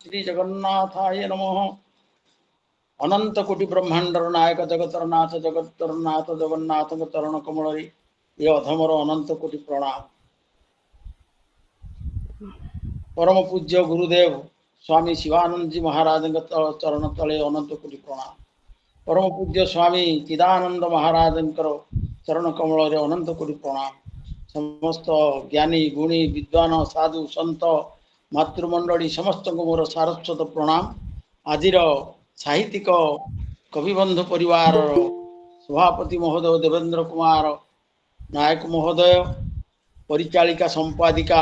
श्री जगन्नाथाय नमः। अनंत कोटि ब्रह्मांडर नायक जगतर नाथ जगन्नाथ चरण कमल ये अधमर अनंत कोटि प्रणाम। परम पूज्य गुरुदेव स्वामी शिवानंद जी महाराज चरण तले अनंत कोटि प्रणाम। परम पूज्य स्वामी चिदानंद महाराज चरण कमल अनंत कोटि प्रणाम। समस्त ज्ञानी गुणी विद्वान साधु संत मातृमंडली समस्त को मोर सारस्वत प्रणाम। आजिर साहित्यिक कविबंधु परिवार सभापति महोदय देवेंद्र कुमार नायक महोदय, परिचालिका संपादिका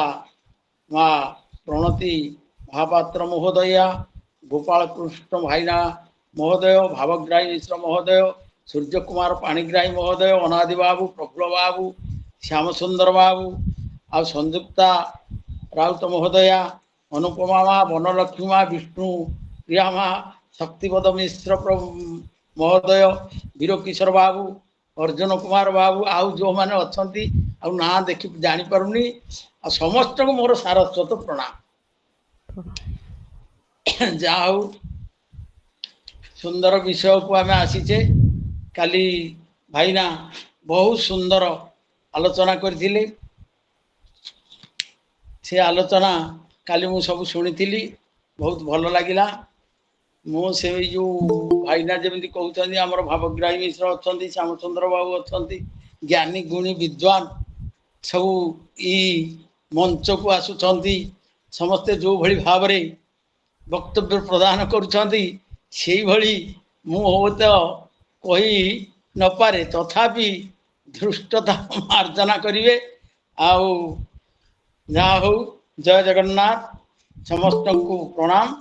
माँ प्रणति महापात्र महोदया, गोपाल कृष्ण भाईना महोदय, भावग्राही मिश्र महोदय, सूर्य कुमार पाणिग्राही महोदय, अनादि बाबू, प्रफुल्ल बाबू, श्याम सुंदर बाबू आ संयुक्ता राउत महोदया, अनुपमा माँ, वनलक्ष्मी माँ, विष्णु प्रिया माँ, शक्तिपद मिश्र महोदय, वीर किशोर बाबू, अर्जुन कुमार बाबू आउ जो मैंने अच्छा ना देखी जापारूनी आ समस्त को मोर सारस्वत प्रणाम। जाऊ सुंदर विषय को आम आसीचे। काली भाईना बहुत सुंदर आलोचना करथिले। से आलोचना काली मु सब शुणी बहुत भल लगिला। मु से जो भाईना जमी कहते आमर भावग्राही मिश्र अच्छा, श्यामचंद्र बाबू अच्छा, ज्ञानी गुणी विद्वान सब ई मंच को आसुंच समस्ते जो भली भाव रे वक्तव्य प्रदान करुँच मु तो कही न पारे तथापि धृष्टता मार्जना करिवे। आउ जहाँ हो जय जगन्नाथ समस्त को प्रणाम।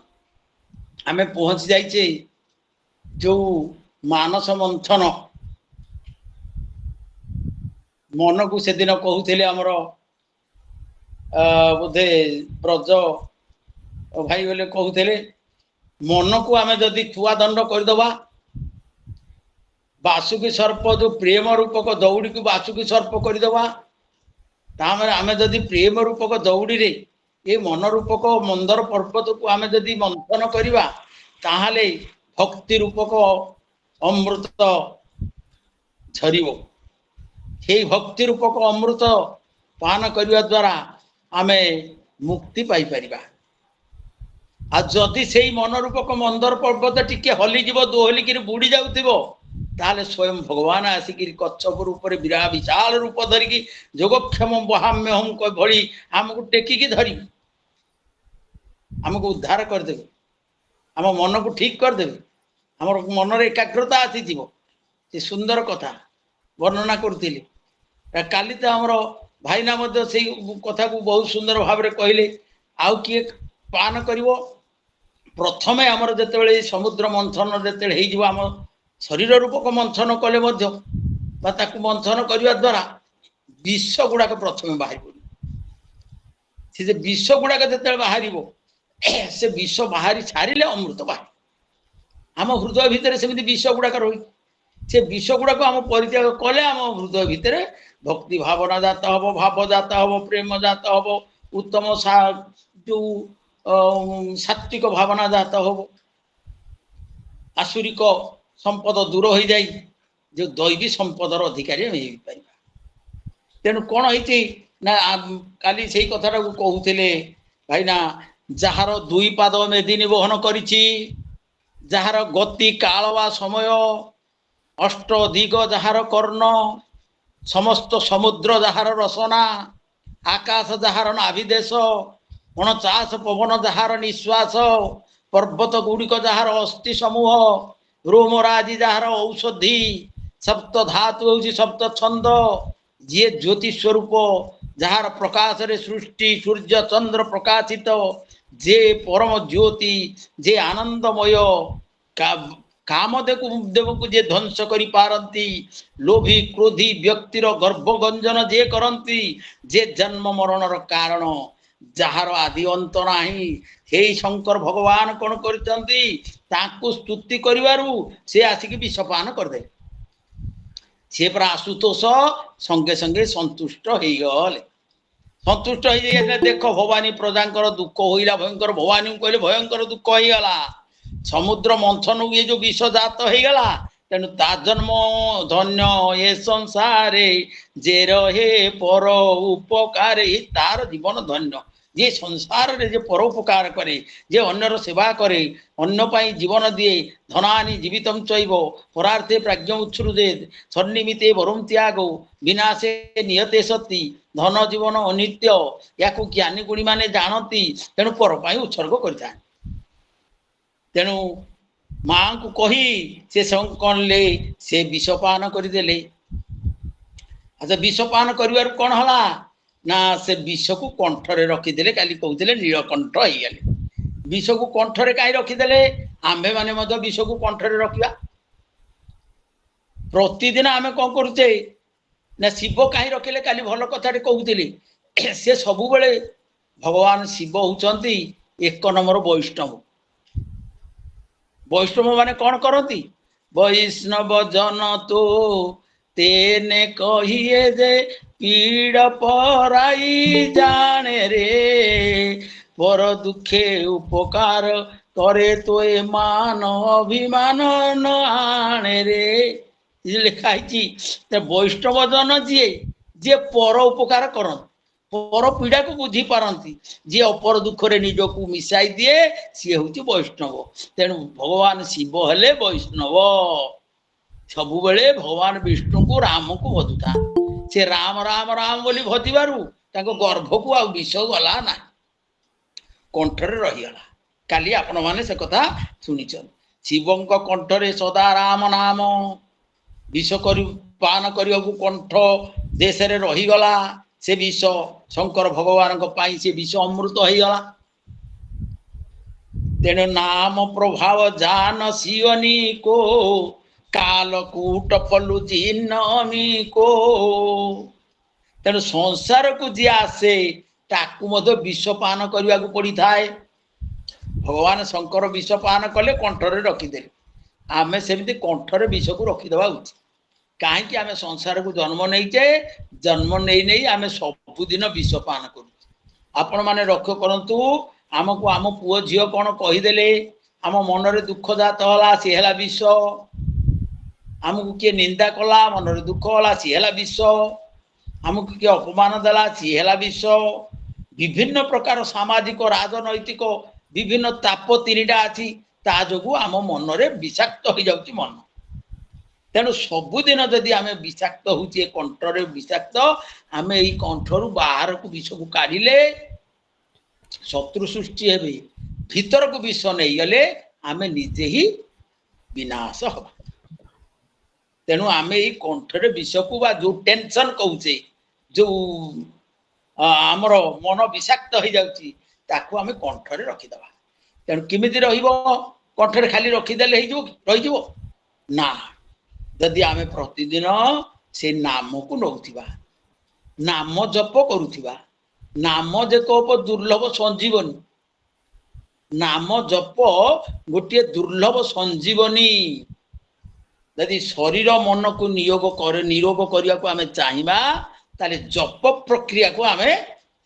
आमे पहुँच जाइए जो मानस मंथन मन को से दिन कहते आमर बोधे ब्रज भाई बोले कहते मन को आम जदि छुआ दंड करदबा बासुकी सर्प जो प्रेम रूपक दौड़ी को बासुकी सर्प करदबा आम जदि प्रेम रूपक दौड़ी रे ये मन रूपक मंदर पर्वत को आम जदि मंथन करवा ताहले भक्ति रूपक अमृत झरिब। हे भक्ति रूपक अमृत पान करने द्वारा आमे मुक्ति पाई परिबा। आ जदि से मन रूपक मंदर पर्वत टिके हलिज दोहलिक बुड़ी जाऊथिबो ताले स्वयं भगवान आसिक कच्छप रूप विराट विशाल रूप धरिकी जोगक्षम बहाम्य हम भली आमको टेकिकी धरी आमको उद्धार करदेवे, आम मन को ठीक करदेवे, आम मनर एकाग्रता आसीज। से सुंदर कथा वर्णना करुली। काली तो आमर भाईना से कथा को बहुत सुंदर भाव में कहले। आउ किए पान करिवो प्रथमे आमर जिते समुद्र मंथन जो आम शरीर रूपक मंथन कले मंथन करने द्वारा विष गुड़ाक प्रथमे बाहर पड़े। से विष गुड़ाक जो बाहर से विष बाहरी छाड़े अमृत बाहर आम हृदय भितर सेमती विष गुड़ाक रही से विष गुड़ाक आम परित्याग कले आम हृदय भितर भक्ति भावना जात हम, भाव जात हम, प्रेम जात हम, उत्तम जो सात्विक भावना जात हम, आसुरिक संपद दूर हो जाए जो दैवी संपदर अधिकारी पार। तेणु कौन होती ना काली से कथाटा को कहते भाईना जार दुई पाद मेदिनी बहन करिछि, जार गति काल वा समय अष्ट दिग जार कर्ण, समस्त समुद्र जार रसना, आकाश जार नाभिदेश, 49 पवन जार निश्वास, पर्वत गुड़िक जार अस्थि समूह, रोमराजी जार औषधि, सप्त धातु हूँ सप्त छंद, जी ज्योति स्वरूप जार प्रकाश रे सृष्टि सूर्य चंद्र प्रकाशित, जे परम ज्योति, जे आनंदमय, कामदेव को जे ध्वंस करी पारंती, लोभी क्रोधी व्यक्तिर गर्भगंजन जे करंती, जे जन्म मरणर कारण जार आदि अंत नाही, हे शंकर भगवान कौन करचंती ताकू स्तुति करिवारु से आसिक विषपान कर दे। से पर आशुतोष संगे संगे संतुष्ट हो गले। संतुष्ट हो जाइए देख भवानी प्रजांकर दुख होइला भयंकर भवानी को कहले भयंकर दुख हो गला समुद्र मंथन ये जो विष जात हो गला तेणु ता जन्म धन्य ए संसारे जे रहे पर उपकार तार जीवन धन्य जे संसार रे जे परोपकार करे जे अन्यर सेवा करे अन्न पाई जीवन दिए धनानि जीवितम चैव परार्थे प्राज्ञ उच्छ्रुदेत सन्निमिते वरुम त्यागो विनाशे नियते सती धन जीवन अनित्य या ज्ञानी गुणी माने जानती तेणु पर पाई उत्सर्ग करता तेणु माँ को कही से कौन से विषपान करदेले अच्छा विषपान कर कौन हला ना से विष को कंठरे रखीदे काली कहते नीलकंठ हो गले विष को कंठरे कहीं रखीदे आम्भे मैंने विष को कंठरे रखा प्रतिदिन आम कौन करुचे ना शिव कहीं रखिले काली भल कथा कहते से सब बेले भगवान शिव होती एक नंबर वैष्णव वैष्णव माने कौन करती वैष्णव जन तो तेने कहिए जे पीड़ पराई जाने रे पर दुखे उपकार करे तो ए मान अभिमान न आने रे लिखाई वैष्णव जन जी जे पर उपकार करत पर पीड़ा को बुझी पारती जी अपर दुख रे निज को मिसाई दिए सी हूँ वैष्णव तेणु भगवान शिव हेले वैष्णव सबु बेले भगवान विष्णु को राम को भजुता से राम राम राम बोली भजिबारु गर्भ को आ विष गला ना कंठरे रहीगला काली आपण माने से कथा शुणी शिवं कंठरे सदा राम नाम विष कर पान करने को कंठ देश रे रहीगला से विष शंकर भगवान पाई से विष अमृत हो गला तेणु नाम प्रभाव जान सियनी को कालकूट पलु जिन्नमी को तेणु संसार को जी आसे ताकू मध्य विष पान करने को पड़ी थाए भगवान शंकर विष पान कले कंठरे रखीदे आमे सेमती कंठरे विष को रखीदवा उचित कहीं आम संसार को जन्म नहीं जन्म नहीं नहीं आम सबुदिन विष पान करूँ आपण मैंने लक्ष्य करंतु आमको आम पुओ झील कौन कहीदेले आम मनरे दुख जात होला सी है विष आमको किए निंदा कला मनरे दुख होला सी है विष आमको किए अपमान देला सी है विष विभिन्न प्रकार सामाजिक राजनैतिक विभिन्न ताप तीनिटा अच्छी ता जो आम मनरे विषाक्त हो जाउची मन तेणु सबुदिन जदि आम विषाक्त होचे कंठरे विषाक्त आम यही कंठरू बाहर को विष को काढ़िले शत्रु सृष्टि हे भीतर को विष नहीं गले आम निजे ही विनाश हवा तेणु आम यही कंठरे विष को बा जो टेंशन कहूचे जो आमर मन विषाक्त हो जाउची ताकू आम कंठरे रखीदबा तेणु किमिति रहिबो कंठरे खाली रखीदेले रही ना जदि आम प्रतिदिन से नाम को नौथिबा नाम जप करुथिबा नाम जप दुर्लभ संजीवनी नाम जप गोटे दुर्लभ संजीवनी यदि शरीर मन को निरोग करने को आम चाहिबा ताले जप प्रक्रिया को आम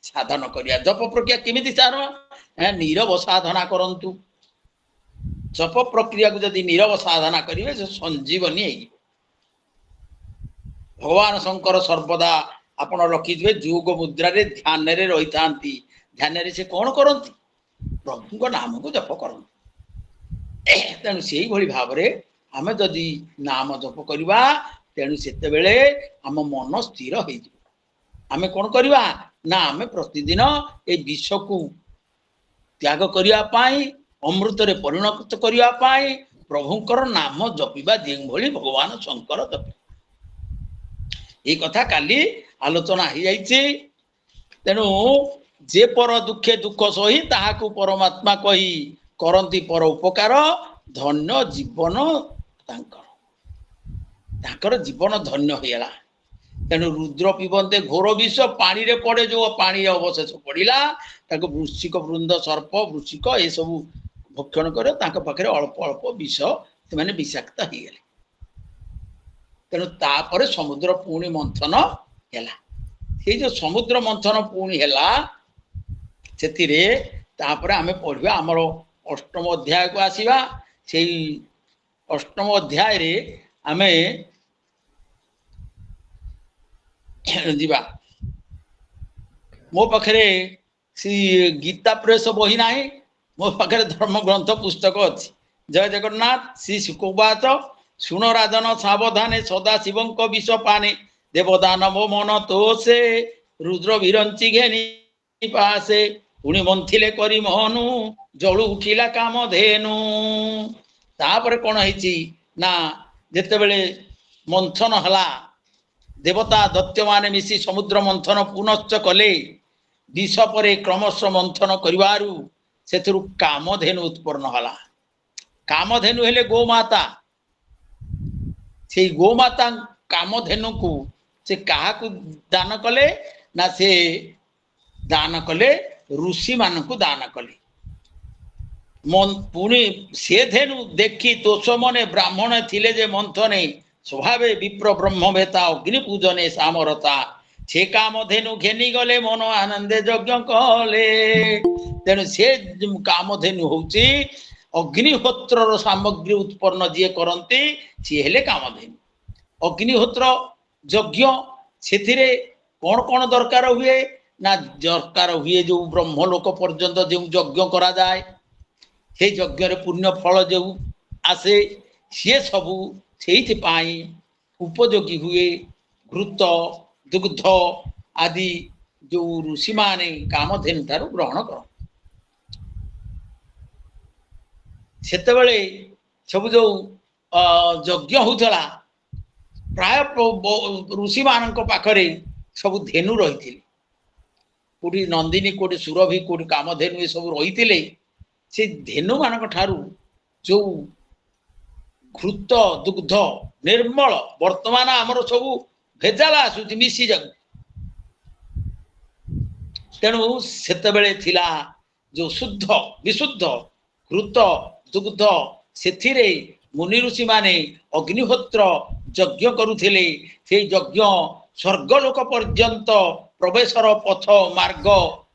साधन करिया जप प्रक्रिया केमिति साधना नीरव साधना करंतु जप प्रक्रिया को यदि नीरव साधना करिवे से संजीवनी है भगवान शंकर सर्वदा आपण रखिथे जोग मुद्रा रे ध्यान रे रही था ध्यान रे से कौन करती प्रभु को नाम को जप करती तेणु से भाव में आम जदि नाम जप करवा तेणु सेते बेले आम मन स्थिर हो आम कौन करवा ना आम प्रतिदिन ए विष को त्याग करने अमृत रे परिणत करने प्रभुंकर नाम जपिबा जे भली भगवान शंकर जपि ये कथा काली आलोचना हो जाइए तेणु जे पर दुखे दुख सही ताहाकू परमात्मा कही करती पर उपकार धन्य जीवन तांकर जीवन धन्य होगा तेणु रुद्र पीबंते घोर विष पानी रे पड़े जो पानी अवशेष पड़ा वृश्चिक वृंद सर्प वृश्चिक ये सब भक्षण कर पाखे अल्प अल्प विष से विषाक्त हो गले तेणु तापर समुद्र पुणी मंथन है से जो समुद्र मंथन पुणी हैला सेतिरे तापर आमे पढ़िबा हमर अष्टम अध्याय को आसीबा से अष्टम अध्याय रे आमे जीवा मो पाखरे सी गीता प्रेस बही नाही मो पाखरे धर्म ग्रंथ पुस्तक अछि जय जगन्नाथ श्री सुखवाच सुन राजन सावधाने सदा शिवं को विष पाने देवदानव मन तोषे रुद्र विरंची घेनी पासे पुणी मंथिले करी मोहनु जळु उठिला काम धेनु तापर कोन हैची ना जेते बेले मंथन हला देवता दैत्य माने मिसी समुद्र मंथन पुनश्च कले विष परे क्रमश मंथन करिवारु सेतरु कामधेनु उत्पन्न हला कामधेनु हेले गोमाता से गोमाता कामधेनु को से कहा को दान कले ना से दान कले ऋषि मान को दान कले मन पुणी से धेनु देखी तोष मने ब्राह्मण थिले जे मंथने स्वभावे विप्र ब्रह्मवेता अग्नि पूजने सामरता से कामधेनु घेनी गले मन आनंदे यज्ञ कले तेणु से कामधेनु होची अग्निहोत्र सामग्री उत्पन्न जी करती सी हेले कामधेनु अग्निहोत्र यज्ञ से कौन कौन दरकार हुए ना दरकार हुए जो ब्रह्मलोक पर्यंत जो यज्ञ करा जाए से यज्ञ रे पुण्य फल जो आसे सी सबू से उपयोगी हुए घृत दुग्ध आदि जो ऋषि माने कामधेनु ठारू ग्रहण कर सेतेबेले सब जो यज्ञ होतला प्राय ऋषि मान पाखरे सब धेनु रही कोटी नंदिनी कोटी सुरभि कोटी कामधेनु ये सब रही से धेनु मान ठारू जो घृत दुग्ध निर्मल वर्तमान आमर सब भेजाल आसुची मिसी जाऊ तेणु सेतेबेले थिला जो शुद्ध विशुद्ध घृत दुग्ध सेथिरे मुनि ऋषि माने अग्निहोत्र यज्ञ करुथिले से यज्ञ स्वर्गलोक पर्यंत प्रवेशर पथ मार्ग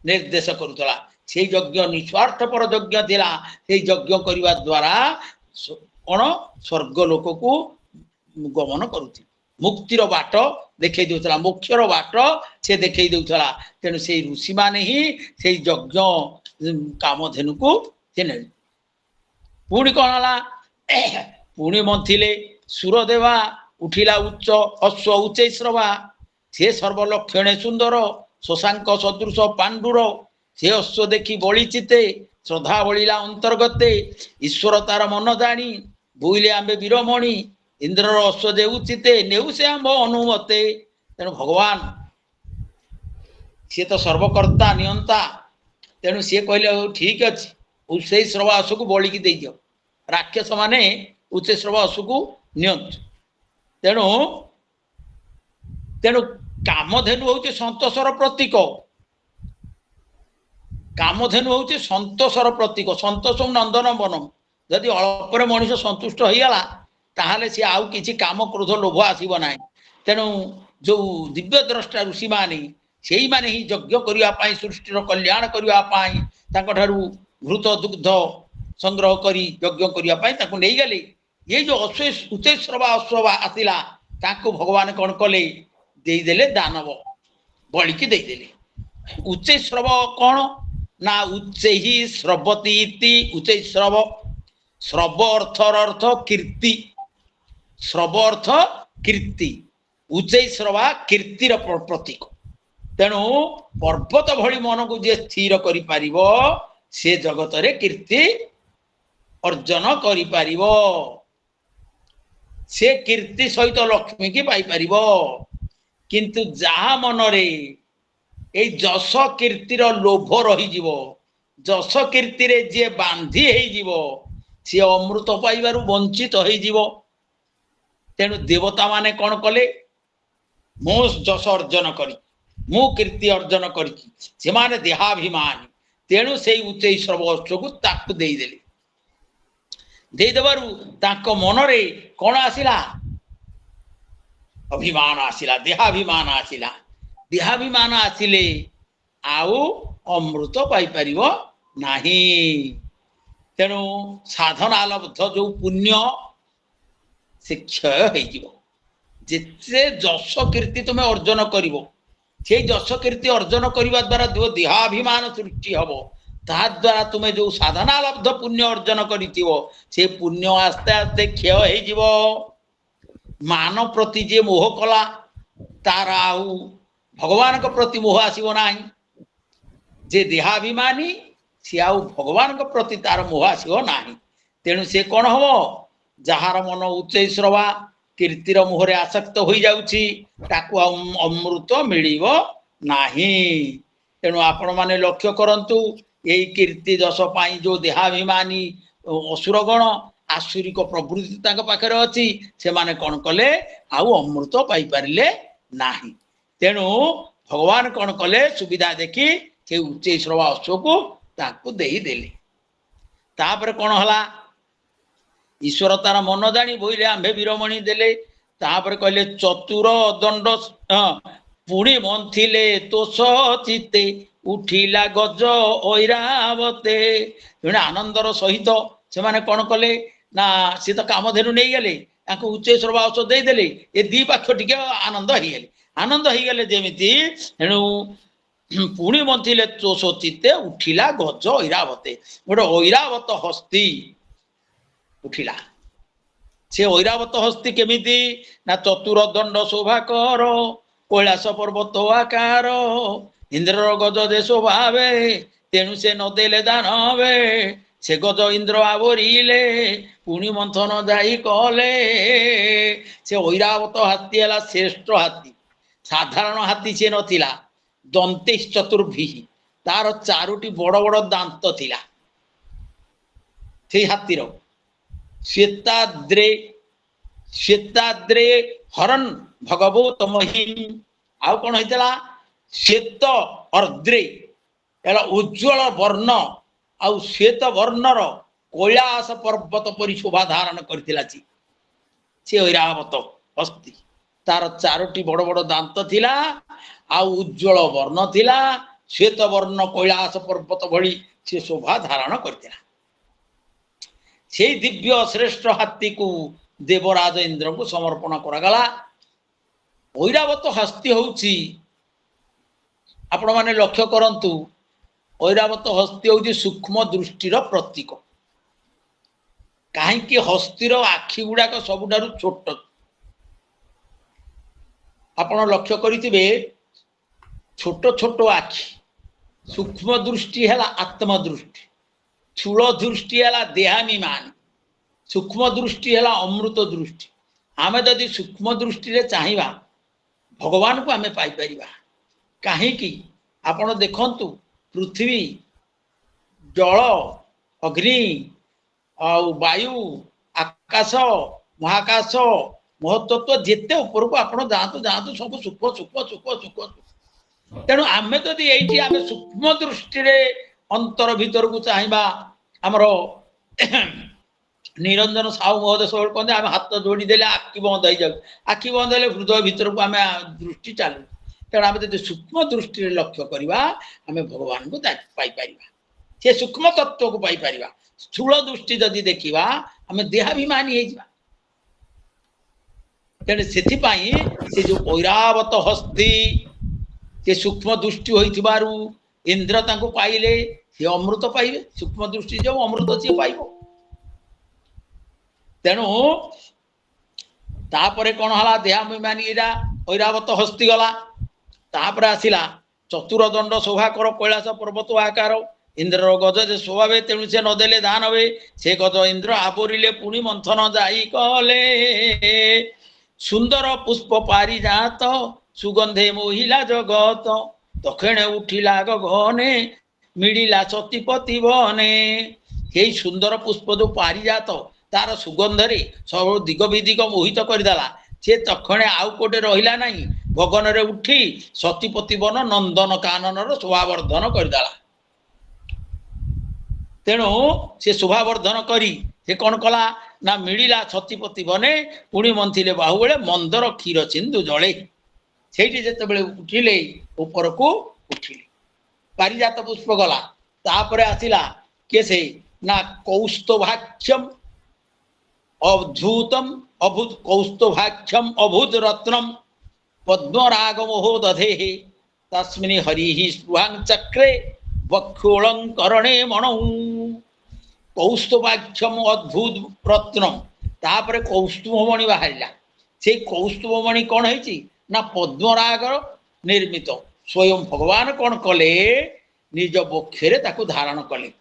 निर्देश करुतला से यज्ञ निस्वार्थपर यज्ञ थिला से यज्ञ करिवा द्वारा कौन स्वर्गलोक को गमन करुथि मुक्तिर बाट देखै देउतला मोक्षर बाट से देखै देउतला तेणु से ऋषि माने ही से यज्ञ कामधेनु को तेने पुणी कौन हला पुणी मंथिले सुरदेवा उठिला उच्च अश्व उच्चैश्रवा से सर्वलक्षणे सुंदर शशांक सदृश पांडुर से अश्व देखी बळी चिते श्रद्धा बळिला अंतर्गते ईश्वर तार मन जानी बुइले आंबे वीरमणि इंद्रर अश्व देउ चिते नेउ से आंब अनुमते तेणु भगवान सी तो सर्वकर्ता नियंता तेणु सी कहले ठीक अच्छे उच्चैश्रवा अश्व को बळी की दे दियो राक्षस माने उच्चैश्रवा अश्व को नियंत तेणु तेणु कामधेनु होचे संतोषर प्रतीक कामधेनु होचे संतोषर प्रतीक संतोषम नंदन बनम जदि अल्परे मनुष्य संतुष्ट होइला ताहाले से आउ किछि काम क्रोध लोभ आसीबो नाही तेणु जो दिव्य द्रष्टा ऋषि माने सेही माने ही यज्ञ करिया पाई सृष्टिर कल्याण करिया पाई ताको ठारू घृत दुग्ध संग्रह करी यज्ञ करिया पाई ताको नै गेले ये जो उच्चैश्रवा अश्व आसिला ताको भगवान कौन कले दे देले दानव बळी की दे देले उच्चैश्रव कौन ना उच्च ही श्रवती उच्चैश्रव श्रव अर्थ कीर्ति श्रव अर्थ कीर्ति उच्चैश्रवा कीर्तिर प्रतीक तेणु पर्वत भली मन को जे स्थिर करि पारिबो से जगत रे कीर्ति अर्जन करि पारिबो से कीर्ति सहित लक्ष्मी की पाई पारिबो किंतु जहा मनरे ए जस कीर्तिर लोभ रही जीवो जस कीर्ति रे जे बांधी हेई जीवो से अमृत पाइबारु वंचित हेई जीवो तेणु देवता माने कौन कले मो जस अर्जन करी मु कीर्ति अर्जन करी से माने देहाभिमानी तेणु से उच्चैश्रव अश्व को ताकु देई देले दे देबारु ताको मनरे कौन आसिला अभिमान आसिला देहाभिमान आसिला देहाभिमान आसिले आउ अमृत पाई परिवो नाही। तेणु साधना लब्ध जो पुण्य से क्षय हो जिते जश कीर्ति तुम अर्जन कर जश कीर्ति अर्जन करने द्वारा जो देहाभिमान सृष्टि हम ताद्वारा तुम्हें जो साधना लब्ध पुण्य अर्जन कर पुण्य आस्ते आस्ते क्षय हो मान प्रति जे मोह कला तार आउ भगवान को प्रति मोह आसब ना जे देहाभिमानी सी आउ भगवान को प्रति तार मोह आसब ना तेणु से कौन हम जार मन उच्च श्रवा कीर्तिर मुहरे आसक्त हो जाउछि ताकू अमृत मिलिबो नाही। तेणु आपण माने लक्ष्य करंतु यही कीर्ति जश पाई जो देहाभिमानी असुरगण आसुरिक प्रवृत्ति तांक पाखरे अछि से माने कोन कले आउ अमृत पाई पारिले नाही। तेणु भगवान कोन कले सुविधा देखि से उच्च श्रवा अश्व को ताकू देई देले। तापर कोन हला ईश्वर तार मन जानी बोले आंबे वीरमणि देले। तापर कहले चतुर दंड पुणी मंथिले तोष चित्ते उठिला गज ऐरावते। तेणु आनंदर सहित से माने कौन कले ना सी तो कामधेनु नहीं गले उच्च श्रवास देदेले ये दी पाख टे आनंद हो गले आनंद हो गले जमीती। तेणु पुणी मंथिले तोष चित्ते उठिला गज ऐरावते गोटे ऐरावत हस्ती उठिला। से ऐरावत हस्ती केमिति ना चतुर दंड शोभाकर कैलास पर्वत आकार इंद्र गज दे शोभावे तेणु से नदेले दानवे से गज इंद्र आवरिले पुणी मंथन जाई कले। से ऐरावत हाथी है श्रेष्ठ हाथी साधारण हाथी से नथिला दंते चतुर्भी तार चारोटी बड़ बड़ दांत थिला से हाथीर श्वेताद्रे श्वेताद्रे हरन भगवत महिम आउ कौन होता श्वेत अर्द्रे एला उज्ज्वल वर्ण आउ श्वेत वर्णर कैलास पर्वत परि शोभा धारण करथिला से ऐरावत हस्ती तार चारोटी बड़ बड़ दांत थिला आउ उज्ज्वल वर्ण थिला श्वेत वर्ण कैलास पर्वत भली से शोभा धारण करथिला। से दिव्य श्रेष्ठ हाथी को देवराज इंद्र को समर्पण करागला। ऐरावत हस्ती होउछि आपण माने लक्ष्य करंतु ऐरावत हस्ती होउछि सूक्ष्म दृष्टिर प्रतीक। कहीं कि हस्तीर आखि गुड़ाक सबुठारु छोट आपण लक्ष्य करिथिबे छोट छोट आखि सूक्ष्म दृष्टि है आत्मदृष्टि स्थूल दृष्टि है देहाभिमान सूक्ष्म दृष्टि है अमृत दृष्टि। आमे जदि सूक्ष्म दृष्टि रे चाहिबा भगवान को आमे पाई परिबा। कहीं आपण देखंतु पृथ्वी जल अग्नि और वायु आकाश महाकाश महतत्व जेते ऊपर को आपण जातु जातु सब सूक्ष्म सूक्ष्म सूक्ष्म सूक्ष्म। तेणु आमे जदि एइठी आमे सूक्ष्म दृष्टि रे अंतर भीतर को चाहिबा आमर निरंजन साहू महोदय सब कहते आम हाथ जोड़ी देले आखि बंद हो जाऊ आखि बंद हेले हृदय भीतर को आम दृष्टि चालू। तेणु आम जो सूक्ष्म दृष्टि लक्ष्य करवा आम भगवान को पाई परिबा से सूक्ष्म तत्व को पाई परिबा। स्थूल दृष्टि जदि देखा आम देहाभिमानी हो जावा। तेणु से जो ऐरावत हस्ती से सूक्ष्म दृष्टि होइथिबारु इंद्र तांको पाइले से अमृत पाइबे सूक्ष्म दृष्टि जो अमृत सी पाइब। तेणु तापरे कौन हला देहाभिमानी ऐरावत हस्ती गला। तापरे आसिला चतुरदंड शोभाकर कैलास पर्वत आकार इंद्र गज जे स्वभावे तेणु से नदेले दान हे से गज इंद्र आवरिले पुणी मंथन जाई कले सुंदर पुष्प पारिजात सुगंधे मोहिला जगत दक्षिणे उठिला गगने मिडिला सतीपति बने। हे सुंदर पुष्प जो पारिजात तार सुगंधरे सब दिग विदिग मोहित करदेला से तक्षणे आउ कोटे रहिला नहीं गगन रे उठी सतीपति बन नंदन कानन शोभावर्धन करदेला। तेणु से शोभावर्धन करी से कौन कला ना मिडिला सतीपति बने पुणी मंथिले बाहु बेले मंदर क्षीर सिंधु जले ସେଇଠି ଯେତେବେଳେ ଉଠିଲେ ଉପରକୁ ଉଠିଲେ ପାରିଜାତ ପୁଷ୍ପ ଗଲା ତାପରେ ଆସିଲା କିଏ ସେ ନା କୌସ୍ତଭାକ୍ଷମ ଅଦ୍ଭୁତम ଅଭୂତ କୌସ୍ତଭାକ୍ଷମ ଅଭୂତ ରତ୍ନମ पद्मराग मोहो दधे तस्मिन् हरिः स्पृहां चक्रे वक्षोलंकरणे मणौ कौस्तुभाक्षम अद्भुत रत्नम तापर कौस्तुभमणि बाहरिला से कौस्तुभमणि कौन है ना पद्मराग निर्मित स्वयं भगवान कौन कले निज बक्षरे ताकू धारण कले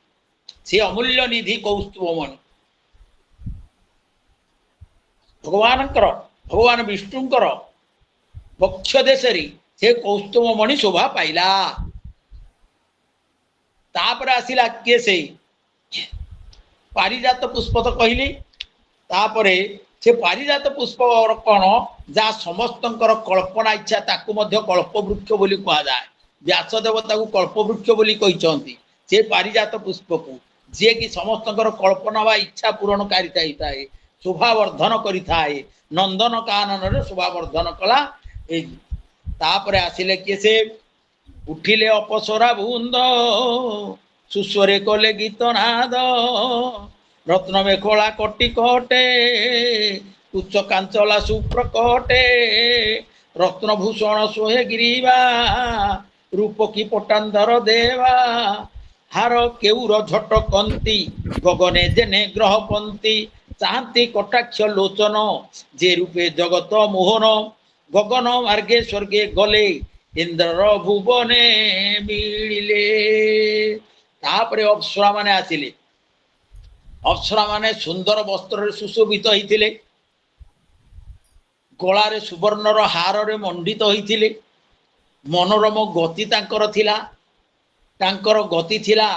से अमूल्य निधि कौस्तुभमणि भगवान विष्णुंकर बक्ष देशरी से कौस्तुभमणि शोभा पाइला तापर आसिला किए से पारिजात पुष्प तो कहली तापरे से पारिजात पुष्प कौन जहाँ समस्तंकर कल्पना इच्छा ताकू मध्य कल्पवृक्ष बोली कहा जाए व्यासदेव ताकू कल्पवृक्ष बोली कहिसंती से पारिजात पुष्प को जे कि समस्तंकर कल्पना वा इच्छा पूरणकारी थाए शोभावर्धन करिथाए नंदन कानन रे शोभावर्धन कला तापरे आसिले किए से उठिले अपसरा बुंद सुस्वरे कले गीतनाद रत्न मेखला कटी कटे उच्च कांचला सुप्रकटे रत्नभूषण सोहे गिरीवा रूप की पटांधर देवा हार केउर झट कंती गगने जेने ग्रह पंती चाहती कटाक्ष लोचन जे रूपे जगत मोहन गगन मार्गे स्वर्गे गले इंद्र भुवने मिलिले तापरे अप्सरा माने आसिले अप्सरा माने सुंदर वस्त्र सुशोभित होइथिले गलारे सुवर्णर हार रे मंडित होइथिले मनोरम गति तांकर थिला तांकर गति थिला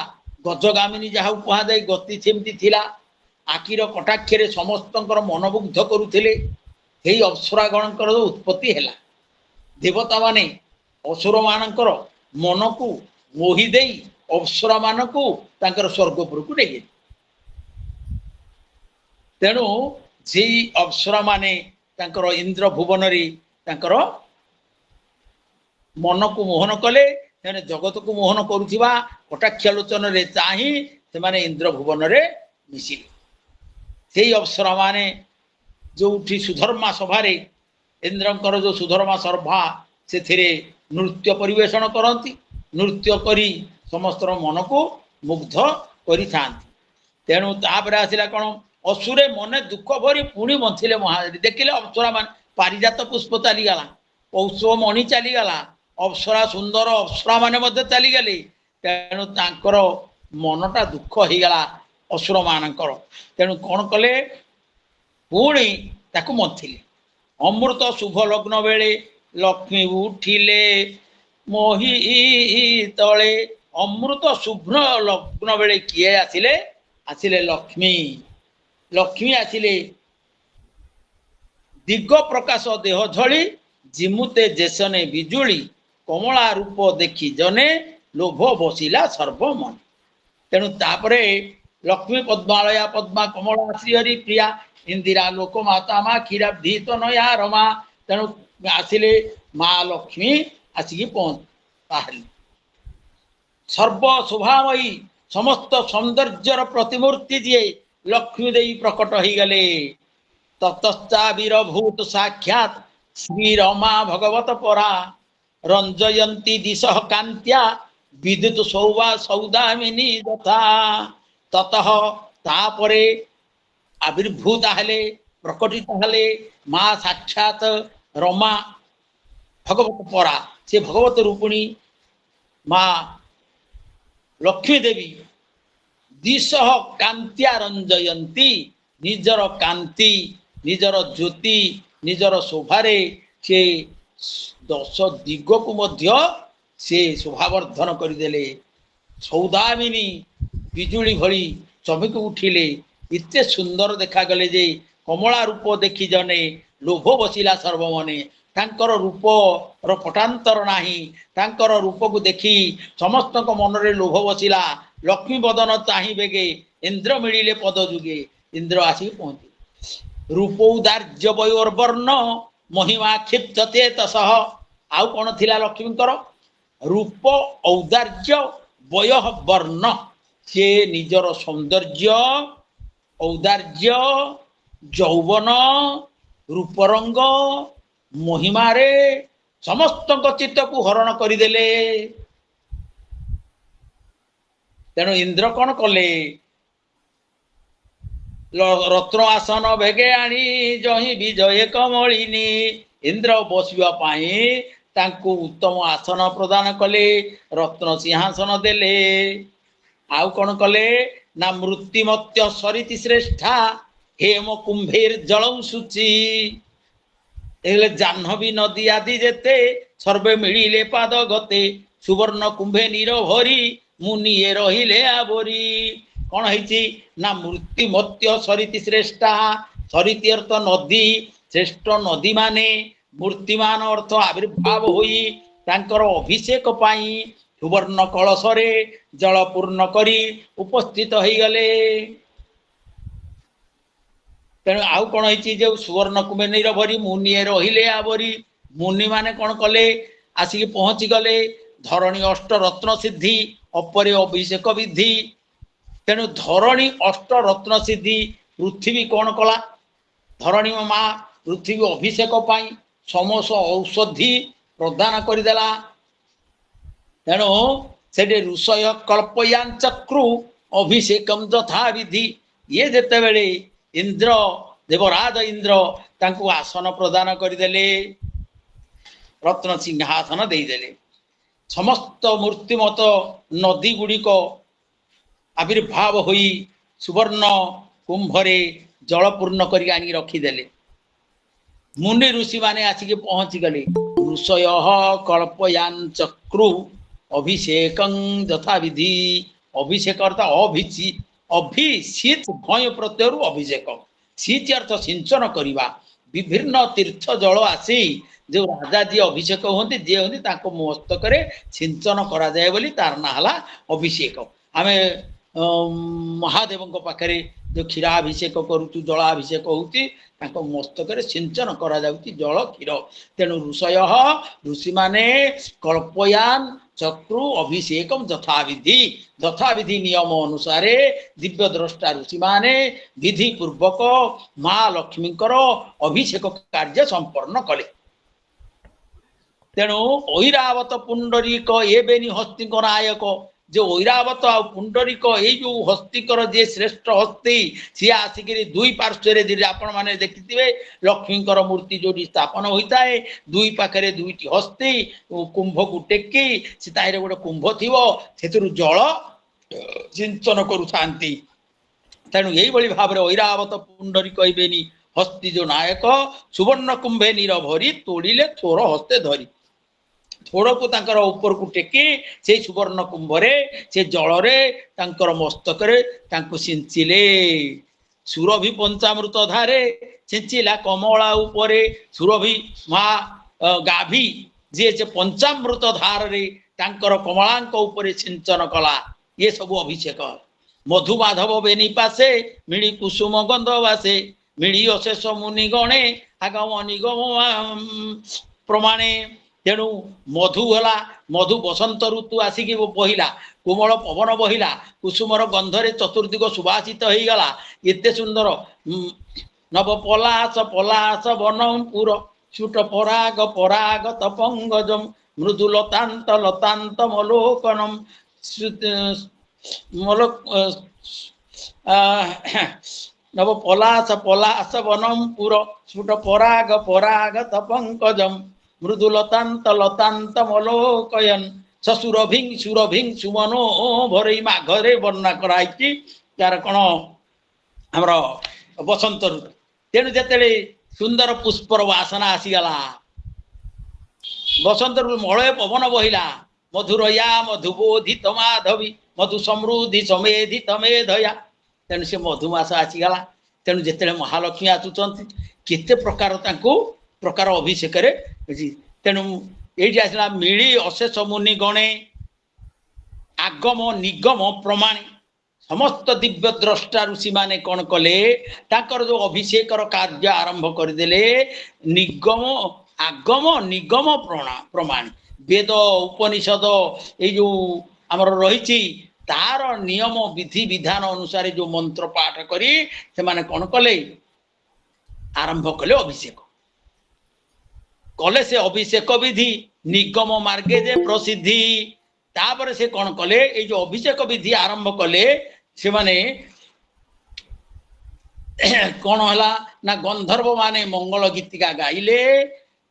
गजगामिनी जहा कहा जाए गति सेमती थिला आखिर कटाक्षरे समस्तंकर मनमुग्ध करुथिले हे अप्सरा गणकर उत्पत्ति हैला देवता माने असुर मानकर मन को मोहि देई अप्सरा मान को तांकर स्वर्गपुर को नहीं तेणु जे अप्सरा माने तांकर इंद्र भुवन रे तांकर मन को मोहन कले तेने जगत को मोहन करुथिबा कटाक्षलोचन रे चाही से माने इंद्र भुवन रे मिसिले सेई अप्सरा माने जो उठी सुधर्मा सभा रे इंद्रंकर जो सुधर्मा सभा से थिरे नृत्य परिवेषण करती नृत्य करी समस्त मन को मुग्ध करि थांती तेणु तापर आसिला कौन असुरे मने दुख भरी पुणी बंथिले महादेवी देखिले अप्सरा मान पारिजात पुष्प चलीगला कौस्तुभ मणि चलीगला अप्सरा सुंदर अप्सरा माने मध्य चलीगले तेणु तांकर मनटा दुख होगला असुर मानकर तेणु कौन कले पुणी ताकू मंथिले अमृत शुभ लग्न बेले लक्ष्मी उठिले मोहि तले अमृत शुभ लग्न बेले किए आसिले आसिले लक्ष्मी लक्ष्मी आसिले दिग प्रकाश देह झली जिमुते जेसने बिजुली कमला रूप देखी जने लोभ बसिला सर्वमन तेणु तापरे लक्ष्मी पद्मालया पद्मा कमला श्रीहरि प्रिया इंदिरा लोकमाता माँ क्षीराब्धि तनया रमा तेणु आसिले माँ लक्ष्मी आसिकी पहुँच सर्व शोभामयी समस्त सौंदर्यर प्रतिमूर्ति जी लक्ष्मी देवी प्रकट हो गले ततश्चाविर्भूत साक्षात श्री रमा भगवत परा रंजयंती दिशः कांत्या विद्युत सौवा सौदामिनी तथा ततः तापरे आविर्भूत हेले प्रकटित हेले माँ साक्षात रमा भगवत परा से भगवत रूपिणी माँ लक्ष्मी देवी दिशः कांत्या रंजयंती निजर कांति निजर ज्योति निजर शोभारे से 10 दिग को मध्य से शोभावर्धन करदेले सौदामिनी बिजुली भली चमक उठिले इतने सुंदर देखा गले जे कमला रूप देखी जने लोभ बसिला सर्वमने तांकर रूप र पटांतर नाही तांकर रूप को देखी समस्त मन रे लोभ बसिला लक्ष्मी बदन चाही बेगे इंद्र मिलिले पद जुगे इंद्र आसी पहुंचे रूपोदार्य वयोर्वर्ण महिमा क्षिप्तते तसह आउ कौन थिला लक्ष्मीकर रूप औदार्य वय वर्ण से निजर सौंदर्य औदार्य यौवन रूपरंग महिमारे समस्त चित्त को हरण करदेले तेणु इंद्र कौन कले रत्न आसन भेगे आनी जही विजय कमलिनी इंद्र बसवा तांकु उत्तम आसन प्रदान कले रत्न सिंहासन देले आउ कौन कले ना मृत्युमत्य सरिति श्रेष्ठा हेम कुंभेर जलौ सूची जाह्नवी नदी आदि जेते सर्वे मिलिले पाद गते सुवर्ण कुंभे नीर भरी मुनिए रहिले आवरी कौन है ना मृत्युमत्य सरिति श्रेष्ठा सरिति अर्थ नदी श्रेष्ठ नदी माने मूर्तिमान अर्थ आविर्भाव होई तांकर अभिषेक पाई सुवर्ण कलशरे जल पूर्ण करी उपस्थित हो गले तेणु आउ कौन है सुवर्ण कुंभे नीर भरी मुनिए रहिले आवरी मुनि माने कौन कले आसिक पहुंची गले धरणी अष्ट रत्न सिद्धि अपरे अभिषेक विधि तेणु धरणी अष्ट रत्न सिद्धि पृथ्वी कौन कला धरणी माँ पृथ्वी अभिषेक पाई समस्त औषधि प्रदान करदेला तेणु से ऋषय कल्पयान चक्रु अभिषेकम यथा विधि ये जेते बेले इंद्र देवराज इंद्र तांकु आसन प्रदान करदेले रत्न सिंहासन देदेले समस्त मूर्तिमत नदी गुड़िक आविर्भाव होई सुवर्ण कुंभरे जल पूर्ण करी आनी रखीदेले मुनि ऋषि माने आसिक पहुंची गले ऋषय कल्पयान चक्रु अभिषेकं यथा विधि अभिषेक अर्थ अभिषित भय प्रत्यय अभिषेक शीत अर्थ सिंचन करवा विभिन्न तीर्थ जल आसी जो राजा जी अभिषेक होती जी होती मस्तक सिंचन करा जाए बोली तार ना हला अभिषेक आम महादेव पाखे जो क्षीराभिषेक करुचु जलाभिषेक होती मस्तक सिंचन करा जाउती जल क्षीर तेणु ऋषय ऋषि माने कल्पयान चक्रु अभिषेक यथाविधि नियम अनुसार दिव्य द्रष्टा ऋषि माने विधि पूर्वक माँ लक्ष्मीकर अभिषेक कार्य संपन्न कले तेणु ऐरावत पुंडरीक एबेनी हस्ती नायक जो ऐरावत आ पुंडरीक ये जो हस्तीकर जे श्रेष्ठ हस्ती सी आसिक दुई पार्श्व आपण मैंने देखिथे लक्ष्मीकर मूर्ति जो स्थापन होता है दुई पाखे दुईटी हस्ती कुंभ को टेकी सी गोटे कुंभ थी से जल सिंचन करुता तेणु यही भाव में ऐरावत पुंडरीक एबेनी हस्ती जो नायक सुवर्ण कुंभे नीर भरी तोड़िले थोर हस्ते धरी थोड़ को तांकर ऊपर को टेकी से सुवर्ण कुंभरे से जलरे तांकर मस्तकरे तांको सिंचिले सुरभि पंचामृत धारे सिंचिला कमला उपरे सुरभि माँ गाभी जे से पंचामृत धार रे तांकर कमलांक उपरे सिंचन कला ये सब अभिषेक मधुमाधव बेनी पासे मिली कुसुम गंध वासे मिली अशेष मुनि गणे आगम निगम प्रमाणे तेणु मधु है मधु बसंत ऋतु आसिक बहिला कोमल पवन बहिला कुसुमर गंधरे चतुर्दिग सुभाषित हो गला एते सुंदर नव पलास पलास वनपुर छुट पराग पराग तपंगजम मृदु लतांत लतांत मलोकनम नव पलास पलास वनपुर छुट पराग पराग तपंकजम मृदुलतांत लतांत मलोकयन ससुरभिंग सुरभिंग सुमनो भरई माघरे वर्णना कराई यार कौन आमर बसंत ऋतु तेणु जिते सुंदर पुष्पर वासना आसीगला बसंत ऋतु मलय पवन बहिला मधुरया मधुबोधित माधवी मधु समृद्धि समेधित मेधया तेणु से मधुमास आसीगला तेणु जिते महालक्ष्मी आसुंच केते प्रकार अभिषेक तेणु ये आसला मिली अशेष मुनि गणे आगम निगम प्रमाणे समस्त दिव्य द्रष्टा ऋषि माने कौन कले ताकर जो अभिषेक कार्य आरंभ करदेले निगम आगम निगम प्रमाण वेद उपनिषद ये जो आमर रही तार नियम विधि विधान अनुसार जो मंत्र पाठ करी से माने कौन कले आरंभ कले अभिषेक कले से अभिषेक विधि निगम मार्गे जे प्रसिद्धि तापर से कौन कले ये जो अभिषेक विधि आरंभ कले से माने कौन हला ना गंधर्व माने मंगल गीतिका गाइले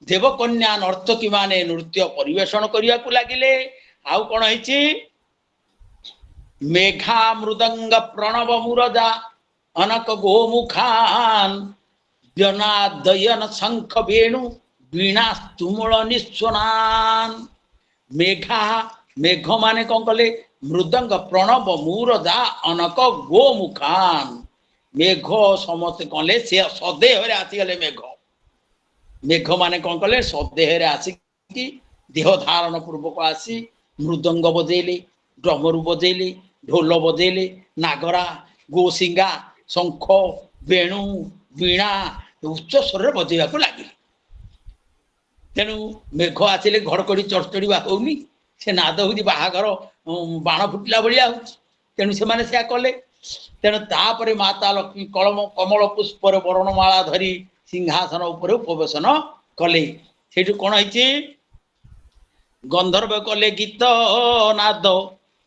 देवकन्या नर्तकी माने नृत्य परिवेषण करिया को लागिले आउ कौन है मेघा मृदंग प्रणव मुरजा अनक गोमुखान व्यनादयन शंख वेणु वीणा तुमुल निस्वनान मेघा मेघ माने कौन कले मृदंग प्रणव मुरजा अनक गोमुखान मेघ समस्त कले से सदेह आसीगले मेघ मेघ माने कौन कले सदेह आसिकी देह धारण पूर्वक आसी मृदंग बजेले डमरू बजेले ढोल बजेले नागरा गोसिंगा शंख वेणु वीणा उच्च स्वर बजेवा को लगे तेणु मेघ आसिले घड़कड़ी चढ़चड़ी होनी से नाद हो बाहागर बाण फुटिला भाया हो तेणु से कले तेणु तापर माता लक्ष्मी कलम कमल पुष्पर वर्णमाला धरी सिंहासन उपर उपवेशन कले से कौन है गंधर्व कले गीत नाद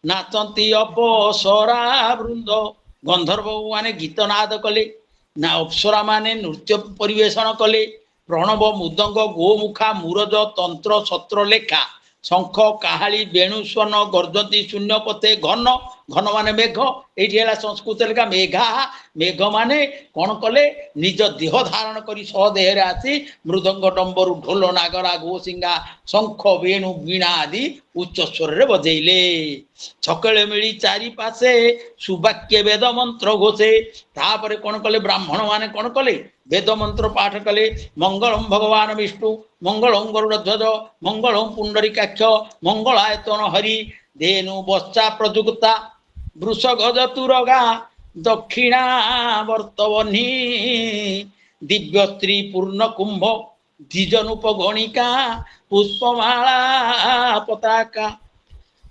नाचंती अपसरा वृंद गंधर्व माने गीत नाद कले ना अप्सरा माने नृत्य परिवेषण कले प्रणव मुदंग गोमुखा मुरज तंत्र सत्र लेखा शंख काहाली वेणुस्वन गर्जती शून्य पथे घन घन माने मेघ ये संस्कृत लेखा मेघा मेघ माने कौन कले निज देह धारण कर सदेह आसी मृदंग डंबरू ढोल नागरा गोसिंगा शंख वेणु वीणा आदि उच्च स्वर बजेले छकले मिली चारि पासे सुवाक्य वेद मंत्र घोषे तापर कौन कले ब्राह्मण माने कौन कले वेद मंत्र पाठ कले मंगलम भगवान विष्णु मंगलम गरुड़ध्वज मंगलम पुंडरीकाक्ष मंगलायतन हरि धेनु बच्चा प्रजुक्ता वृषगज तुरगा दक्षिणा वर्तवनी दिव्य स्त्री पूर्ण कुंभ द्विजनुप गणिका पुष्पमाला पताका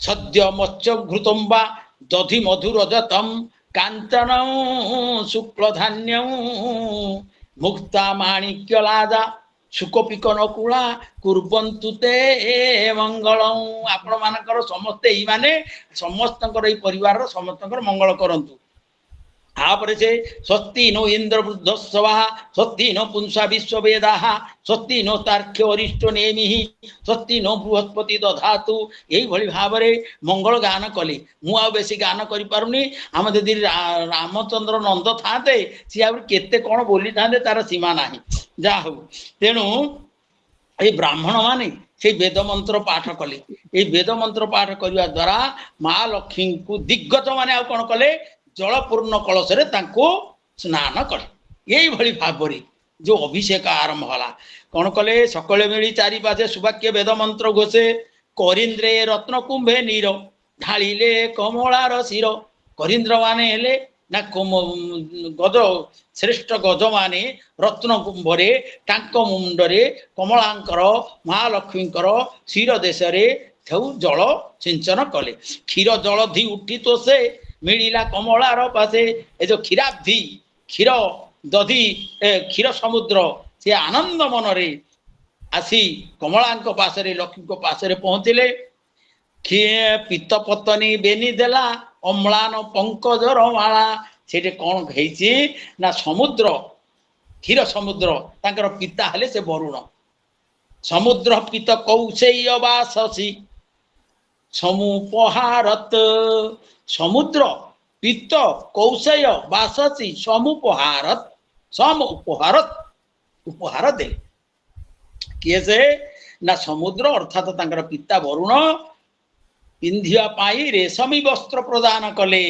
सद्य मत्स्य घृतंबा दधि मधुर जतम कांचन शुक्ल धान्य मुक्ता माणिक्य लाजा सुकपिक नकुला कुर्बन्तु ते मंगलम आपण मानकर समस्ते ई माने समस्तकर ई परिवार समस्तकर मंगल करंतु आपरे से स्वस्ति नो इंद्र वृद्ध सभा स्वस्ति नो पुंसा विश्व वेदा स्वस्ति नो तार्क्ष्य अरिष्ट नेमि स्वस्ति नो बृहस्पति दधातु यही भली भावरे मंगल गान कले मु आ बेसी गान करि पारुनी हम यदि रामचंद्र नंद थाते सी आ केते कोन बोली थाते तार सीमा नाही जा हो तेणु ये ब्राह्मण माने से वेद मंत्र पाठ कले ये वेद मंत्र पाठ करने द्वारा माँ लक्ष्मी को दिग्गज माने आ कौन कले जलपूर्ण कलश स्नान कले यही भली भाव जो अभिषेक आरंभ होला कौन कले सकले मिली चारि पासे सुवाक्य वेद मंत्र घोषे करिंद्रे रत्न कुंभे नीर ढालिले कमलार शिर करिंद्र माने हेले ना गज श्रेष्ठ गज माने रत्न कुंभरे टांक मुंडरे कमलांकर महालक्ष्मींकर शिर देशरे जल सिंचन कले क्षीर जल धी उठी तो से मिलिला कमलार पासे ए जो क्षीराब्धि क्षीर दधि क्षीर समुद्र से आनंद मनरे आसी कमलांक पासरे लक्ष्मी पासरे पहुँचले पीत पतनी बेनी देला अम्लान पंकजर माला से कौन है ना समुद्र क्षीर समुद्र तांकर पिता हेले से वरुण समुद्र पीत कौशेय वासी समुपहारत समुद्र पीत कौशेय वासी समुपहारत सम उपहारत उपहार दे किए से ना समुद्र अर्थात तांकर पिता वरुण पिंधिया पाई रेशमी वस्त्र प्रदान कले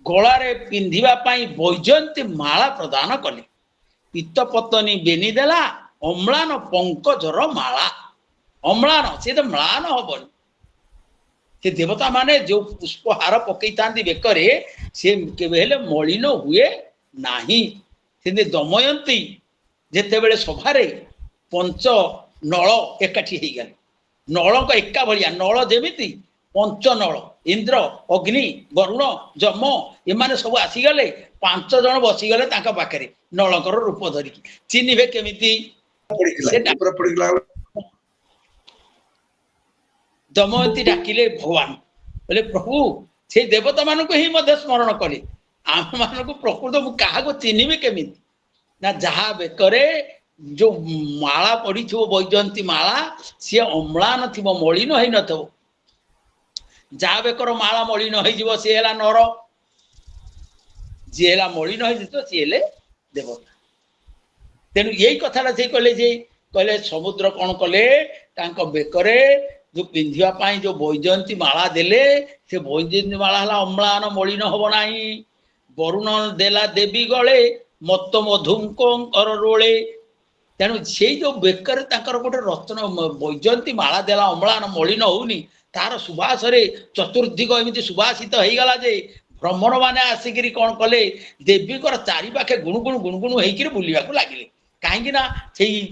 गलारे पिंधिबा पाई वैजयंती माला प्रदान कले पीत पतनी बेनी देला अम्लान पंकजर माला अम्लान से तो म्लान हबन से देवता माने जो पुष्पहार पकई तांती बेकरे से केबेले मलिन हुए नाही से दमयंती जेते बेले सभारे पंच नल एकाठी हो गले नल एका भाया नल जमी पंच नल इंद्र अग्नि वरुण जम एमाने सब आसीगले 5 जन बसीगले पाखे नलकर रूप धरिकी चिन्हे केमिति दमयंती डाकिले भगवान बोले प्रभु से देवता मान को ही स्मरण कले आम मान को प्रकृत मु क्या चिन्हबी केमी ना जहा बेकरे जो माला पड़ी थो वैजयंती माला सी अम्लान थी मलिन हो न जहा बेकर माला मलिन हो सी है नर जी है मलिन हो सी है देवता तेणु यही कथा से कहले समुद्र कौन कले बेकरे जो पिंधापी जो वैजयंती माला देले से वैजयंती माला है अम्लान मलिन हम ना वरुण देला देवी गले मत मधुकर रोले तेणु से जो बेकर गोटे रत्न वैजयंती माला देला अम्लान मलिन होनी तार सुबास चतुर्दिग एमती सुबासित हो गला जे ब्राह्मण मैंने आसिक कौन कले देवी चारिपाखे गुणुगुण गुणुगुण होकर बुलवा लगे कहीं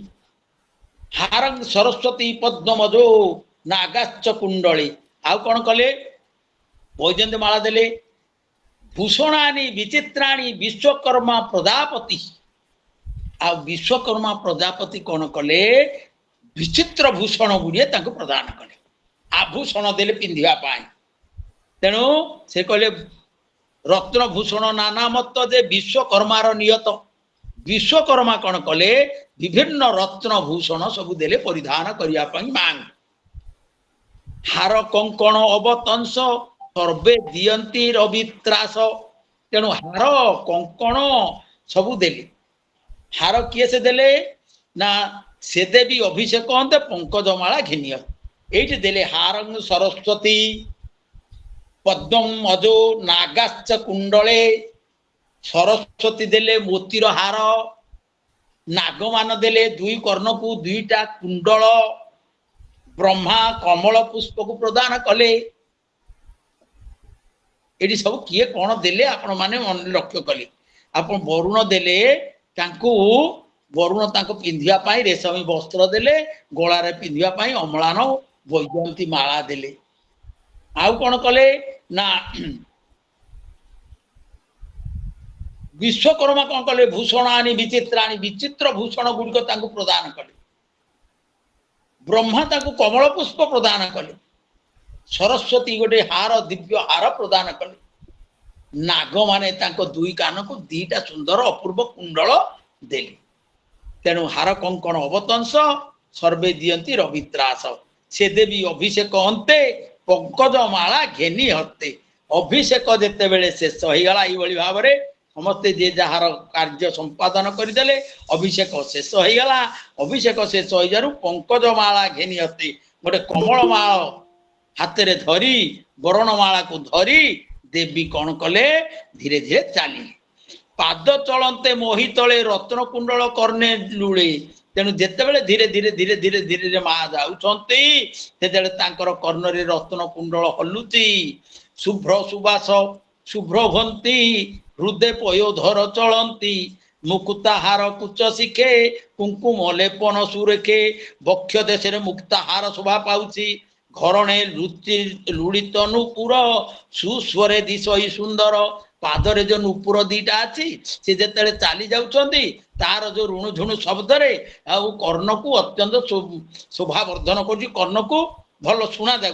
हारंग सरस्वती पद्मजो नागाच कुंडली आउ कौन कले वैजयंती माला देले भूषणानी विचित्राणी विश्वकर्मा प्रजापति आ विश्वकर्मा प्रजापति कौन कले विचित्र भूषण गुड़िए प्रदान कले आभूषण देले पिंधा तेणु से कहले रत्न भूषण नाना मत जे विश्वकर्मार नियत विश्वकर्मा कौन कले विभिन्न रत्न भूषण सब देले परिधान करने मांग हार कंकण अवतंस सर्वे दियंती रवित्रास तेणु हार कंकण सबू देले हार किए से देले ना से देवी अभिषेक कहते पंकजमाला घिनिय ये देले हारंग सरस्वती पद्म अजो नागाच कुंडले सरस्वती देले मोतीर हार नाग मान देले दुई कर्ण को दुईटा कुंडल ब्रह्मा कमल पुष्प को प्रदान कले ये सब किए कौन देले आपण माने मन लक्ष्य कले आपण वरुण देले वरुण पिंधा रेशमी वस्त्र देले गलार पिंधा अम्लान वैजयंती माला देले आउ कौन कले ना विश्वकर्मा कौन कले भूषणानी विचित्राणी विचित्र भूषण गुड़िक प्रदान कले ब्रह्मा कमल पुष्प प्रदान कले सरस्वती गोटे हार दिव्य हार प्रदान कले नाग माने दुई कान को दीटा सुंदर अपूर्व कुंडल देले तेणु हार कंकण अवतंस सर्वे दियंती रवित्रास से देवी अभिषेक अंते पंकज माला घेनी हते अभिषेक जिते बेले शेष हो गला ये भाव में समस्ते जे जार कार्य संपादन करदे अभिषेक शेष हो गला अभिषेक शेष हो जारू पंकज माला घेनी हते गोटे कमल माल हाथ में धरी वरणमाला को धरी देवी कौन कले धीरे धीरे चली पाद चलते मोही तले रत्न कुंडल कर्णे लुड़े तेणु जिते बड़े धीरे धीरे धीरे धीरे धीरे माँ जाऊँचे कर्ण रे रत्न कुंडल हलुची शुभ्र सुबास शुभ्र भंती हृदय पयोधर चलती मुक्ताहार कुच शिखे कुंकुम लेपन सुरेखे बक्ष देश मुक्ताहार शोभा पाउची घरणे लुड़ित नूपुर सुस्वरे दिशई सुंदर पादरे जो नूपुर दीटा अच्छी सी जिते चली जाऊँगी तार जो ऋणु झुणु शब्द कर्ण को अत्यंत शोभावर्धन कर कर्ण को भल शुणा जाऊ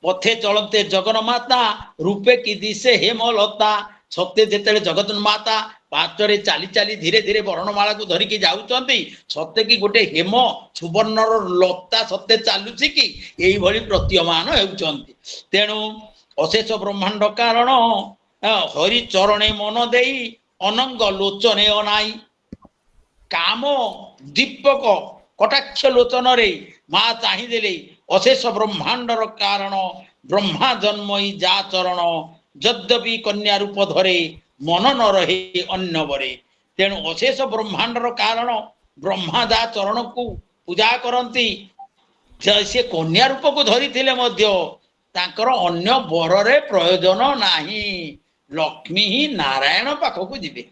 पथे चलते जगन्माता रूपे कि दिशे हेमलता सत्य जिते जगत माता पाचरे चाली चाली धीरे धीरे वर्णमाला को धरिकी जाऊँच सत्य कि गोटे हेम सुवर्णर लता सत्य चलुची कि यही भली प्रतीयमान होती तेणु अशेष ब्रह्मांड कारण हरि चरणे मन देई अनंग लोचने अनाई काम दीपक कटाक्ष लोचन रे माँ चाहिदेले अशेष ब्रह्मांडर कारण ब्रह्मा जन्मई जा चरण यद्यपि कन्या रूप धरे मन न रहे अन्न बरे तेणु अशेष ब्रह्मांडर कारण ब्रह्मा जा चरण को पूजा करती से कन्या रूप को धरी तांकर अन्य बर रे प्रयोजन नाही लक्ष्मी ही नारायण पाखक जीवे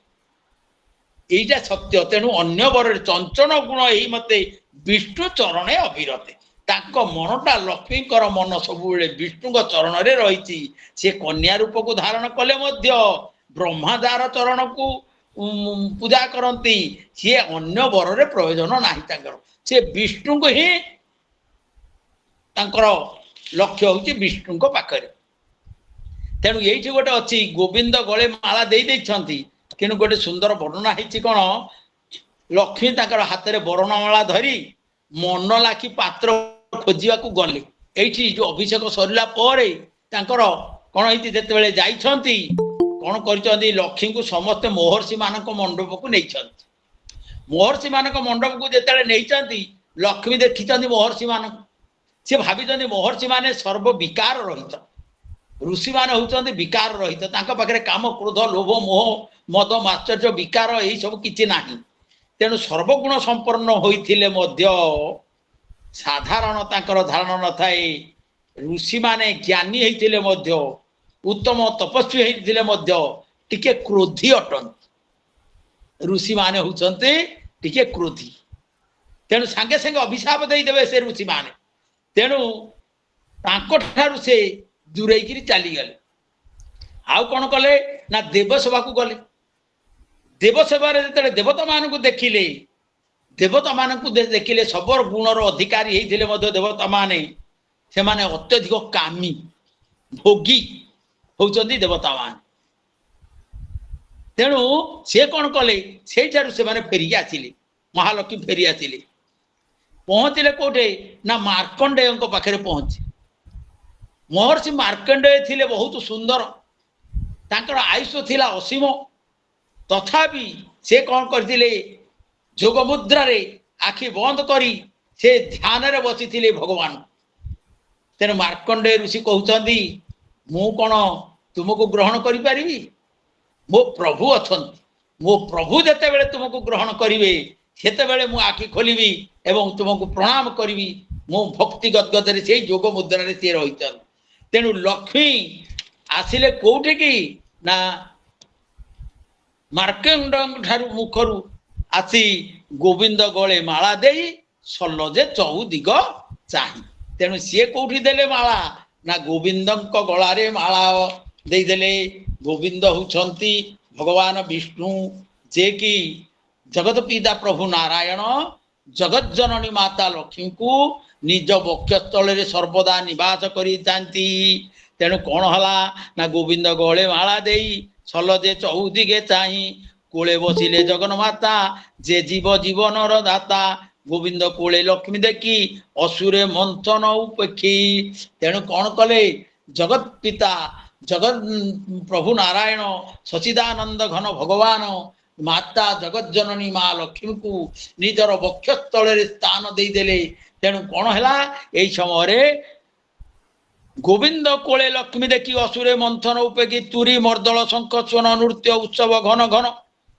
এইটা সত্য তেणु अन्य वर चंचल गुण यही मत विष्णु चरणे अभिरते ताक मनटा लक्ष्मीकर मन सब विष्णु चरण रे रही से कन्या रूप को धारण कले ब्रह्मादार चरण को पूजा करती सी अन्य वर रे प्रयोजन नाही से विष्णु को ही लक्ष्य हूँ विष्णु पाखे तेणु ये गोटे अच्छी गोविंद गले माला दे कि गोटे सुंदर वर्णना है कौन लक्ष्मी हाथ में वर्णमाला धरी मन लाखी पात्र खोजा गले ये जो अभिषेक सरला कौन है जाती कौन कर लक्ष्मी को समस्त महर्षि मान मंडप को नहीं महर्षि मान मंडप को जिते नहीं लक्ष्मी देखी महर्षि मान सी भावी महर्षि मान सर्व विकार रहित ऋषि मान होती विकार रहित पाखे काम क्रोध लोभ मोह मद माश्चर्य विकार यही सब किसी ना तेणु सर्वगुण संपन्न होते साधारण धारण न थाए ऋषि माने ज्ञानी होते उत्तम तपस्वी होते क्रोधी अटंती ऋषि माने होती क्रोधी तेणु सांगे सांगे अभिशाप देदेवे से ऋषि माने तेणु ठारू से दूरे चलीगले आउ कौन कले ना देवसेवा को गले देवसेवा जो देवता मान को देखिले देवता मान को देखिले सबर गुणर अधिकारी होते देवता माने से माने अत्यधिक कामी भोगी होती देवता मान तेणु से कौन कले से फेरिकी आसिले महालक्ष्मी फेरी आसिले पहुँचले कौटे ना मार्कंडेय पाखे पहुँचे महर्षि मार्कंडेय थिले बहुत सुंदर तांकर आयुष थिला असीम तथापि से कौन करथिले जोग मुद्रा रे आखि बंद करी से ध्यान रे बसी थिले भगवान तेन मार्कंडेय ऋषि कहउछंदी मु कोन तुमको ग्रहण करि परिबी मो प्रभु अछंती मो प्रभु जते बेले तुमको ग्रहण करिवे सेते बेले मु आखि खोलिबी एवं तुमको प्रणाम करिबी मो भक्ति गदगदरे से जोग मुद्रा रे से रहितन तेणु लक्ष्मी आसिले कोठे की ना मार्कंड मुखर आसी गोविंद गले माला दे सल्लजे चौदिग चाही तेणु सी कौटी देले माला ना गोविंद गलारे माला देदेले गोविंद होती भगवान विष्णु जे कि जगत पिता प्रभु नारायण जगत जननी माता लक्ष्मी को निज वक्षस्थल सर्वदा निवास करी तेणु कौन हला ना गोविंद गले माला दे सलजे चौदिगे चाही कोले बसिले जगन्माता जे जीव जीवनर दाता गोविंद कोले लक्ष्मी देखी असुरे मंथन उपेक्षी तेणु कौन कले जगत पिता जगत प्रभु नारायण सचिदानंद घन भगवान माता जगत जननी माँ लक्ष्मी को निजर वक्षस्थल स्थान देदेले तेणु कौन है यही समय गोविंद कोले लक्ष्मी देखी असुरे मंथन उपेगी तुरी मर्दल शंख स्वन नृत्य उत्सव घन घन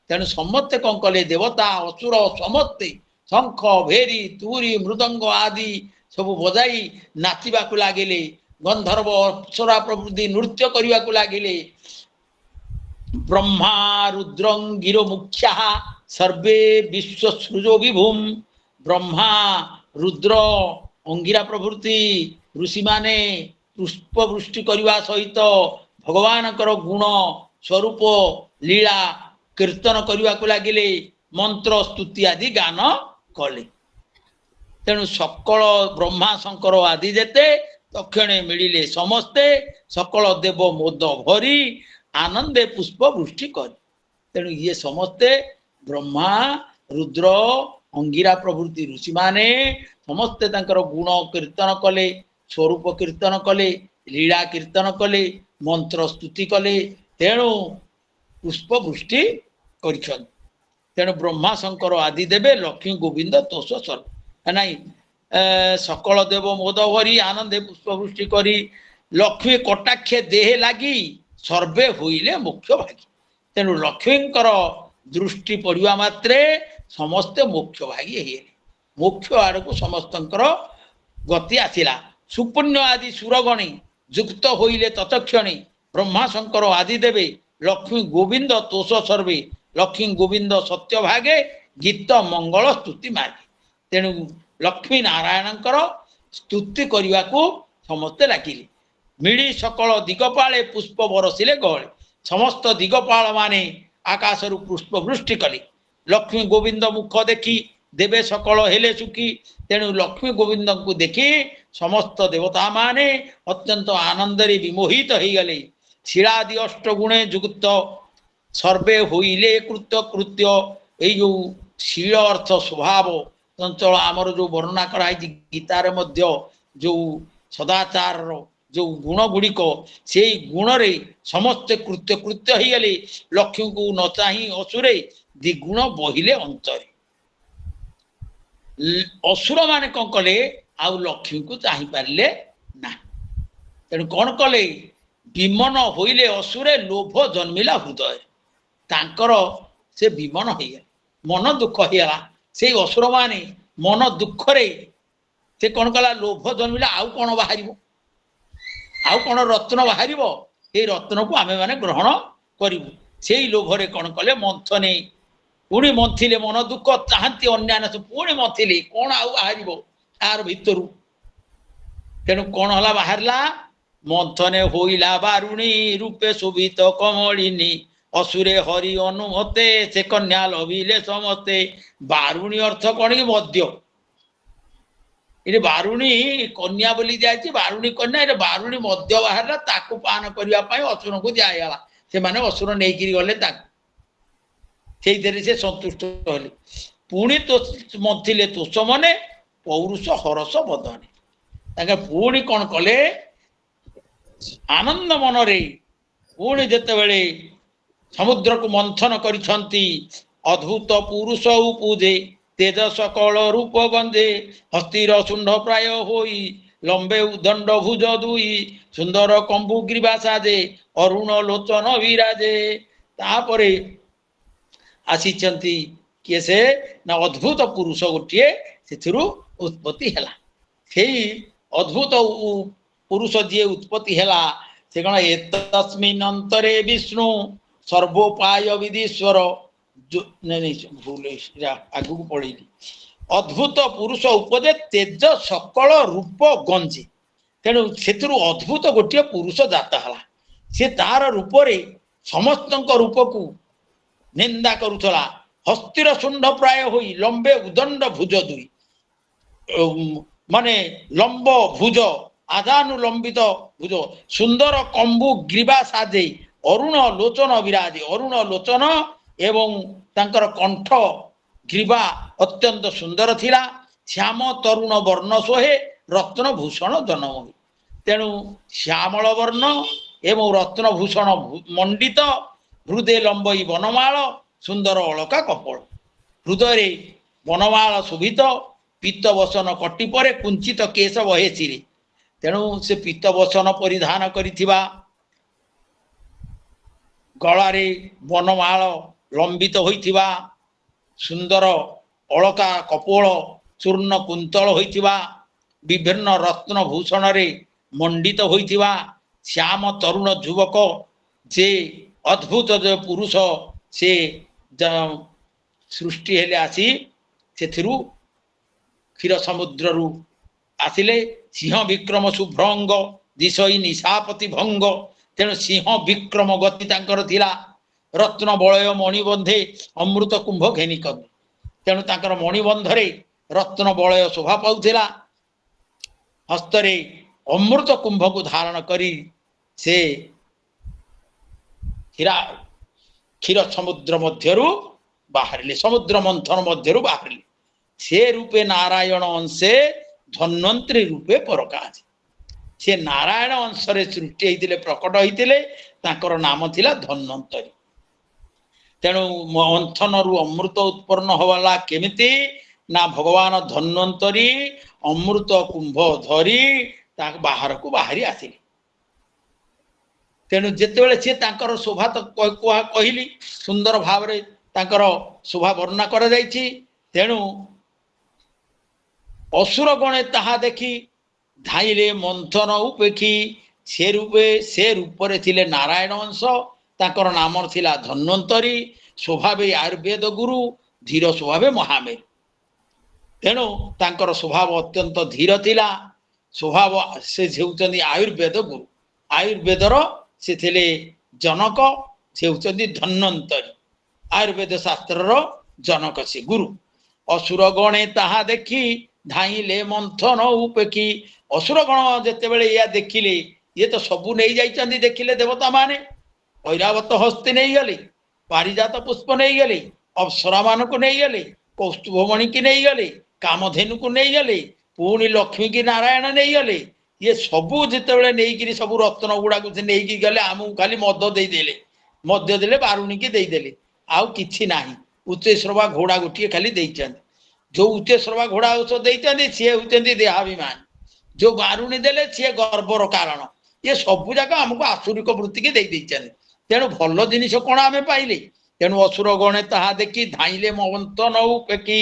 तेणु समस्ते कौन कले देवता असुर समस्ते शंख भेरी तुरी मृदंग आदि सब बजाई नाचिबा को लागिले गंधर्व अप्सरा प्रभृति नृत्य करने को लगिले ब्रह्मा रुद्रंगिरो मुख्या सर्वे विश्वसृजो विभूम ब्रह्मा रुद्र अंगिरा प्रभृति ऋषि माने पुष्पवृष्टि करने सहित भगवान गुण स्वरूप लीला कीर्तन करने को लगिले मंत्र स्तुति आदि गान कले तेणु सकल ब्रह्मा शंकर आदि जेते तक्षणे मिलिले समस्ते सकल देव मोद भरी आनंदे पुष्प वृष्टि कर तेणु ये समस्ते ब्रह्मा रुद्र अंगिरा प्रभृति ऋषि माने समस्ते गुण कीर्तन कले स्वरूप कीर्तन कले लीला कीर्तन कले मंत्र स्तुति कले तेणु पुष्प वृष्टि कर तेणु ब्रह्मा शंकर आदि देवे लक्ष्मी गोविंद तोष सर्व नाई सकल देव मोद भरी आनंदे पुष्पवृष्टि करी लक्ष्मी कटाक्ष देह लगी सर्वे हुईले मुख्य भागी तेणु लक्ष्मींकर दृष्टि पड़ा मात्रे समस्ते मुख्य भागी है मुख्य आड़ को समस्त गति आसला सुपुण्य आदि सुरगणी युक्त होइले तत्क्षणे ब्रह्मा शंकर आदि देवे लक्ष्मी गोविंद तोष सर्वे लक्ष्मी गोविंद सत्य भागे गीत मंगल स्तुति मागे तेणु लक्ष्मी नारायणकर स्तुति करने को समस्ते लागिले मिड़ी सकल दिगपाले पुष्प बरसिले गहले समस्त दिगपाल माने आकाशरु पुष्प वृष्टि कले लक्ष्मी गोविंद मुख देखी देवे सकल हेले सुखी तेणु लक्ष्मी गोविंद को देखी समस्त देवता माने अत्यंत आनंद विमोहित हो गले शिलादि अष्टगुणे युक्त सर्वे होइले कृत्य कृत्य ये जो शील अर्थ स्वभाव चंचल आमर जो वर्णना कराई गीतार मध्य जो सदाचार जो गुण गुड़िक से गुण रे समस्त कृत्य कृत्य हो गले लक्ष्मी को न चाही असुरे दिगुण बहिले अंतरे असुर माने कौन कले आउ लक्ष्मी को चाही पारे ना तेणु कौन कले विमन होइले असुरे लोभ जन्मिला हृदय तांकर से विमन हो गए मन दुख होगा से असुर माने मन दुख रे से कौन कला लोभ जन्मिला आउ कौन बाहर आउ कौन रत्न बाहर ये रत्न को आमे माने ग्रहण करूँ से लोभरे कौन कले मंथने पुणी मंथिले मन दुख चाहती अन्यान पुणी मंथिले कौन आउ बाहर यार भितर तेणु कौन हला बाहरला मंथने होइला बारुणी रूपे शोभित कमलिनी असुरे हरि अनुमते से कन्या लभिले समस्ते बारुणी अर्थ कौन कि मद्य ये बारुणी कन्या बोली जाए बारुणी कन्या ये बारुणी मद्य बाहर ताकू पान करने असुर को दिगला से माने असुर नहीं गले से संतुष्ट हेले पुणी तो मथिले तोष मने पौरुष हरस बदने पुणी कौन कले आनंद मन रे पुणी जिते समुद्र को मंथन करिछंती अद्भुत पुरुष पूजे तेज सकल रूप गंधे हस्तिर शुंड प्राय होई लंबे उदंड भुज दुई सुंदर कंबु ग्रीवा साजे अरुण लोचन विराजे तापरे आसीचंती किए से ना अद्भुत पुरुष गोटे से उत्पत्ति हैला सेही अद्भुत पुरुष जी उत्पत्ति हैला से कौन एतस्मिन् अंतरे विष्णु सर्वोपाय विधीश्वर भूल आगु पढ़ी अद्भुत पुरुष उपदे तेज सकल रूप गंजे तेणु से अद्भुत गोटे पुरुष जाता है सी तार रूप समस्त रूप को निंदा करुला हस्तिर शुंड प्राय होई लंबे उदंड भुज दुई माने लंब भुज आधानुलंबित भुज सुंदर कंबु ग्रीवा साजे अरुण लोचन विराजे अरुण लोचन एवं तांकर कंठ ग्रीवा अत्यंत सुंदर थिला श्याम तरुण वर्ण सोहे रत्न भूषण जनमोही तेणु श्यामल वर्ण एवं रत्न भूषण मंडित हृदय लंबई वनमाल सुंदर अलका कपड़ हृदय वनमाल शोभित पीत वसन कटी परे कुंचित केश बहे चिरे तेणु से पीत वसन परिधान करिथिबा गलारे वनमाल लंबित होइथिबा सुंदर अलका कपोल चूर्ण कुंतल होइथिबा विभिन्न रत्न भूषण रे मंडित होइथिबा श्याम तरुण युवक जे अद्भुत जो पुरुष से सृष्टि हेले आसी से क्षीर समुद्र रु आसिले सिंह विक्रम शुभ्रंग दिशई निशापति भंग तेणु सिंह विक्रम गति तांकर थिला रत्न बलय मणिबंधे अमृत कुंभ घेनिक तेणु तांकर मणिबंधरे रत्न बलय शोभा पाउथिला हस्तरे अमृत कुंभ को धारण करी से क्षीर समुद्र मध्यरु बाहरिले समुद्र मंथन मध्यरु बाहरिले से रूपे नारायण अंशे धन्वंतरी रूपे परकाज से नारायण अंश रे सृष्टि होइतिले प्रकट होइतिले तांकर नाम थिला धन्वंतरी तेणु मंथन रु अमृत उत्पन्न होवाला केमिति ना भगवान धन्वंतरी अमृत कुंभ धरी ता बाहर को बाहरी आसिले तेणु जितेबाला सी तांकर शोभा तो कहली सुंदर भाव रे तांकर शोभा वर्णना करा जायछि तेणु असुर गणे ताहा देखी धाइले मंथन उपेखी से रूपे से रूपरे थिले नारायण अंश तांकर नाम थिला धन्वंतरी ସ୍ୱଭାବେ ଆୟୁର୍ବେଦ ଗୁରୁ ଧୀର ସ୍ୱଭାବେ ମହାମେରୁ। ତେଣୁ ତାଙ୍କର ସ୍ୱଭାବ ଅତ୍ୟନ୍ତ ଧୀର ଥିଲା। ସ୍ୱଭାବ ସେ ହେଉଛନ୍ତି ଆୟୁର୍ବେଦ ଗୁରୁ। ଆୟୁର୍ବେଦର ସେ ଥିଲେ ଜନକ, ସେ ହେଉଛନ୍ତି ଧନ୍ୱନ୍ତରୀ। ଆୟୁର୍ବେଦ ଶାସ୍ତ୍ରର ଜନକ ସେ ଗୁରୁ। ଅସୁର ଗଣେ ତାହା ଦେଖି ଧାଇଁଲେ ମନ୍ଥନ ଉପେକ୍ଷୀ। ଅସୁର ଗଣ ଯେତେବେଳେ ଏହା ଦେଖିଲେ, ଇଏ ତ ସବୁ ନେଇ ଯାଇଛନ୍ତି, ଦେଖିଲେ ଦେବତା ମାନେ ଐରାବତ ହସ୍ତି ନେଇଗଲେ, ପାରିଜାତ ପୁଷ୍ପ ନେଇଗଲେ, ଅପ୍ସରା ମାନଙ୍କୁ ନେଇଗଲେ, କୌସ୍ତୁଭମଣି କି ନେଇଗଲେ, କାମଧେନୁକୁ ନେଇଗଲେ, ପୁଣି ଲକ୍ଷ୍ମୀ କି ନାରାୟଣ ନେଇଗଲେ। ଇଏ ସବୁ ଯେତେବେଳେ ନେଇକିରି ସବୁ ରତ୍ନ ଗୁଡାକୁ ସେ ନେଇକି ଗଲେ, ଆମକୁ ଖାଲି ମଦ ଦେଇଦେଲେ, ମଦ୍ୟ ଦେଲେ, ବାରୁଣୀକି ଦେଇଦେଲେ, ଆଉ କିଛି ନାହିଁ। ଉଚ୍ଚେଶ୍ରବା ଘୋଡା ଗୋଟିଏ ଖାଲି ଦେଇଛନ୍ତି। ଯୋଉ ଉଚ୍ଚେଶ୍ରବା ଘୋଡା ଔଷଧ ଦେଇଛନ୍ତି ସିଏ ହେଉଛନ୍ତି ଦେହାଭିମାନ, ଯୋଉ ବାରୁଣୀ ଦେଲେ ସିଏ ଗର୍ବର କାରଣ। ଇଏ ସବୁ ଯାକ ଆମକୁ ଆସୁରିକ ବୃତ୍ତିକି ଦେଇ ଦେଇଛନ୍ତି। ତେଣୁ ଭଲ ଜିନିଷ କଣ ଆମେ ପାଇଲେ? ତେଣୁ ଅସୁର ଗଣେ ତାହା ଦେଖି ଧାଇଁଲେ ମନ୍ଥନ ଉପେକ୍ଷୀ।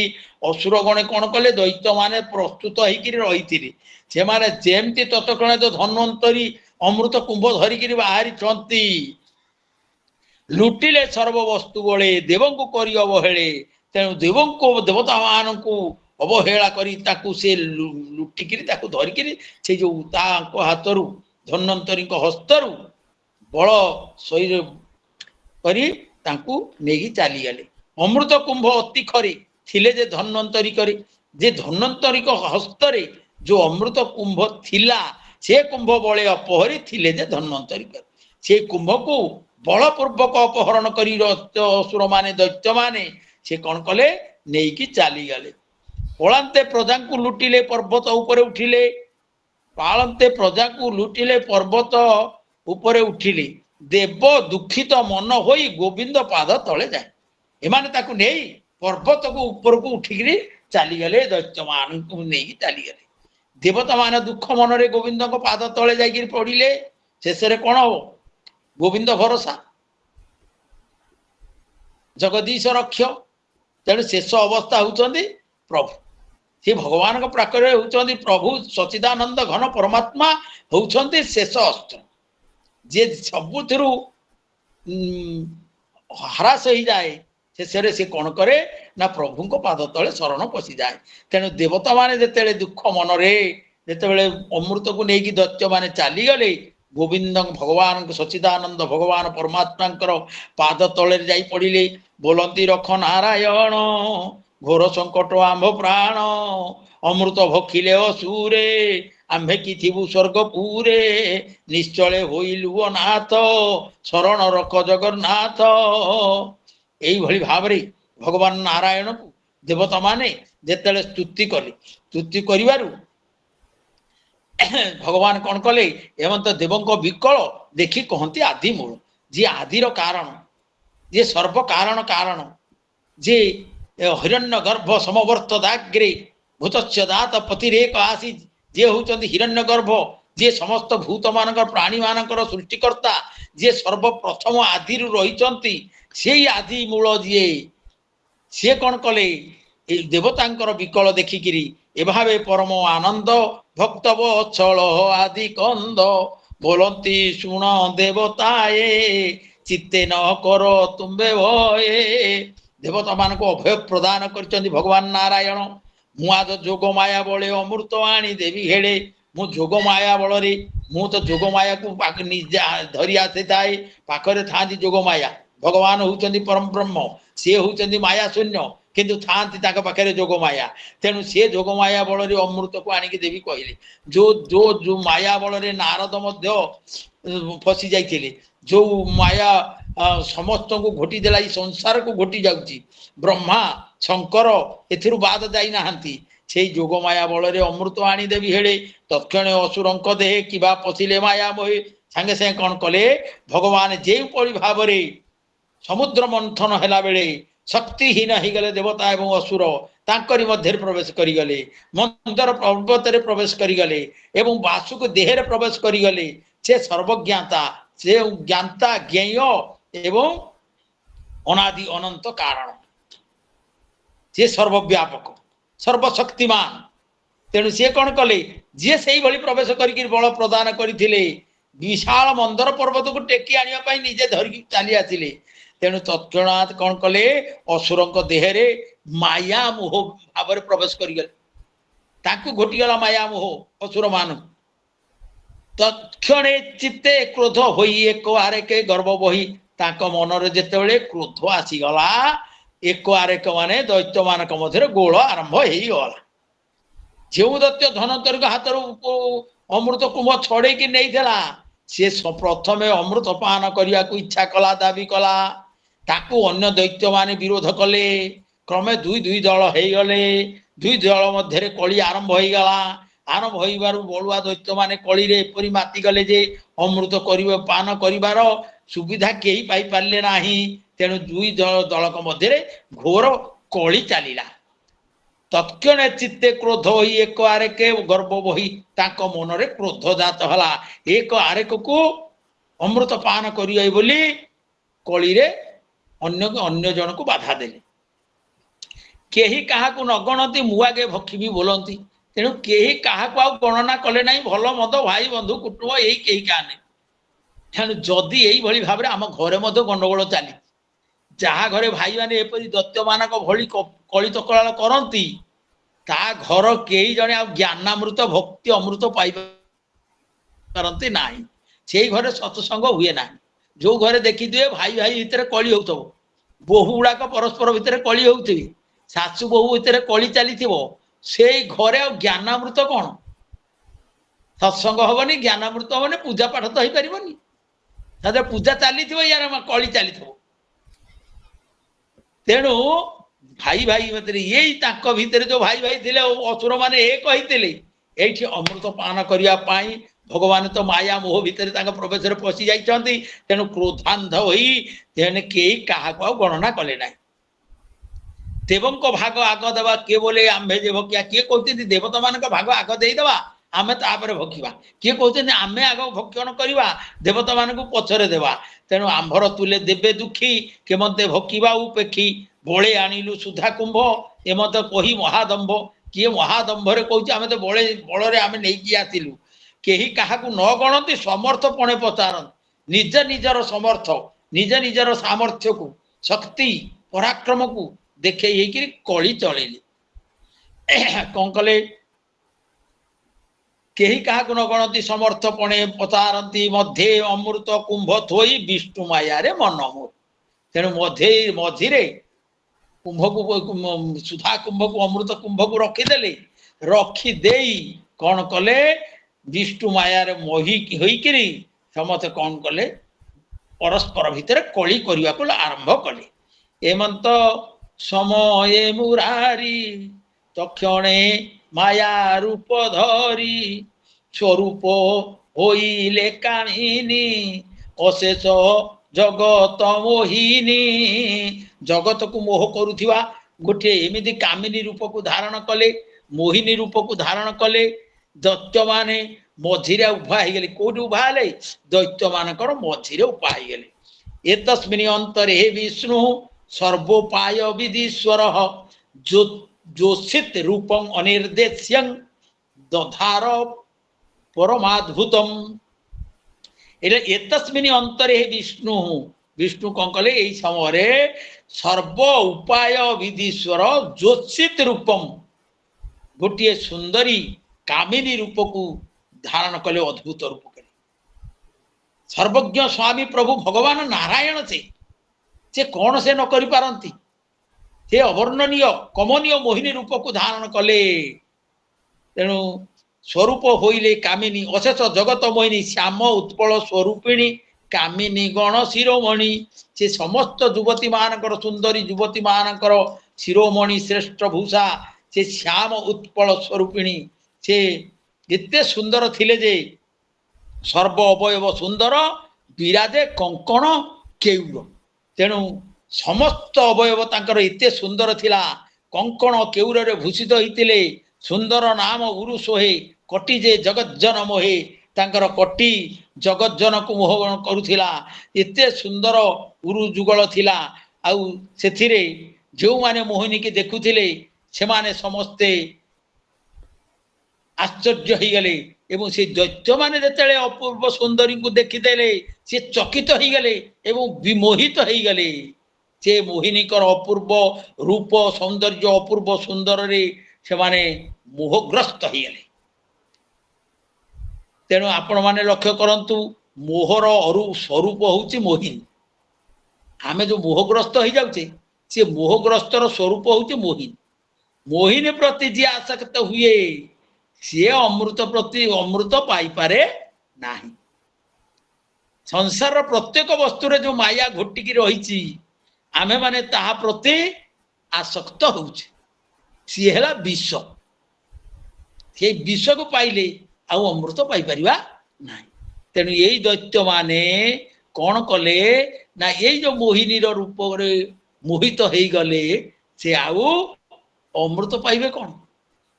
ଅସୁର ଗଣେ କଣ କଲେ? ଦୈତ୍ୟ ମାନେ ପ୍ରସ୍ତୁତ ହେଇକିରି ରହିଥିଲେ। ସେମାନେ ଯେମିତି ତତକ୍ଷଣେ ତ ଧନ୍ୱନ୍ତରୀ ଅମୃତ କୁମ୍ଭ ଧରିକିରି ବାହାରିଛନ୍ତି। ଲୁଟିଲେ ସର୍ବବସ୍ତୁ ବଳେ ଦେବଙ୍କୁ କରି ଅବହେଳେ। ତେଣୁ ଦେବଙ୍କୁ ଦେବତା ମାନଙ୍କୁ ଅବହେଳା କରି ତାକୁ ସେ ଲୁଟିକିରି ତାକୁ ଧରିକିରି ସେ ଯୋଉ ତାଙ୍କ ହାତରୁ ଧନ୍ୱନ୍ତରୀଙ୍କ ହସ୍ତରୁ ବଳ ଶରୀର କରି ତାଙ୍କୁ ନେଇକି ଚାଲିଗଲେ। ଅମୃତ କୁମ୍ଭ ଅତି ଖରେ ଥିଲେ ଯେ ଧନ୍ୱନ୍ତରୀ କରି, ଯେ ଧନ୍ୱନ୍ତରୀଙ୍କ ହସ୍ତରେ ଯୋଉ ଅମୃତ କୁମ୍ଭ ଥିଲା, ସେ କୁମ୍ଭ ବଳେ ଅପହରି ଥିଲେ ଯେ ଧନ୍ୱନ୍ତରୀ କରି। ସେ କୁମ୍ଭକୁ ବଳପୂର୍ବକ ଅପହରଣ କରି ଅସୁର ମାନେ ଦୈତ୍ୟ ମାନେ ସେ କଣ କଲେ? ନେଇକି ଚାଲିଗଲେ। ପଳାନ୍ତେ ପ୍ରଜାଙ୍କୁ ଲୁଟିଲେ ପର୍ବତ ଉପରେ ଉଠିଲେ। ପାଳନ୍ତେ ପ୍ରଜାଙ୍କୁ ଲୁଟିଲେ ପର୍ବତ ଉପରେ ଉଠିଲେ। ଦେବ ଦୁଃଖିତ ମନ ହୋଇ ଗୋବିନ୍ଦ ପାଦ ତଳେ ଯାଏ। ଏମାନେ ତାକୁ ନେଇ ପର୍ବତକୁ ଉପରକୁ ଉଠିକିରି ଚାଲିଗଲେ, ଦୈତ୍ୟ ମାନଙ୍କୁ ନେଇକି ଚାଲିଗଲେ। ଦେବତା ମାନେ ଦୁଃଖ ମନରେ ଗୋବିନ୍ଦଙ୍କ ପାଦ ତଳେ ଯାଇକିରି ପଡିଲେ। ଶେଷରେ କଣ ହବ? ଗୋବିନ୍ଦ ଭରସା, ଜଗଦୀଶ ରକ୍ଷ। ତେଣୁ ଶେଷ ଅବସ୍ଥା ହଉଛନ୍ତି ପ୍ରଭୁ। ସେ ଭଗବାନଙ୍କ ପାଖରେ ହଉଛନ୍ତି ପ୍ରଭୁ ସଚିଦାନନ୍ଦ ଘନ ପରମାତ୍ମା, ହଉଛନ୍ତି ଶେଷ ଅସ୍ତ୍ର। ଯେ ସବୁଥିରୁ ହ୍ରାସ ହେଇଯାଏ, ଶେଷରେ ସେ କଣ କରେ? ନା ପ୍ରଭୁଙ୍କ ପାଦ ତଳେ ଶରଣ ପଶିଯାଏ। ତେଣୁ ଦେବତା ମାନେ ଯେତେବେଳେ ଦୁଃଖ ମନରେ ଯେତେବେଳେ ଅମୃତକୁ ନେଇକି ଦୈତ୍ୟ ମାନେ ଚାଲିଗଲେ, ଗୋବିନ୍ଦ ଭଗବାନଙ୍କ ସଚିଦାନନ୍ଦ ଭଗବାନ ପରମାତ୍ମାଙ୍କର ପାଦ ତଳରେ ଯାଇ ପଡିଲେ। ବୋଲନ୍ତି ରଖ ନାରାୟଣ, ଘୋର ସଙ୍କଟ ଆମ୍ଭ ପ୍ରାଣ। ଅମୃତ ଭକ୍ଷିଲେ ଅସୁରେ, ଆମ୍ଭେ କି ଥିବୁ ସ୍ୱର୍ଗପୁରେ। ନିଶ୍ଚଳେ ହୋଇଲୁ ଅନାଥ, ଶରଣ ରଖ ଜଗନ୍ନାଥ। এইଭଳି ଭାବରେ ଭଗବାନ ନାରାୟଣକୁ ଦେବତା ମାନେ ଯେତେବେଳେ ସ୍ତୁତି କଲେ, ସ୍ତୁତି କରିବାରୁ ଭଗବାନ କଣ କଲେ? ଏମନ୍ତ ଦେବଙ୍କ ବିକଳ ଦେଖି କହନ୍ତି ଆଦି ମୂଳ। ଯିଏ ଆଦିର କାରଣ, ଯିଏ ସର୍ବ କାରଣ କାରଣ, ଯେ ହିରଣ୍ୟ ଗର୍ଭ ସମବର୍ତ୍ତ ଦାଗ୍ରେ ଭୂତସ୍ୟ ଦାତ ପତିରେକ ଆସି, ଯିଏ ହଉଛନ୍ତି ହିରଣ୍ୟ ଗର୍ଭ, ଯିଏ ସମସ୍ତ ଭୂତ ମାନଙ୍କର ପ୍ରାଣୀ ମାନଙ୍କର ସୃଷ୍ଟିକର୍ତ୍ତା, ଯିଏ ସର୍ବପ୍ରଥମ ଆଦିରୁ ରହିଛନ୍ତି, ସେଇ ଆଦି ମୂଳ ଯିଏ, ସିଏ କଣ କଲେ? এই দেবতাঙ্কর বিকল দেখিকিরি এভাবে পরম আনন্দ ভক্ত বৎসল আদি কন্দ বলন্তি শুণ দেবতায়ে চিত্তে ন কর তুম্বে ভয়ে। দেবতা মানক অভয় প্রদান করছেন ভগবান নারায়ণ। ମୁଁ ଆଦ ଯୋଗ ମାୟା ବଳେ ଅମୃତ ଆଣି ଦେବି ହେଳେ। ମୁଁ ଯୋଗ ମାୟା ବଳରେ, ମୁଁ ତ ଯୋଗ ମାୟାକୁ ଧରି ଆସିଥାଏ। ପାଖରେ ଥାନ୍ତି ଯୋଗ ମାୟା। ଭଗବାନ ହଉଛନ୍ତି ପରମ ବ୍ରହ୍ମ, ସିଏ ହଉଛନ୍ତି ମାୟା ଶୂନ୍ୟ, କିନ୍ତୁ ଥାନ୍ତି ତାଙ୍କ ପାଖରେ ଯୋଗ ମାୟା। ତେଣୁ ସିଏ ଯୋଗ ମାୟା ବଳରେ ଅମୃତକୁ ଆଣିକି ଦେବି କହିଲେ। ଯୋଉ ମାୟା ବଳରେ ନାରଦ ମଧ୍ୟ ଫସି ଯାଇଥିଲେ। ଯୋଉ ମାୟା ସମସ୍ତଙ୍କୁ ଘୋଟି ଦେଲା, ଏଇ ସଂସାରକୁ ଘୋଟି ଯାଉଛି। ବ୍ରହ୍ମା ଶଙ୍କର ଏଥିରୁ ବାଦ ଯାଇନାହାନ୍ତି। ସେଇ ଯୋଗ ମାୟା ବଳରେ ଅମୃତ ଆଣିଦେବି ହେଳେ। ତତ୍କ୍ଷଣେ ଅସୁରଙ୍କ ଦେହେ କିବା ପଶିଲେ ମାୟା ମୋହେ। ସାଙ୍ଗେ ସାଙ୍ଗେ କଣ କଲେ? ଭଗବାନ ଯେଉଁଭଳି ଭାବରେ ସମୁଦ୍ର ମନ୍ଥନ ହେଲା ବେଳେ ଶକ୍ତିହୀନ ହେଇଗଲେ ଦେବତା ଏବଂ ଅସୁର, ତାଙ୍କରି ମଧ୍ୟରେ ପ୍ରବେଶ କରିଗଲେ। ମନ୍ଦର ପର୍ବତରେ ପ୍ରବେଶ କରିଗଲେ ଏବଂ ବାସୁକ ଦେହରେ ପ୍ରବେଶ କରିଗଲେ। ସେ ସର୍ବଜ୍ଞାତା, ସେ ଜ୍ଞାତା ଜ୍ଞେୟ ଏବଂ ଅନାଦି ଅନନ୍ତ କାରଣ, ସେ ସର୍ବବ୍ୟାପକ ସର୍ବଶକ୍ତିମାନ। ତେଣୁ ସିଏ କଣ କଲେ? ଯିଏ ସେଇଭଳି ପ୍ରବେଶ କରିକି ବଳ ପ୍ରଦାନ କରିଥିଲେ, ବିଶାଳ ମନ୍ଦର ପର୍ବତକୁ ଟେକି ଆଣିବା ପାଇଁ ନିଜେ ଧରିକି ଚାଲି ଆସିଲେ। तेणु तत्क्षणात कौन कले असुर देहरे माया मोह भाव प्रवेश करगले ताकू घोटीगला माया मोह असुर मान तत्क्षणे चित्ते क्रोध होई एक आरेके गर्व बही ताक मनरे जेतेबेले क्रोध आसीगला एक आरेक माने दैत्य मानक मध्य गोल आरंभ हो गला जो दैत्य धनंतर हाथ अमृत कुंभ छड़े कि नहीं थिला सी प्रथम अमृत पान करने को इच्छा कला दाबी कला ताकू अन्य दैत्य माने विरोध कले क्रमे दुई दुई दल हो गले दुई दल मध्य कली आरंभ हो गला आरंभ हो बड़ुआ दैत्य माने कली रे एपरी माति गले जे अमृत पान करिवार सुविधा कहीं पाई पारे ना तेणु दुई दलक मध्य घोर कली चलला तत्क्षण चित्ते क्रोध होई एक आरेके गर्व बही ताक मनरे क्रोध जात हला एक आरेक को अमृत पान करिए बोली कली रे अन्य जन को बाधा देले केही काहा को न गणती मुआगे भक्षी भी बोलती तेणु केही काहा को गणना कले ना भल मद भाई बंधु कुटुंब यही कहीं क्या नहीं तेणु जदि यही भली भाव आम घरे मध्य गंडगोल चली जहाँ घरे भाई माने एपरी दैत्य मानक भली कली तकराल करती ता घर कई जने आ ज्ञानामृत भक्ति अमृत पाई करती ना से घरे सत्संग हुए ना जो घरे देखी दिए भाई भाई भितर कली हो बहु गुड़ाक परस्पर भितर कली होती शाशु बहु भितर कली चली से घरे आ ज्ञानामृत कौन सत्संग हबनी ज्ञानामृत हबनी पूजा पाठ तो हो पार पूजा चली यार कली चली तेणु भाई भाई मध्य यही भितर जो भाई भाई थे असुर मैंने एक होते अमृत पान करने भगवान तो माया मोह भितर प्रवेश पशि जाती तेणु क्रोधांध होने कई क्या गणना कले ना देवों भाग आग देवा किए बोले आम्भे जे भकिया किए कहते देवता मान भाग आग देदेवा आमे तापर भकिबा किए कहते आमे आग भक्षण करवा देवता मान को पछरे देवा तेणु आंभर तुले देवे दुखी के मते भकिबा उपेक्षी बड़े आणिलु सुधा कुंभ ए मत कही महादंभ किए महादंभ रे कहूँ आम तो बड़े बड़े आम नहीं आसिलु कहीं क्या न गणती समर्थपणे पचारत निज निजर समर्थ निज निजर सामर्थ्य को शक्ति पराक्रम को देखे कली चलेले कौन कले कहीं क्या न गणती समर्थपणे पचारती मध्य अमृत कुंभ थोई विष्णु माया रे मनमोह तेणु मझिरे कुंभ को सुधा कुंभ को अमृत कुंभ को रखीदे रखीदे कौन कले विष्णु माया रे मोही होइकिरी समस्त कौन कले परस्पर भितर कली करने को आरंभ कले एमंत समय मुरारी तक्षणे माया रूप धरी स्वरूप होइले कामिनी अशेष जगत मोहिनी जगत को मोह करुथिबा गोटे एमिति कामिनी रूप को धारण कले मोहिनी रूप को धारण कले दैत्य माने मझिरे उभा हो गले कौटी उभा हेले दैत्य मानकर मझिरे उभा हो गले एतस्मिन् अंतरे विष्णु सर्वोपाय विधीश्वर जोषित रूपं अनिर्देश्यं दधार परमाद्भुतम एतस्मिन् अंतरे विष्णु विष्णु कौन कले यही समय सर्व उपाय विधीश्वर जोषित रूपम गोटे सुंदरी कामिनी रूप को धारण कले अद्भुत रूप कले सर्वज्ञ स्वामी प्रभु भगवान नारायण से कौन से न करि पारंती से अवर्णनीय कमनीय मोहिनी रूप को धारण कले तेणु स्वरूप होइले कामिनी अशेष जगत मोहिनी श्याम उत्पल स्वरूपिणी कामिनी गण शिरोमणि से समस्त युवती मानकर सुंदरी युवती मानकर शिरोमणि श्रेष्ठ भूषा से श्याम उत्पल स्वरूपिणी से एते सुंदर थिले जे सर्व अवयव सुंदर विराजे कंकण केउर तेणु समस्त अवयव तांकर एते सुंदर थिला कंकण केउर रे भूषित होइतिले सुंदर नाम गुरु सोहे कटी जे जगज्जन मोहे तांकर कटी जगज्जन को मोह करुथिला एते सुंदर उरु जुगल थिला आउ सेथिरे जो माने मोहिनी के देखुथिले से माने समस्ते आश्चर्य हो गले एवं से दैत्य माने जेतेले अपूर्व सुंदरी को देखिदेले से चकित हो गले एवं विमोहित हो गले से मोहिनी कर अपूर्व रूप सौंदर्य अपूर्व सुंदर रे से माने मोहग्रस्त हो गले। तेणु आपण माने लक्ष्य करंतु मोहर स्वरूप होची मोहिनी। आमे जो मोहग्रस्त हो जाउचे से मोहग्रस्तर स्वरूप होची मोहिनी। मोहिनी प्रति जी आसक्त हुए सी अमृत प्रति अमृत पाई पारे नाही। संसार प्रत्येक वस्तु रे जो माया घोटिकी रही आमे माने ताहा प्रति आसक्त होउचे सी हेला विष। से विष को पाइले आउ अमृत पाई परिवा नाही। तेणु यही दैत्य माने कौन कले ना यही जो मोहिनी रूप रे मोहित हो गले से आउ अमृत पाइबे कौन।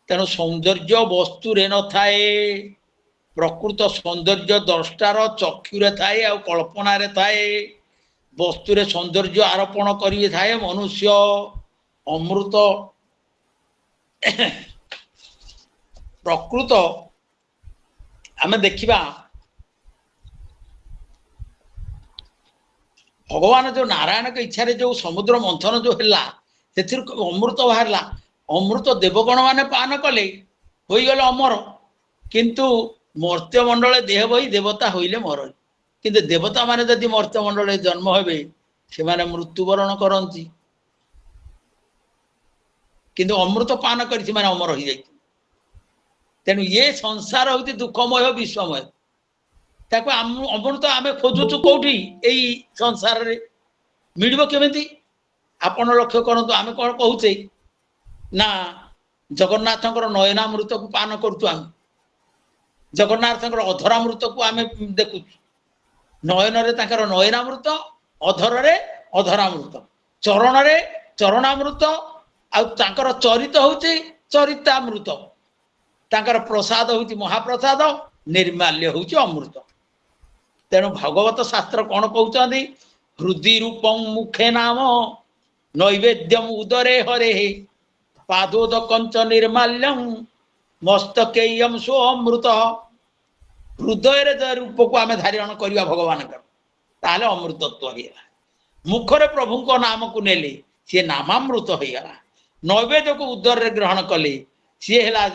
तेणु सौंदर्य वस्तु रे न थाए प्रकृत सौंदर्य द्रष्टार चक्षुरे थाए आ कल्पना रे थाए वस्तु रे सौंदर्य आरोपण करिए थाए मनुष्य अमृत प्रकृत आमे देखिबा भगवान जो नारायण के इच्छा रे जो समुद्र मंथन जो हैला सेथिर अमृत बाहरला। अमृत देवगण माने पान कले होई गले अमर किंतु मर्त्य मंडल देह बही देवता होइले मर। किंतु देवता माने जदि मर्त्य मंडल जन्म हेबे से माने मृत्युवरण करंती किंतु अमृत पान करिछि माने अमर होई जाई। तेणु ये संसार होती दुखमय विश्वमय ताको अमृत आमे खोजुचु कोठी एई संसार रे मिलबो केमिति। आपण लक्ष्य करंतु आमे कोन कहूचे ना जगन्नाथंकर नयनामृत को पान करतु। आम जगन्नाथंकर अधरामृत को आमे देखु नयन रे तांकर नयनामृत अधर रे अधरामृत चरण रे चरणामृत आ तांकर चरित होची चरितामृत तांकर प्रसाद होची महाप्रसाद निर्माल्य होची अमृत। तेणु भगवत शास्त्र कौन कहते हृदय रूपम मुखे नाम नैवेद्यम उदरे हरे पादोदकंच निर्माल्यम मस्तकेयम सो अमृत। हृदय रे रूप को आमे धारण करिया भगवान कर ताले अमृतत्व होइला। मुखरे प्रभु को नाम को नेले सी नामामृत होइला। नैवेद्य को उदर रे ग्रहण कले सी हेला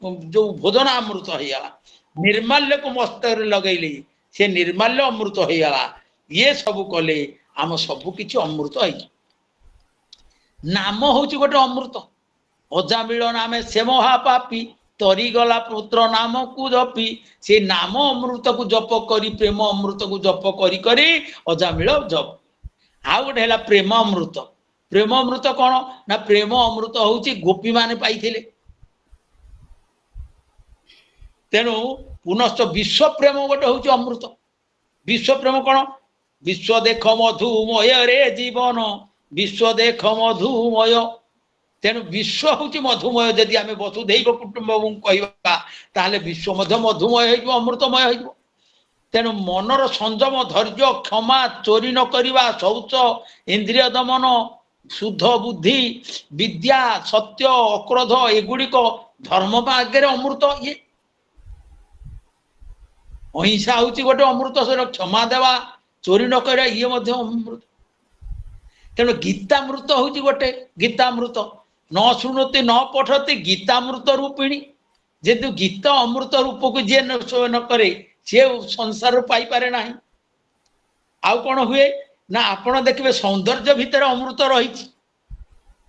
जो भोजनामृत होइला। निर्माल्य को मस्तक रे लगैले से निर्माल्य अमृत होइला। ये सब कले आम सब किछि अमृत होई। नाम होची गोटे अमृत। अजामिल नामे से महापापी तरी गला पुत्र नाम को जपी से नाम अमृत को जप करी प्रेम अमृत को जप करी करी अजामिल जप। आ गोटे हैला प्रेम अमृत। प्रेम अमृत कौन ना प्रेम अमृत होची गोपी माने पाइथिले। तेणु पुनश्च विश्व प्रेम गोटे होची अमृत। विश्व प्रेम कौन विश्व देख मधुमय रे जीवन विश्व देख मधुमय। तेणु विश्व होची मधुमय। जदि आमे वसुधैव कुटुंबकं कहबा ताले विश्व मध्य मधुमय होइबो अमृतमय होइबो। तेणु मनर संयम धैर्य क्षमा चोरी न करिबा शौच इंद्रिय दमन शुद्ध बुद्धि विद्या सत्य अक्रोध एगुड़िक धर्म आगे अमृत। ये अहिंसा होची गोटे अमृत। से क्षमा देवा चोरी न करिया ये मध्य अमृत। तेणु गीतामृत होची गोटे गीतामृत न शुणुति न पठति गीतामृत रूपिणी। जेतु गीता अमृत रूप को जे न करे से संसार पाई पारे नाही। आउ कौन हुए ना आपण देखिए सौंदर्य भितर अमृत रही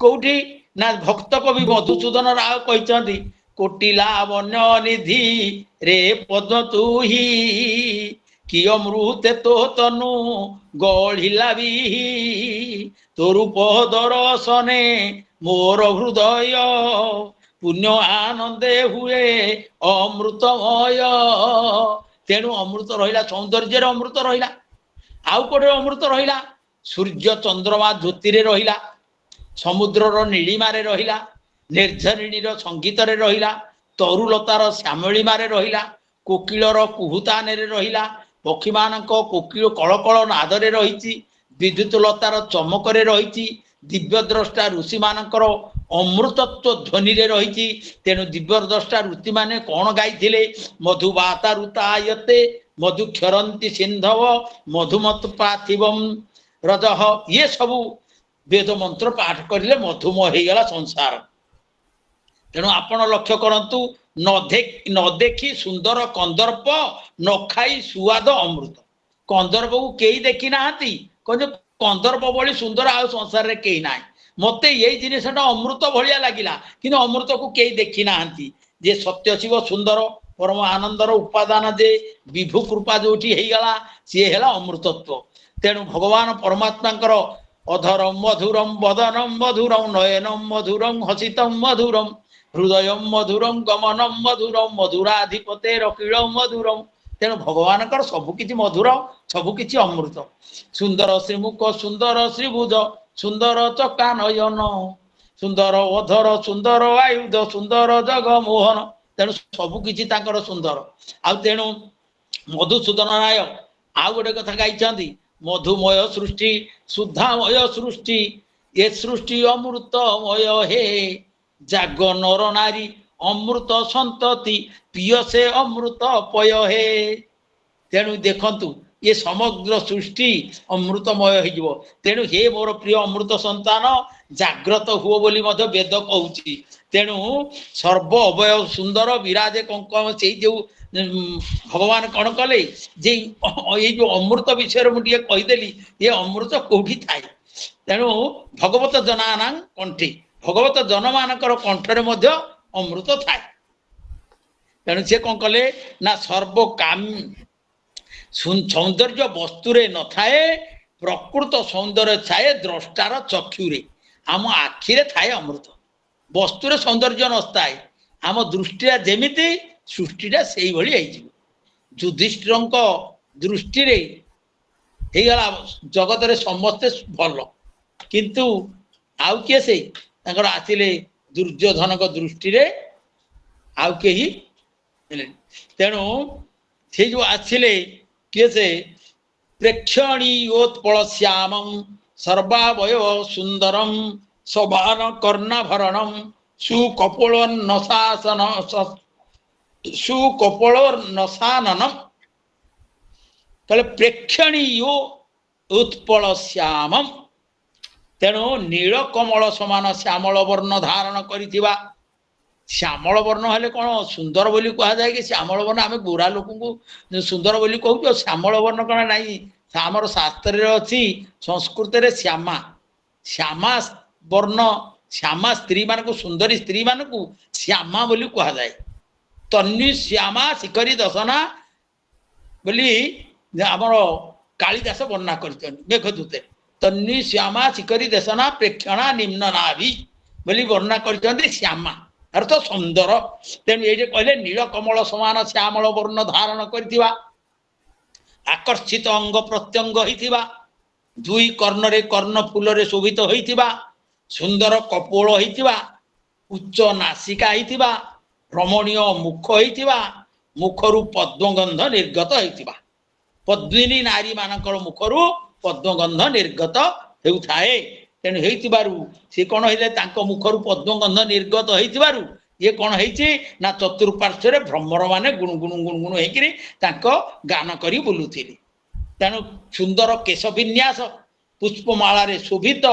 कौटी ना भक्त कवि मधुसूदन राव कहते कोटिला वन्य निधि रे पद तू ही कि अमृत तो तनु गढ़िला भी तो रूप दर्शने मोर हृदय पुण्य आनंदे हुए अमृतमय। तेणु अमृत रहिला सौंदर्य अमृत रहिला। आउ कोटे अमृत रहिला सूर्य चंद्रमा ज्योति रे रहिला समुद्रर नीलिमा रे रहिला निर्झरिणीर संगीत रे रहिला तरुलतार श्यामलिमा रे रहिला कोकिलर कुहुतान रे रहिला पक्षी मानक कोकिल कलकल नाद रे रहिछि विद्युत लतार चमक रे रहिछि दिव्यद्रष्टा ऋषि मानकर अमृतत्व ध्वनि रे रही तेणु दिव्यद्रष्टा ऋषि माने कौन गाई मधुबाता ऋतायते मधु क्षरंती सिंधव मधुमत पार्थिवम रजह ये सबू वेद मंत्र पाठ करें मधुमय हो गला संसार। तेणु आपण लक्ष्य करंतु न देखी सुंदर कंदर्प न खाई सुआद अमृत। कंदर्प को कई देखी ना कहते कंदर्प भली सुंदर आ संसार रे कई ना मते यही जिनसटा अमृत भलिया लगिला किंतु अमृत को कई देखी ना जे सत्य शिव सुंदर परम आनंदर उपादान जे विभु कृपा जो गला सी है अमृतत्व। तेणु भगवान परमात्मा अधरम मधुरम वदनम मधुरम नयनम मधुरम हसितम मधुरम हृदय मधुरम गमनम मधुरम मधुराधिपते रकीलम मधुरम। तेणु भगवान सबकि मधुर सबकि अमृत। सुंदर श्रीमुख सुंदर श्रीभुज सुंदर चक्का नयन सुंदर अधर सुंदर आयुध सुंदर जगमोहन। तेणु सबकि सुंदर आणु मधुसूदन राय आउ गोटे कथा गाई मधुमय सृष्टि शुद्धामय सृष्टि ये सृष्टि अमृतमय हे जाग नर नारी अमृत संतति पिय से अमृत पय हे। तेणु देखंतु ये समग्र सृष्टि अमृतमय हो। तेणु हे मोर प्रिय अमृत संतान जाग्रत हुओ बोली मध्य वेद कहूची। तेणु सर्व अवयव सुंदर विराजे कंकम से जो भगवान कौन कले जे ये जो अमृत विषय मुझे कहीदेली ये अमृत कौटी थाए। तेणु भगवत जनाना कंठी भगवत जन मानकर कंठरे मध्य अमृत थाए। तेणु से कौन कले ना सर्व काम सौंदर्य वस्तुरे न थाए प्रकृत सौंदर्य थाए द्रष्टार चक्षुरे आम आखिरे थाए अमृत वस्तुरे सौंदर्य नस्ताए आम दृष्टिया जेमिति सृष्टिटा से युधिष्ठिर दृष्टि गला जगत रे समस्ते भल किंतु आउ किए से आसिले दुर्योधन दृष्टि रे आउ कहीं तेणु से जो आसिले किए से प्रेक्षणीयोत्पल श्यामं सर्वावय सुंदरम सबान कर्णाभरणम सुकपोल नशासन सुकपोल नशाननम कले प्रेक्षणीय उत्पल श्यामम। तेणु नीलकमल समान श्यामल वर्ण धारण करिथिबा श्यामल वर्ण हेले कौन सुंदर बोली कहा जाए कि श्यामल वर्ण आम गोरा लोक को सुंदर बोली कहूँ श्यामल वर्ण कौन नाई आमर शास्त्र अच्छी संस्कृत रे श्यामा श्यामा वर्ण श्यामा स्त्री मान को सुंदरी स्त्री मान को श्यामा बोली कहा जाए। तन्वी श्यामा शिखरी दशना बोली आमर कालिदास वर्णना कर मेघदूते तन्वी श्यामा शिखरी दशना प्रेक्षणा निम्न नाभि बोली वर्णना कर श्यामा अर्थ सुंदर। तेणु ये कहले नीलकमल समान श्यामल वर्ण धारण करथिबा आकर्षित अंग प्रत्यंग होइथिबा दुई कर्ण रे कर्ण फूल रे शोभित होइथिबा सुंदर कपोल होइथिबा उच्च नासिका होइथिबा रमणीय मुख होइथिबा मुखरु पद्मगंध निर्गत होइथिबा पद्मिनी नारी मानकर मुखरु पद्मगंध निर्गत हेउथाए। तेणु हेइथिबारु से कौन होइले तांको मुखरु पद्मगंध निर्गत होइथिबारु ये कौन होइछि ना चतुर्पार्श्व रे भ्रमर माने गुणगुण हेकिरि तांको गान करी बुलुथिले। तेणु सुंदर केश विन्यास पुष्पमाला रे शोभित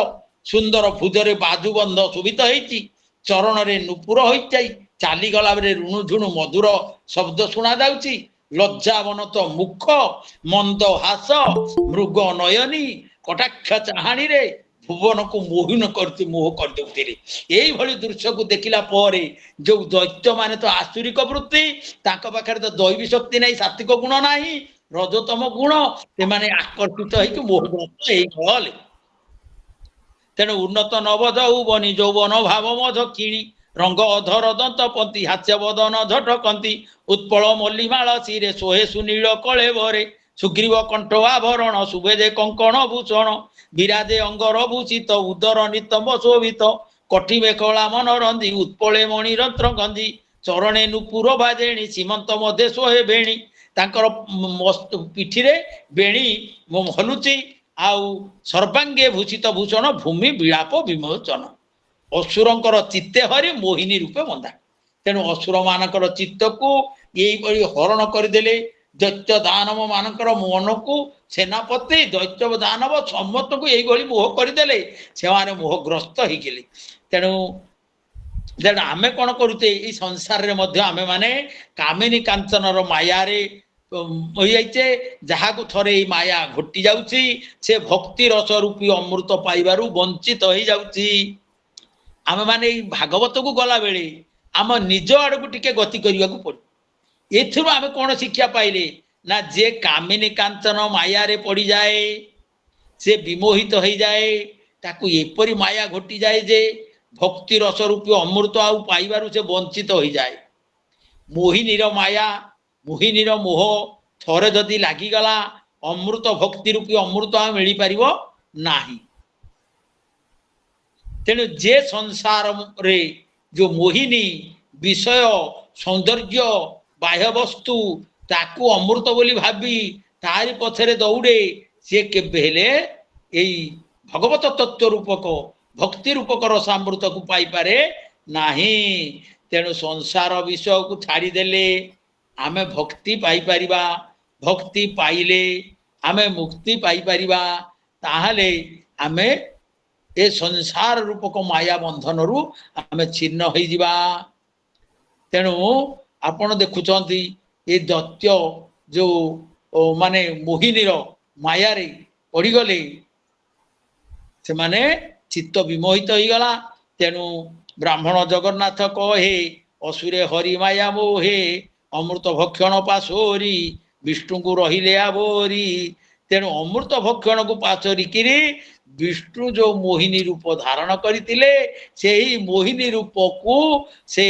सुंदर भुजरे बाजुबंध शोभित होइछि चरण रे नुपुर होइछि चाली गला रे ऋणुझुणु मधुर शब्द सुना जाउछि लज्जावनत मुख मंद हास मृग नयनी कटाक्ष चाहाणी रे भुवन को मोहिन करती मोह कर देउथिले। एई भली दृश्य को देखिला परे जो दैत्य माने तो आसुरिक वृत्ति तांको पाखरे तो दैवी शक्ति नहीं सात्विक गुण नहीं रजतम गुण से माने आकर्षित होइके मोहग्रस्त एई भले। तेणु उन्नत नव यौवनी यौवन भाव मध किणी रंग अधर दंत पंती हास्य बदन झटकंती उत्पल मल्लिमाल शिरे सोहे सुनील कले भरे सुग्रीव कंठ आभरण सुभेदे कंकण भूषण विराजे अंगर भूषित उदर नितंब शोभित कटी मेखला मनरंदी उत्पले मणिरंत्र गंधी चरणे नुपुर बाजेणी सीमंत मध्य सोहे बेणी तांकर पिठी रे बेणी हलुची आउ सर्वांगे भूषित भूषण भूमि विलाप विमोचन असुरंकर चित्ते हरि मोहिनी रूपे बंधा तेणु असुर मानकर चित्त को यही हरण करदेले दैत्य दानव मानकर मन को सेनापति दैत्य दानव समस्त को यही मोह करदेले से मोहग्रस्त होगले तेणु जेन आमे कौन करुचे ये संसार रे मध्य आमे माने कामिनी कांचनर मायारे होइचे जहाँ को थरे माया घोटी जाउची से भक्ति रस रूपी अमृत पाइबारु वंचित हो जाउची आमे माने भागवत को गला बेले आम निज आड़ को टिके गति करने को पड़े एथुरु आमे कौन शिक्षा पाइले ना जे कामिनी कांचन माया रे पड़ी जाए से विमोहित हो जाए ताकू एपरी माया घोटी जाए जे भक्ति रस रूपी अमृत आउ पाइबारु से वंचित हो जाए मोहिनीर माया मोहिनीर मोह थरे जदि लागिगला अमृत भक्ति रूपी अमृत आ मिल पार नाही तेणु जे संसार रे जो मोहिनी विषय सौंदर्य बाह्य वस्तु ताकू अमृत बोली भावी तारी पछरे दौड़े सी केबेले एई भगवत तत्व रूपक भक्ति रूपक रसामृत को पाई पारे नाही तेणु संसार विषय को छाड़ीदेले आमे भक्ति पाई परिबा भक्ति पाइले आमे मुक्ति पाई परिबा ताहले आमे ए संसार रूपक माया बंधन रु आमे छिन्न हो जिबा तेणु आपण देखुचंती ए दैत्य जो माने मोहिनीर माया रे पड़ी गले से माने चित्त विमोहित हो गला तेणु ब्राह्मण जगन्नाथ कहे असुरे हरि माया मोहे अमृत भक्षण पाशोरी विष्णु को रहिले आवोरी तेणु अमृत भक्षण को पाशोरी किरी विष्णु जो मोहिनी रूप धारण करथिले सेही मोहिनी रूप को से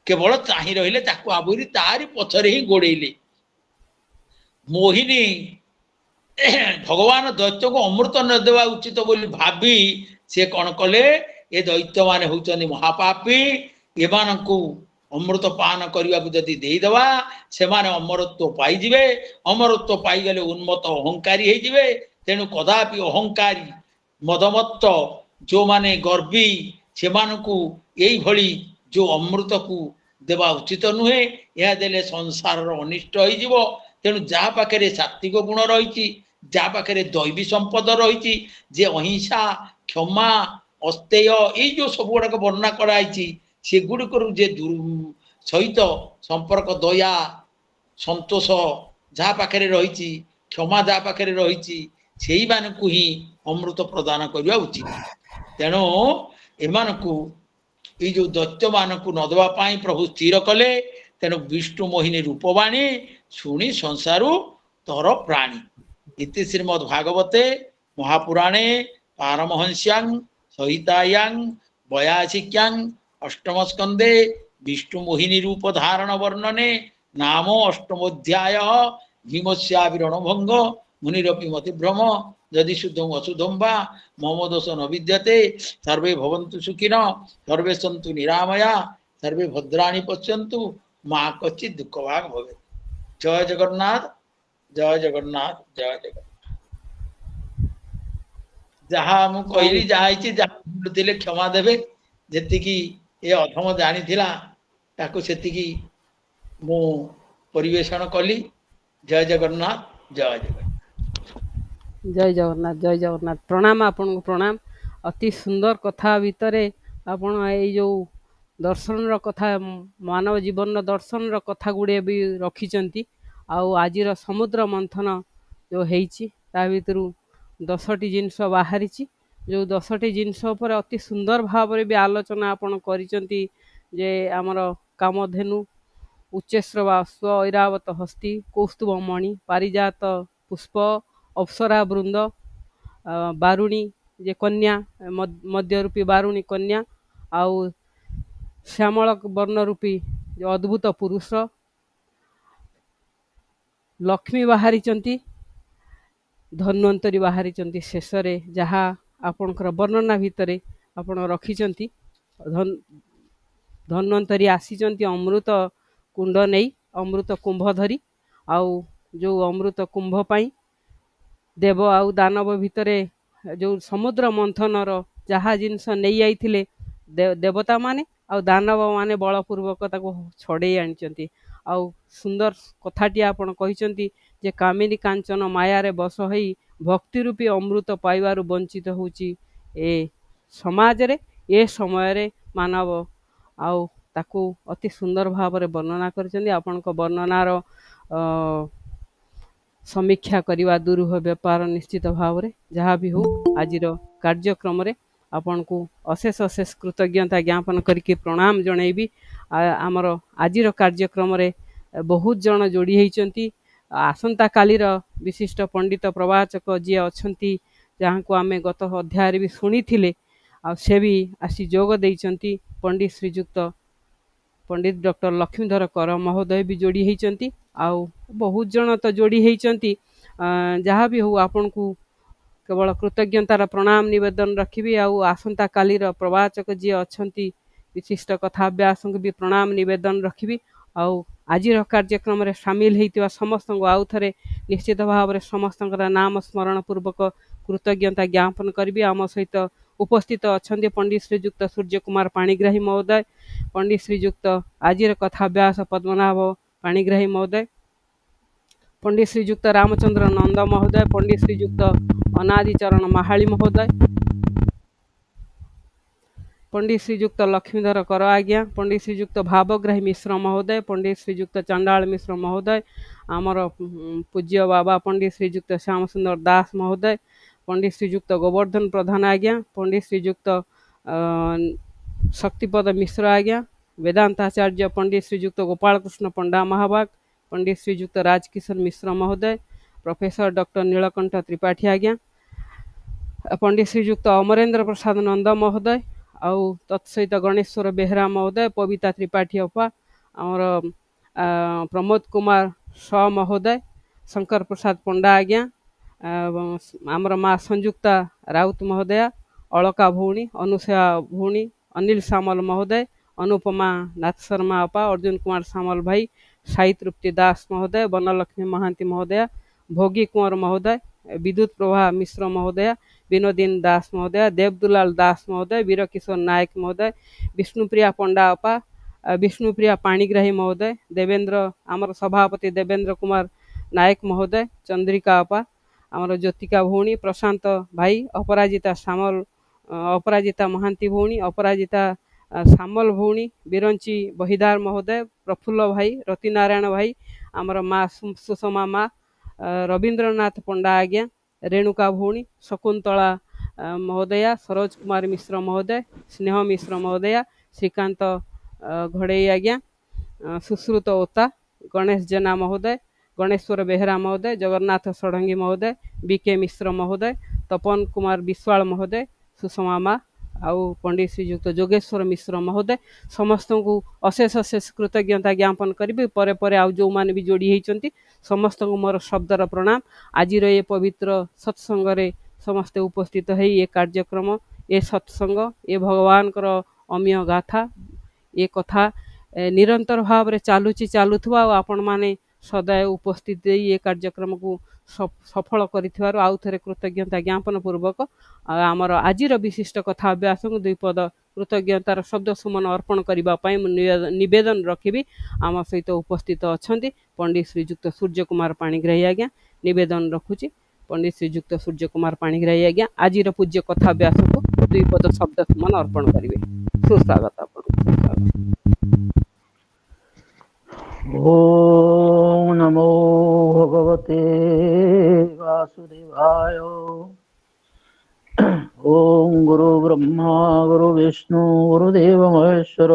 केवल चाहि रहिले ताकू आबुरी तारी पछरे ही गोड़ेले मोहिनी भगवान दैत्य को अमृत न देवा उचित बोली भाभी से कौन कले ये दैत्य माने होचनी महापापी एमानकू अमृत पान करने को जदि देदेवा से माने अमरत्व पाइबे अमरत्व पाईगले उन्मत्त अहंकारी होइजिबे तेणु कदापि अहंकारी मदमत्त जो माने गर्वी से मानकू यही भली जो अमृत को देवा उचित नुहे यह देले संसार अनिष्ट हो तेणु जहाँ पाखे सात्विक गुण रही जहाँ पाखे दैवी संपद रही जे अहिंसा क्षमा अस्तेय ये जो सब गुड़ाक वर्णना कराई से गुड़िक जे सहित संपर्क दया संतोष जहाँ पाखे रही क्षमा जहाँ पाखे रही से मानू ही अमृत प्रदान करवा उचित तेणु एमानकू ये जो दैत्य मानकू नदवा प्रभु स्थिर कले तेणु विष्णु मोहिनी रूपवाणी शुणी संसारू तर प्राणी इति श्रीमद्भागवते महापुराणे पारमहंस्यां सहितायां 82 अष्टम स्कंदे विष्णु मोहिनी रूप धारण वर्णने नामो अष्टमोध्याय भीमस्याविरण भंग मुनिरपि मतिभ्रम यदि शुद्धम अशुद्धम वा मम दोष न विद्यते सर्वे भवन्तु सुखिनः सर्वे सन्तु निरामया सर्वे भद्राणि पश्यन्तु माँ कच्चि दुख भाग भवे। जय जगन्नाथ जय जगन्नाथ जय जगन्नाथ। जहाँ मु कहली जहाँ क्षमा देवे जेतिकी ये अधम जानी ताकू सेतिकी मु परिवेषण कली। जय जगन्नाथ जय जगन्नाथ जय जगन्नाथ जय जगन्नाथ। प्रणाम आपन को प्रणाम। अति सुंदर कथा भितरे आपण ए जो दर्शन कथा मानव जीवन दर्शन कथा गुड़े भी रखिंट आज समुद्र मंथन जो होती भितर 10टी जिनस बाहरी जो 10टी जिनस पर अति सुंदर भाव भी आलोचना आपण करिसेंती जे आमर कामधेनु उच्चेश्रवा स्व ऐरावत हस्ती कौस्तुभमणि पारिजात पुष्प अप्सरा वृंद बारुणी जे कन्या मध्य रूपी बारुणी कन्या आउ श्यामल वर्ण रूपी जो अद्भुत पुरुष लक्ष्मी बाहरी धन्वंतरी बाहरी शेष जहाँ आपणकर वर्णना भितर आपण रखिंट धन्वंतरी आसी अमृत कुंड नहीं अमृत कुंभ धरी आउ जो अमृत कुंभ पाई ଦେବ ଆଉ ଦାନବ ଭିତରେ ଯେଉଁ ସମୁଦ୍ର ମନ୍ଥନର ଯାହା ଜିନିଷ ନେଇ ଯାଇଥିଲେ ଦେବତାମାନେ ଆଉ ଦାନବମାନେ ବଳପୂର୍ବକ ତାକୁ ଛଡ଼େଇ ଆଣିଛନ୍ତି। ଆଉ ସୁନ୍ଦର କଥାଟିଏ ଆପଣ କହିଛନ୍ତି ଯେ କାମିନୀ କାଞ୍ଚନ ମାୟାରେ ବଶ ହୋଇ ଭକ୍ତି ରୂପୀ ଅମୃତ ପାଇବାରୁ ବଞ୍ଚିତ ହେଉଛି ଏ ସମାଜରେ ଏ ସମୟରେ ମାନବ। ଆଉ ତାକୁ ଅତି ସୁନ୍ଦର ଭାବରେ ବର୍ଣ୍ଣନା କରିଛନ୍ତି। ଆପଣଙ୍କ ବର୍ଣ୍ଣନାର ସମୀକ୍ଷା କରିବା ଦୁରୂହ ବେପାର ନିଶ୍ଚିତ ଭାବରେ। ଯାହା ବି ହଉ ଆଜିର କାର୍ଯ୍ୟକ୍ରମରେ ଆପଣଙ୍କୁ ଅଶେଷ ଅଶେଷ କୃତଜ୍ଞତା ଜ୍ଞାପନ କରିକି ପ୍ରଣାମ ଜଣାଇବି। ଆମର ଆଜିର କାର୍ଯ୍ୟକ୍ରମରେ ବହୁତ ଜଣ ଯୋଡ଼ି ହୋଇଛନ୍ତି। ଆସନ୍ତାକାଲିର ବିଶିଷ୍ଟ ପଣ୍ଡିତ ପ୍ରବାଚକ ଯିଏ ଅଛନ୍ତି, ଯାହାଙ୍କୁ ଆମେ ଗତ ଅଧ୍ୟାୟରେ ବି ଶୁଣିଥିଲେ, ଆଉ ସେ ବି ଆସି ଯୋଗ ଦେଇଛନ୍ତି। ପଣ୍ଡିତ ଶ୍ରୀଯୁକ୍ତ ପଣ୍ଡିତ ଡକ୍ଟର ଲକ୍ଷ୍ମୀଧର କର ମହୋଦୟ ବି ଯୋଡ଼ି ହୋଇଛନ୍ତି। ଆଉ ବହୁତ ଜଣ ତ ଯୋଡ଼ି ହୋଇଛନ୍ତି। ଯାହା ବି ହଉ ଆପଣଙ୍କୁ କେବଳ କୃତଜ୍ଞତାର ପ୍ରଣାମ ନିବେଦନ ରଖିବି। ଆଉ ଆସନ୍ତାକାଲିର ପ୍ରବାଚକ ଯିଏ ଅଛନ୍ତି ବିଶିଷ୍ଟ କଥାଭ୍ୟାସଙ୍କୁ ବି ପ୍ରଣାମ ନିବେଦନ ରଖିବି। ଆଉ ଆଜିର କାର୍ଯ୍ୟକ୍ରମରେ ସାମିଲ ହୋଇଥିବା ସମସ୍ତଙ୍କୁ ଆଉ ଥରେ ନିଶ୍ଚିତ ଭାବରେ ସମସ୍ତଙ୍କର ନାମ ସ୍ମରଣ ପୂର୍ବକ କୃତଜ୍ଞତା ଜ୍ଞାପନ କରିବି। ଆମ ସହିତ ଉପସ୍ଥିତ ଅଛନ୍ତି ପଣ୍ଡିତ ଶ୍ରୀଯୁକ୍ତ ସୂର୍ଯ୍ୟ କୁମାର ପାଣିଗ୍ରାହୀ ମହୋଦୟ, ପଣ୍ଡିତ ଶ୍ରୀଯୁକ୍ତ ଆଜିର କଥାଭ୍ୟାସ ପଦ୍ମନାଭ ପାଣିଗ୍ରାହୀ ମହୋଦୟ, ପଣ୍ଡିତ ଶ୍ରୀଯୁକ୍ତ ରାମଚନ୍ଦ୍ର ନନ୍ଦ ମହୋଦୟ, ପଣ୍ଡିତ ଶ୍ରୀଯୁକ୍ତ ଅନାଦିଚରଣ ମାହାଳି ମହୋଦୟ, ପଣ୍ଡିତ ଶ୍ରୀଯୁକ୍ତ ଲକ୍ଷ୍ମୀଧର କର ଆଜ୍ଞା, ପଣ୍ଡିତ ଶ୍ରୀଯୁକ୍ତ ଭାବଗ୍ରାହୀ ମିଶ୍ର ମହୋଦୟ, ପଣ୍ଡିତ ଶ୍ରୀଯୁକ୍ତ ଚଣ୍ଡାଳ ମିଶ୍ର ମହୋଦୟ, ଆମର ପୂଜ୍ୟ ବାବା ପଣ୍ଡିତ ଶ୍ରୀଯୁକ୍ତ ଶ୍ୟାମ ସୁନ୍ଦର ଦାସ ମହୋଦୟ, ପଣ୍ଡିତ ଶ୍ରୀଯୁକ୍ତ ଗୋବର୍ଦ୍ଧନ ପ୍ରଧାନ ଆଜ୍ଞା, ପଣ୍ଡିତ ଶ୍ରୀଯୁକ୍ତ ଶକ୍ତିପଦ ମିଶ୍ର ଆଜ୍ଞା, ବେଦାନ୍ତାଚାର୍ଯ୍ୟ ପଣ୍ଡିତ ଶ୍ରୀଯୁକ୍ତ ଗୋପାଳକୃଷ୍ଣ ପଣ୍ଡା ମହାଭାଗ, ପଣ୍ଡିତ ଶ୍ରୀଯୁକ୍ତ ରାଜକିଶୋର ମିଶ୍ର ମହୋଦୟ, ପ୍ରଫେସର ଡକ୍ଟର ନୀଳକଣ୍ଠ ତ୍ରିପାଠୀ ଆଜ୍ଞା, ପଣ୍ଡିତ ଶ୍ରୀଯୁକ୍ତ ଅମରେନ୍ଦ୍ର ପ୍ରସାଦ ନନ୍ଦ ମହୋଦୟ, ଆଉ ତତ୍ସହିତ ଗଣେଶ୍ୱର ବେହେରା ମହୋଦୟ, ପବିତା ତ୍ରିପାଠୀ ଅପା, ଆମର ପ୍ରମୋଦ କୁମାର ସ ମହୋଦୟ, ଶଙ୍କର ପ୍ରସାଦ ପଣ୍ଡା ଆଜ୍ଞା, ଆମର ମା ସଂଯୁକ୍ତା ରାଉତ ମହୋଦୟା, ଅଳକା ଭଉଣୀ, ଅନୁସୟା ଭଉଣୀ, ଅନିଲ ସାମଲ ମହୋଦୟ, ଅନୁପମା ନାଥ ଶର୍ମା ଅପା, ଅର୍ଜୁନ କୁମାର ସାମଲ ଭାଇ, ସାଇ ତୃପ୍ତି ଦାସ ମହୋଦୟ, ବନଲକ୍ଷ୍ମୀ ମହାନ୍ତି ମହୋଦୟା, ଭୋଗୀ କୁંવର ମହୋଦୟ, ବିଦ୍ୟୁତ ପ୍ରଭା ମିଶ୍ର ମହୋଦୟା, ବିନୋଦିନ ଦାସ ମହୋଦୟା, ଦେବଦୁଲାଲ ଦାସ ମହୋଦୟ, ବୀରକିଶୋର ନାୟକ ମହୋଦୟ, ବିଷ୍ଣୁପ୍ରିୟା ପଣ୍ଡା ଅପା, ବିଷ୍ଣୁପ୍ରିୟା ପାଣିଗ୍ରାହୀ ମହୋଦୟ, ଦେବେନ୍ଦ୍ର ଆମର ସଭାପତି ଦେବେନ୍ଦ୍ର କୁମାର ନାୟକ ମହୋଦୟ, ଚନ୍ଦ୍ରିକା ଅପା, ଆମର ଜ୍ୟୋତିକା ଭଉଣୀ, ପ୍ରଶାନ୍ତ ଭାଇ, ଅପରାଜିତା ସାମଲ, ଅପରାଜିତା ମହାନ୍ତି ଭଉଣୀ, ଅପରାଜିତା ସାମଲ ଭଉଣୀ, ବିରଞ୍ଚି ବହିଦାର ମହୋଦୟ, ପ୍ରଫୁଲ୍ଲ ଭାଇ, ରତିନାରାୟଣ ଭାଇ, ଆମର ମା ସୁଷମା ମା, ରବୀନ୍ଦ୍ରନାଥ ପଣ୍ଡା ଆଜ୍ଞା, ରେଣୁକା ଭଉଣୀ, ଶକୁନ୍ତଳା ମହୋଦୟା, ସରୋଜ କୁମାର ମିଶ୍ର ମହୋଦୟ, ସ୍ନେହ ମିଶ୍ର ମହୋଦୟା, ଶ୍ରୀକାନ୍ତ ଘଡ଼େଇ ଆଜ୍ଞା, ସୁଶ୍ରୁତ ଓତା, ଗଣେଶ ଜେନା ମହୋଦୟ, ଗଣେଶ୍ୱର ବେହେରା ମହୋଦୟ, ଜଗନ୍ନାଥ ଷଡ଼ଙ୍ଗୀ ମହୋଦୟ, ବିକେ ମିଶ୍ର ମହୋଦୟ, ତପନ କୁମାର ବିଶ୍ୱାଳ ମହୋଦୟ, ସୁଷମା ମା, ଆଉ ପଣ୍ଡିତ ଶ୍ରୀଯୁକ୍ତ ଯୋଗେଶ୍ୱର ମିଶ୍ର ମହୋଦୟ, ସମସ୍ତଙ୍କୁ ଅଶେଷ ଅଶେଷ କୃତଜ୍ଞତା ଜ୍ଞାପନ କରିବି। ପରେ ପରେ ଆଉ ଯେଉଁମାନେ ବି ଯୋଡ଼ି ହୋଇଛନ୍ତି ସମସ୍ତଙ୍କୁ ମୋର ଶବ୍ଦର ପ୍ରଣାମ। ଆଜିର ଏ ପବିତ୍ର ସତ୍ସଙ୍ଗରେ ସମସ୍ତେ ଉପସ୍ଥିତ ହୋଇ ଏ କାର୍ଯ୍ୟକ୍ରମ, ଏ ସତ୍ସଙ୍ଗ, ଏ ଭଗବାନଙ୍କର ଅମୀୟ ଗାଥା, ଏ କଥା ନିରନ୍ତର ଭାବରେ ଚାଲୁଥିବା ଆଉ ଆପଣମାନେ ସଦୟ ଉପସ୍ଥିତ ଦେଇ ଏ କାର୍ଯ୍ୟକ୍ରମକୁ ସଫଳ କରିଥିବାରୁ ଆଉ ଥରେ କୃତଜ୍ଞତା ଜ୍ଞାପନ ପୂର୍ବକ ଆମର ଆଜିର ବିଶିଷ୍ଟ କଥା ଅଭ୍ୟାସକୁ ଦୁଇପଦ କୃତଜ୍ଞତାର ଶବ୍ଦ ସୁମନ ଅର୍ପଣ କରିବା ପାଇଁ ମୁଁ ନିବେଦନ ରଖିବି। ଆମ ସହିତ ଉପସ୍ଥିତ ଅଛନ୍ତି ପଣ୍ଡିତ ଶ୍ରୀଯୁକ୍ତ ସୂର୍ଯ୍ୟ କୁମାର ପାଣିଗ୍ରାହୀ ଆଜ୍ଞା। ନିବେଦନ ରଖୁଛି ପଣ୍ଡିତ ଶ୍ରୀଯୁକ୍ତ ସୂର୍ଯ୍ୟ କୁମାର ପାଣିଗ୍ରାହୀ ଆଜ୍ଞା ଆଜିର ପୂଜ୍ୟ କଥା ଅଭ୍ୟାସକୁ ଦୁଇପଦ ଶବ୍ଦ ସୁମନ ଅର୍ପଣ କରିବେ। ସୁସ୍ୱାଗତ ଆପଣଙ୍କୁ। ओम नमो भगवते वासुदेवाय। ओम गुरु ब्रह्मा गुरु विष्णु गुरुदेव महेश्वर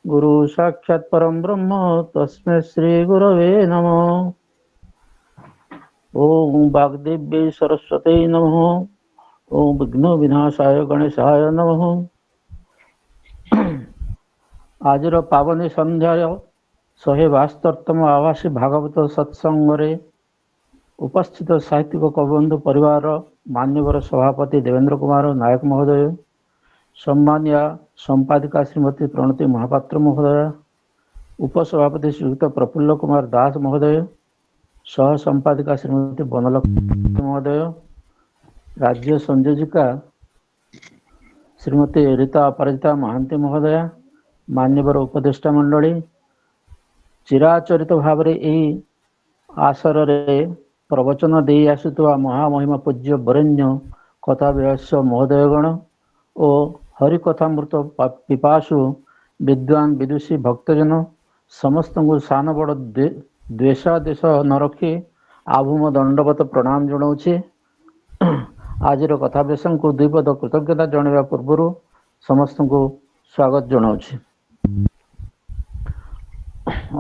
गुरु साक्षात् परम ब्रह्म तस्मै श्री गुरवे नमः। ओम वाग्देव्यै सरस्वती नमः। ओम विघ्न विनाशाय गणेशाय नमः। आजिर पावनी संध्याय 172तम आवासी भागवत सत्संगरे उपस्थित साहित्यिक कविबंधु परिवार मान्यवर सभापति देवेंद्र कुमार नायक महोदय, सम्मानिया संपादिका श्रीमती प्रणति महापात्र महोदय, उपसभापति श्रीयुक्त प्रफुल्ल कुमार दास महोदय, सह संपादिका श्रीमती बनलक्ष्मी महोदय, राज्य संयोजिका श्रीमती रीता अपराजिता महांती महोदया, मान्यवर उपदेष्टा मंडली, चिराचरित भाव में आसर प्रवचन दे आसुवा महामहिमा पूज्य बरेण्य कथा व्यास महोदयगण और हरिकथामृत पिपासु विद्वान विदुषी भक्तजन समस्त को सान बड़ द्वेषादेश न रखी आभूम दंडवत प्रणाम जनाऊे। आज कथाव्यास को दुईपद कृतज्ञता जनावा पूर्व समस्त को स्वागत जनाऊे।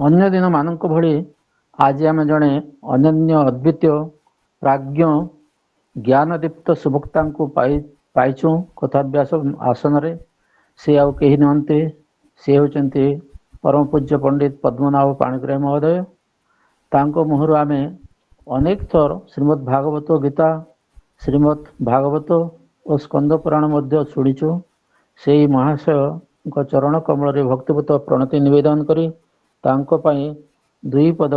अन्य दिन मानक भली आज आम जड़े अनन्य अद्वितीय प्राज्ञ ज्ञानदीप्त सुभक्ता को पाइचु कथाभ्यास आसन रे। से आउ कहीं नुहंती, से होचंती परम पूज्य पंडित पद्मनाभ पाणिग्राही महोदय। तांको मुहरु आमे अनेक थर श्रीमद् भागवत गीता, श्रीमद् भागवत और स्कंद पुराण मध्य शुणीचु। से महाशय चरण कमल रे भक्तिपूत प्रणति निवेदन करी तांको पई दुई पद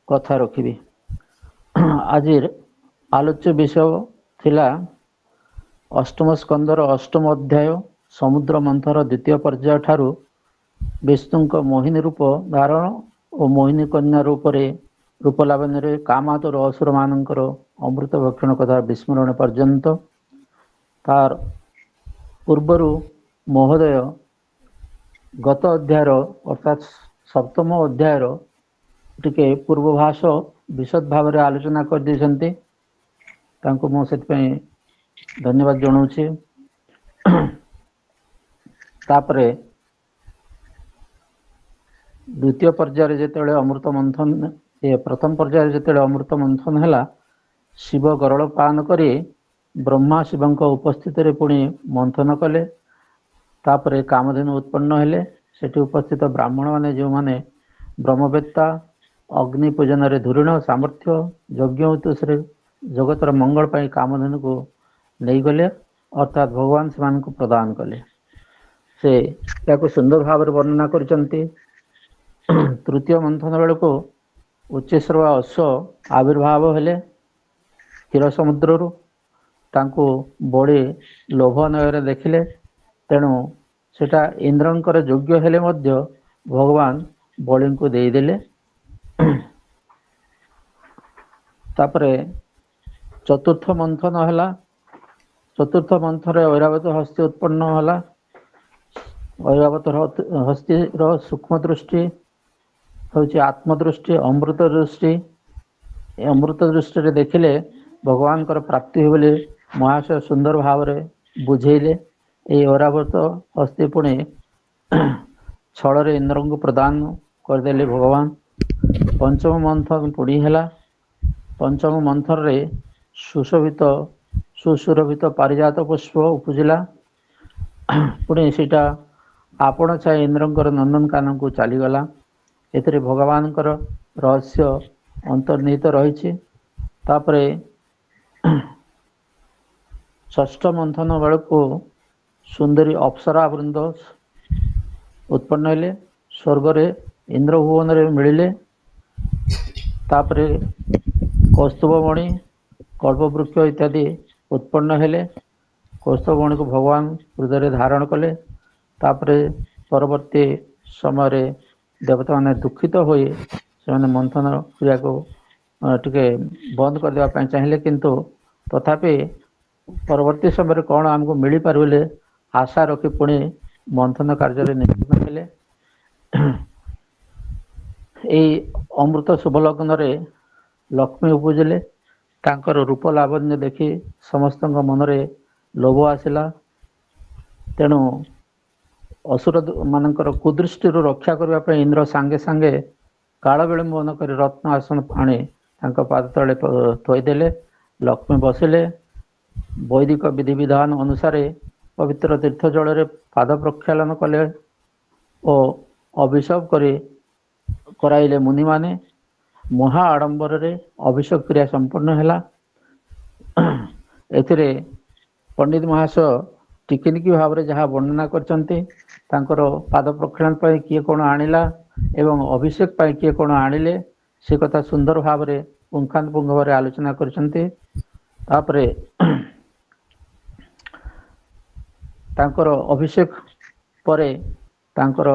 कथा रखिबी। आज आलोच्य विषय थिला अष्टम स्कंदर अष्टम अध्याय समुद्र मंथर द्वितीय पर्याय ठारू विष्णु मोहिनी रूप धारण और मोहिनी कन्या रूप लावण्य कामातुर असुर मानकर अमृत भक्षण कथा विस्मरण पर्यंत। तार पूर्वरु महोदय गत अध्यायर अर्थात सप्तम अध्यायर टिके पूर्वभाष विशद भाव में आलोचना कर देछन्ते। तांको मो सेतपई धन्यवाद जनाऊे। तापरे द्वितीय पर्याय जेतेबेले अमृत मंथन प्रथम पर्याय जेतेबेले अमृत मंथन हैला, शिव गरल पान करी ब्रह्मा शिवंक उपस्थित रे पुणी मंथन कले। तापरे कामधेनु उत्पन्न हेले। सेठी उपस्थित ब्राह्मण माने जो माने ब्रह्मवेत्ता अग्नि पूजन रे धूरीण सामर्थ्य यज्ञ उद्देश्य जगतर मंगल पाई कामधेनु को नहीं गले, अर्थात भगवान से प्रदान कले। से या सुंदर भाव में वर्णना करचंती। तृतीय मंथन बेल को उच्चेश्वर अश्व आविर्भाव हेले क्षीर समुद्र तांको बड़ी लोभ नयर देखिले। तेणु सेटा इंद्रंकर योग्य हेले मध्य भगवान बलि को देदेले। तापरे चतुर्थ मंथन हैला। चतुर्थ मंथन ऐरावत हस्ती उत्पन्न होला। ऐरावत हस्ती सूक्ष्म दृष्टि हूँ आत्मदृष्टि अमृत दृष्टि। अमृत दृष्टि रे देखिले भगवान कर प्राप्ति हो बोले महाशय सुंदर भाव में बुझेले। ये ऐरावत हस्ती पुणे छल इंद्र को प्रदान करदेले भगवान। पंचम मंथन पुणी है। पंचम मंथन रे सुशोभित सुशुरभित पारिजात पुष्प उपजिला। पुणे सीटा आपण चाहे इंद्रंकर नंदनकानन को चलीगला। एथिरे भगवान रहस्य अंतर्निहित रही। तापरे षष्ठ मंथन बेल को सुंदरी अप्सरा वृंद उत्पन्न हेले। स्वर्ग रे इंद्र भुवन रे मिलिले। तापरे कौस्तुभमणि कल्पवृक्ष इत्यादि उत्पन्न हेले। कौस्तुभमणि को भगवान हृदय धारण कले। तापरे परवर्ती समय रे देवता माने दुखित होई से मंथन क्रिया को टिके बंद कर देवा पई चाहिए, किंतु तथापि परवर्ती समय कौन आमको मिल पार बोले आशा रखी पुणी मंथन कार्य निपुण हेले। यही अमृत शुभ लग्न रे लक्ष्मी उपजिले। तांकर रूप लावण्य देखी समस्त मनरे लोभ आसिला। तेणु असुर मानकर कुदृष्टि रक्षा करने इंद्र सांगे सांगे काल विलंब न कर रत्न आसन आनी पाद तले थोदेले। लक्ष्मी बसिले। वैदिक विधि विधान अनुसार पवित्र तीर्थ जल पाद प्रक्षालन कले और अभिषेक कराइले मुनि माने। महा आडंबर रे अभिषेक क्रिया संपन्न हैला। एथिरे पंडित महाशय टिकिनिकी भाव में जहाँ वर्णना करचंती तांकर पाद प्रक्षालन किए कौन आनिला एवं अभिषेक किए कौन आनिले से कथा सुंदर भाव में ପୁଙ୍ଖାନୁପୁଙ୍ଖ ଭାବରେ ଆଲୋଚନା କରିଛନ୍ତି। ତାପରେ ତାଙ୍କର ଅଭିଷେକ ପରେ ତାଙ୍କର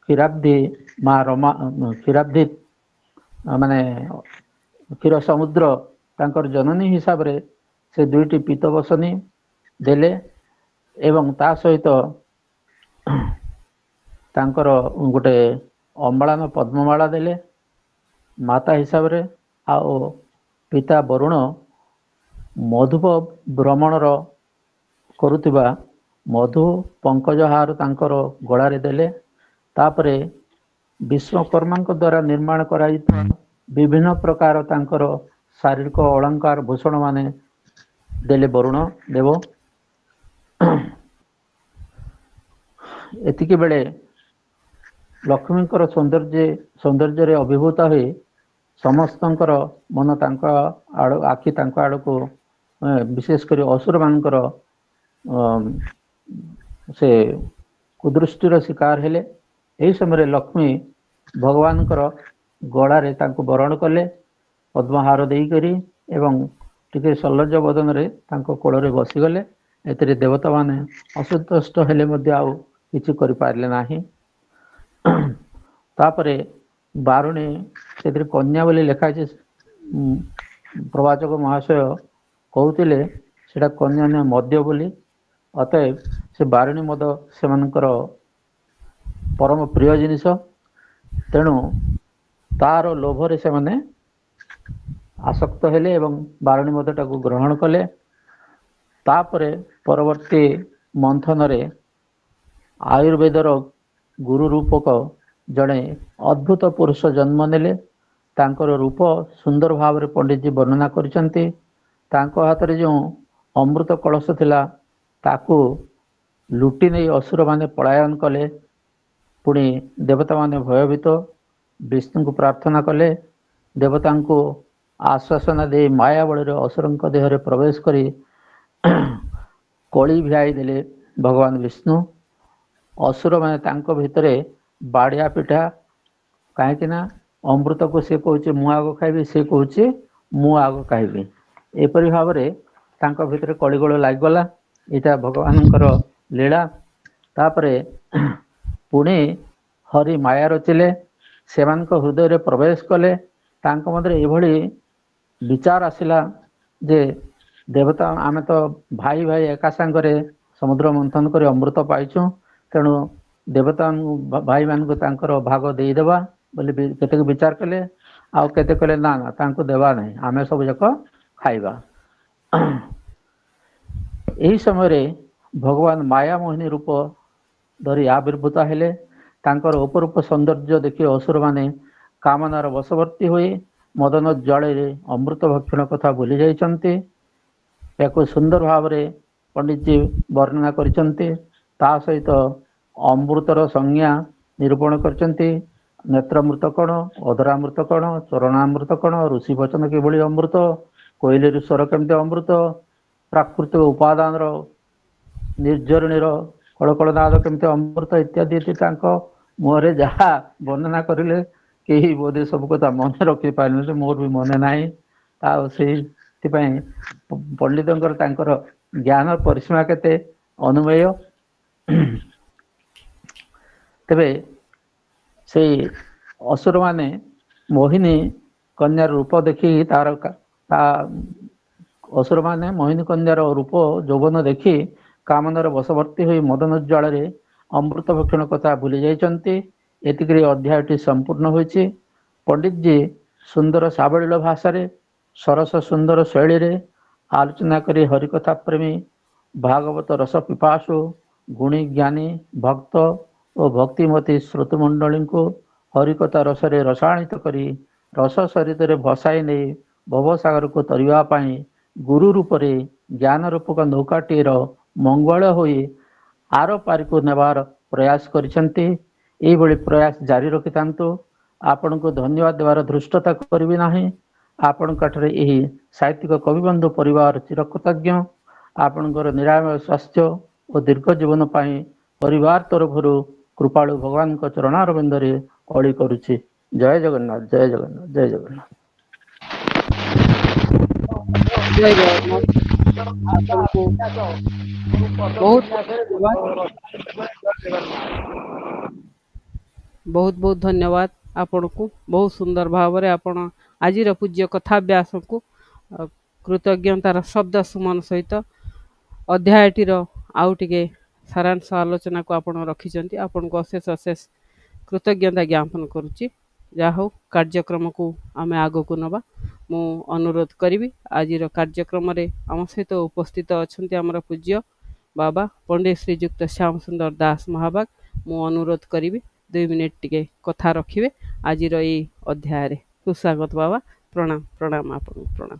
କ୍ଷୀରାବ୍ଧି ମା ରମା କ୍ଷୀରାବ୍ଧି ମାନେ କ୍ଷୀର ସମୁଦ୍ର ତାଙ୍କର ଜନନୀ ହିସାବରେ ସେ 2ଟି ପୀତବସନୀ ଦେଲେ ଏବଂ ତା ସହିତ ତାଙ୍କର ଗୋଟେ ଅମ୍ଳାନ ପଦ୍ମମାଳା ଦେଲେ ମାତା ହିସାବରେ। ଆଉ ପିତା ବରୁଣ ମଧୁପ ଭ୍ରମଣର କରୁଥିବା ମଧୁ ପଙ୍କଜହାର ତାଙ୍କର ଗଳାରେ ଦେଲେ। ତାପରେ ବିଶ୍ୱକର୍ମାଙ୍କ ଦ୍ୱାରା ନିର୍ମାଣ କରାଯାଇଥିବା ବିଭିନ୍ନ ପ୍ରକାର ତାଙ୍କର ଶାରୀରିକ ଅଳଙ୍କାର ଭୂଷଣ ମାନେ ଦେଲେ ବରୁଣ ଦେବ। ଏତିକି ବେଳେ ଲକ୍ଷ୍ମୀଙ୍କର ସୌନ୍ଦର୍ଯ୍ୟରେ ଅଭିଭୂତ ହୋଇ ସମସ୍ତଙ୍କର ମନ ତାଙ୍କ ଆଖି ତାଙ୍କ ଆଡ଼କୁ ବିଶେଷ କରି ଅସୁରମାନଙ୍କର ସେ କୁଦୃଷ୍ଟିର ଶିକାର ହେଲେ। ଏହି ସମୟରେ ଲକ୍ଷ୍ମୀ ଭଗବାନଙ୍କର ଗଳାରେ ତାଙ୍କୁ ବରଣ କଲେ ପଦ୍ମହାର ଦେଇକରି ଏବଂ ଟିକେ ସଲ୍ଲଜ ବଦନରେ ତାଙ୍କ କୋଳରେ ବସିଗଲେ। ଏଥିରେ ଦେବତାମାନେ ଅସନ୍ତୁଷ୍ଟ ହେଲେ ମଧ୍ୟ ଆଉ କିଛି କରିପାରିଲେ ନାହିଁ। ତାପରେ ବାରୁଣୀ ସେଥିରେ କନ୍ୟା ବୋଲି ଲେଖା ଅଛି। ପ୍ରବାଚକ ମହାଶୟ କହୁଥିଲେ ସେଟା କନ୍ୟା ନୁହେଁ ମଦ୍ୟ ବୋଲି। ଅତଏବ ସେ ବାରୁଣୀ ମଦ ସେମାନଙ୍କର ପରମ ପ୍ରିୟ ଜିନିଷ। ତେଣୁ ତାର ଲୋଭରେ ସେମାନେ ଆସକ୍ତ ହେଲେ ଏବଂ ବାରୁଣୀ ମଦଟାକୁ ଗ୍ରହଣ କଲେ। ତାପରେ ପରବର୍ତ୍ତୀ ମନ୍ଥନରେ ଆୟୁର୍ବେଦର ଗୁରୁ ରୂପକ ଜଣେ ଅଦ୍ଭୁତ ପୁରୁଷ ଜନ୍ମ ନେଲେ। ତାଙ୍କର ରୂପ ସୁନ୍ଦର ଭାବରେ ପଣ୍ଡିତଜୀ ବର୍ଣ୍ଣନା କରିଛନ୍ତି। ତାଙ୍କ ହାତରେ ଯେଉଁ ଅମୃତ କଳସ ଥିଲା ତାକୁ ଲୁଟି ନେଇ ଅସୁରମାନେ ପଳାୟନ କଲେ। ପୁଣି ଦେବତାମାନେ ଭୟଭୀତ ବିଷ୍ଣୁଙ୍କୁ ପ୍ରାର୍ଥନା କଲେ। ଦେବତାଙ୍କୁ ଆଶ୍ୱାସନା ଦେଇ ମାୟା ବଳରେ ଅସୁରଙ୍କ ଦେହରେ ପ୍ରବେଶ କରି କଳି ଭିଆଇ ଦେଲେ ଭଗବାନ ବିଷ୍ଣୁ। ଅସୁରମାନେ ତାଙ୍କ ଭିତରେ ବାଡ଼ିଆ ପିଠା, କାହିଁକି ନା ଅମୃତକୁ ସେ କହୁଛି ମୁଁ ଆଗ ଖାଇବି, ସେ କହୁଛି ମୁଁ ଆଗ ଖାଇବି। ଏପରି ଭାବରେ ତାଙ୍କ ଭିତରେ କଳିଗୋଳ ଲାଗିଗଲା। ଏଇଟା ଭଗବାନଙ୍କର ଲୀଳା। ତାପରେ ପୁଣି ହରି ମାୟା ରଚିଲେ, ସେମାନଙ୍କ ହୃଦୟରେ ପ୍ରବେଶ କଲେ। ତାଙ୍କ ମଧ୍ୟରେ ଏଭଳି ବିଚାର ଆସିଲା ଯେ ଦେବତା ଆମେ ତ ଭାଇ ଭାଇ ଏକା ସାଙ୍ଗରେ ସମୁଦ୍ର ମନ୍ଥନ କରି ଅମୃତ ପାଇଛୁ, ତେଣୁ ଦେବତା ଭାଇମାନଙ୍କୁ ତାଙ୍କର ଭାଗ ଦେଇଦେବା ବୋଲି କେତେକ ବିଚାର କଲେ। ଆଉ କେତେ କହିଲେ ନା ନା ତାଙ୍କୁ ଦେବା ନାହିଁ, ଆମେ ସବୁ ଯାକ ଖାଇବା। ଏହି ସମୟରେ ଭଗବାନ ମାୟା ମୋହିନୀ ରୂପ ଧରି ଆବିର୍ଭୂତ ହେଲେ। ତାଙ୍କର ଅପରୂପ ସୌନ୍ଦର୍ଯ୍ୟ ଦେଖି ଅସୁରମାନେ କାମନାର ବଶବର୍ତ୍ତୀ ହୋଇ ମଦନ ଜ୍ୱାଳାରେ ଅମୃତ ଭକ୍ଷଣ କଥା ଭୁଲି ଯାଇଛନ୍ତି। ଏହାକୁ ସୁନ୍ଦର ଭାବରେ ପଣ୍ଡିତଜୀ ବର୍ଣ୍ଣନା କରିଛନ୍ତି। ତା ସହିତ ଅମୃତର ସଂଜ୍ଞା ନିରୂପଣ କରିଛନ୍ତି। ନେତ୍ରାମୃତ କଣ, ଅଧରାମୃତ କଣ, ଚରଣାମୃତ କଣ, ଋଷି ବଚନ କିଭଳି ଅମୃତ, କୋଇଲିର ସ୍ୱର କେମିତି ଅମୃତ, ପ୍ରାକୃତିକ ଉପାଦାନର ନିର୍ଜରଣୀର କଳକଳନାଦ କେମିତି ଅମୃତ ଇତ୍ୟାଦି ତାଙ୍କ ମୁହଁରେ ଯାହା ବର୍ଣ୍ଣନା କରିଲେ କେହି ବୋଧେ ସବୁ କଥା ମନେ ରଖିପାରିଲେ, ମୋର ବି ମନେ ନାହିଁ। ଆଉ ସେଇଥିପାଇଁ ପଣ୍ଡିତଙ୍କର ତାଙ୍କର ଜ୍ଞାନ ପରିସୀମା କେତେ ଅନୁମେୟ। ତେବେ ସେଇ ଅସୁରମାନେ ମୋହିନୀ କନ୍ୟାର ରୂପ ଦେଖି ଅସୁରମାନେ ମୋହିନୀ କନ୍ୟାର ରୂପ ଯୌବନ ଦେଖି କାମନାର ବଶବର୍ତ୍ତୀ ହୋଇ ମଦନ ଜ୍ୱାଳାରେ ଅମୃତ ଭକ୍ଷଣ କଥା ଭୁଲି ଯାଇଛନ୍ତି। ଏତିକିରେ ଅଧ୍ୟାୟଟି ସମ୍ପୂର୍ଣ୍ଣ ହୋଇଛି। ପଣ୍ଡିତଜୀ ସୁନ୍ଦର ସାବଳୀଳ ଭାଷାରେ ସରସ ସୁନ୍ଦର ଶୈଳୀରେ ଆଲୋଚନା କରି ହରିକଥା ପ୍ରେମୀ ଭାଗବତ ରସ ପିପାସୁ ଗୁଣୀ ଜ୍ଞାନୀ ଭକ୍ତ ଓ ଭକ୍ତିମତୀ ଶ୍ରୋତୃମଣ୍ଡଳୀଙ୍କୁ ହରିକଥା ରସରେ ରସାଣିତ କରି ରସ ସରିତରେ ଭସାଇ ନେଇ ଭବସାଗରକୁ ତରିବା ପାଇଁ ଗୁରୁ ରୂପରେ ଜ୍ଞାନ ରୂପକ ନୌକାଟିର ମଙ୍ଗଳ ହୋଇ ଆର ପାରିକୁ ନେବାର ପ୍ରୟାସ କରିଛନ୍ତି। ଏଇଭଳି ପ୍ରୟାସ ଜାରି ରଖିଥାନ୍ତୁ। ଆପଣଙ୍କୁ ଧନ୍ୟବାଦ ଦେବାର ଧୃଷ୍ଟତା କରିବି ନାହିଁ। ଆପଣଙ୍କ ଠାରେ ଏହି ସାହିତ୍ୟିକ କବିବନ୍ଧୁ ପରିବାର ଚିରକୃତଜ୍ଞ। ଆପଣଙ୍କର ନିରାମୟ ସ୍ୱାସ୍ଥ୍ୟ ଓ ଦୀର୍ଘ ଜୀବନ ପାଇଁ ପରିବାର ତରଫରୁ କୃପାଳୁ ଭଗବାନଙ୍କ ଚରଣାରବିନ୍ଦରେ ଅଳି କରୁଛି। ଜୟ ଜଗନ୍ନାଥ, ଜୟ ଜଗନ୍ନାଥ, ଜୟ ଜଗନ୍ନାଥ। ଜୟ ଜଗନ୍ନାଥ ଆପଣଙ୍କୁ ବହୁତ ଧନ୍ୟବାଦ ବହୁତ ବହୁତ ଧନ୍ୟବାଦ ଆପଣଙ୍କୁ ବହୁତ ସୁନ୍ଦର ଭାବରେ ଆପଣ ଆଜିର ପୂଜ୍ୟ କଥାଭ୍ୟାସକୁ କୃତଜ୍ଞତାର ଶବ୍ଦ ସୁମନ ସହିତ ଅଧ୍ୟାୟଟିର ଆଉ ଟିକେ ସାରାଂଶ ଆଲୋଚନାକୁ ଆପଣ ରଖିଛନ୍ତି ଆପଣଙ୍କୁ ଅଶେଷ ଅଶେଷ କୃତଜ୍ଞତା ଜ୍ଞାପନ କରୁଛି। ଯାହା ହଉ କାର୍ଯ୍ୟକ୍ରମକୁ ଆମେ ଆଗକୁ ନେବା। ମୁଁ ଅନୁରୋଧ କରିବି ଆଜିର କାର୍ଯ୍ୟକ୍ରମରେ ଆମ ସହିତ ଉପସ୍ଥିତ ଅଛନ୍ତି ଆମର ପୂଜ୍ୟ ବାବା ପଣ୍ଡିତ ଶ୍ରୀଯୁକ୍ତ ଶ୍ୟାମ ସୁନ୍ଦର ଦାସ ମହାବାଗ। ମୁଁ ଅନୁରୋଧ କରିବି 2 ମିନିଟ୍ ଟିକେ କଥା ରଖିବେ ଆଜିର ଏଇ ଅଧ୍ୟାୟରେ। ସୁସ୍ୱାଗତ ବାବା। ପ୍ରଣାମ ପ୍ରଣାମ ଆପଣଙ୍କୁ ପ୍ରଣାମ।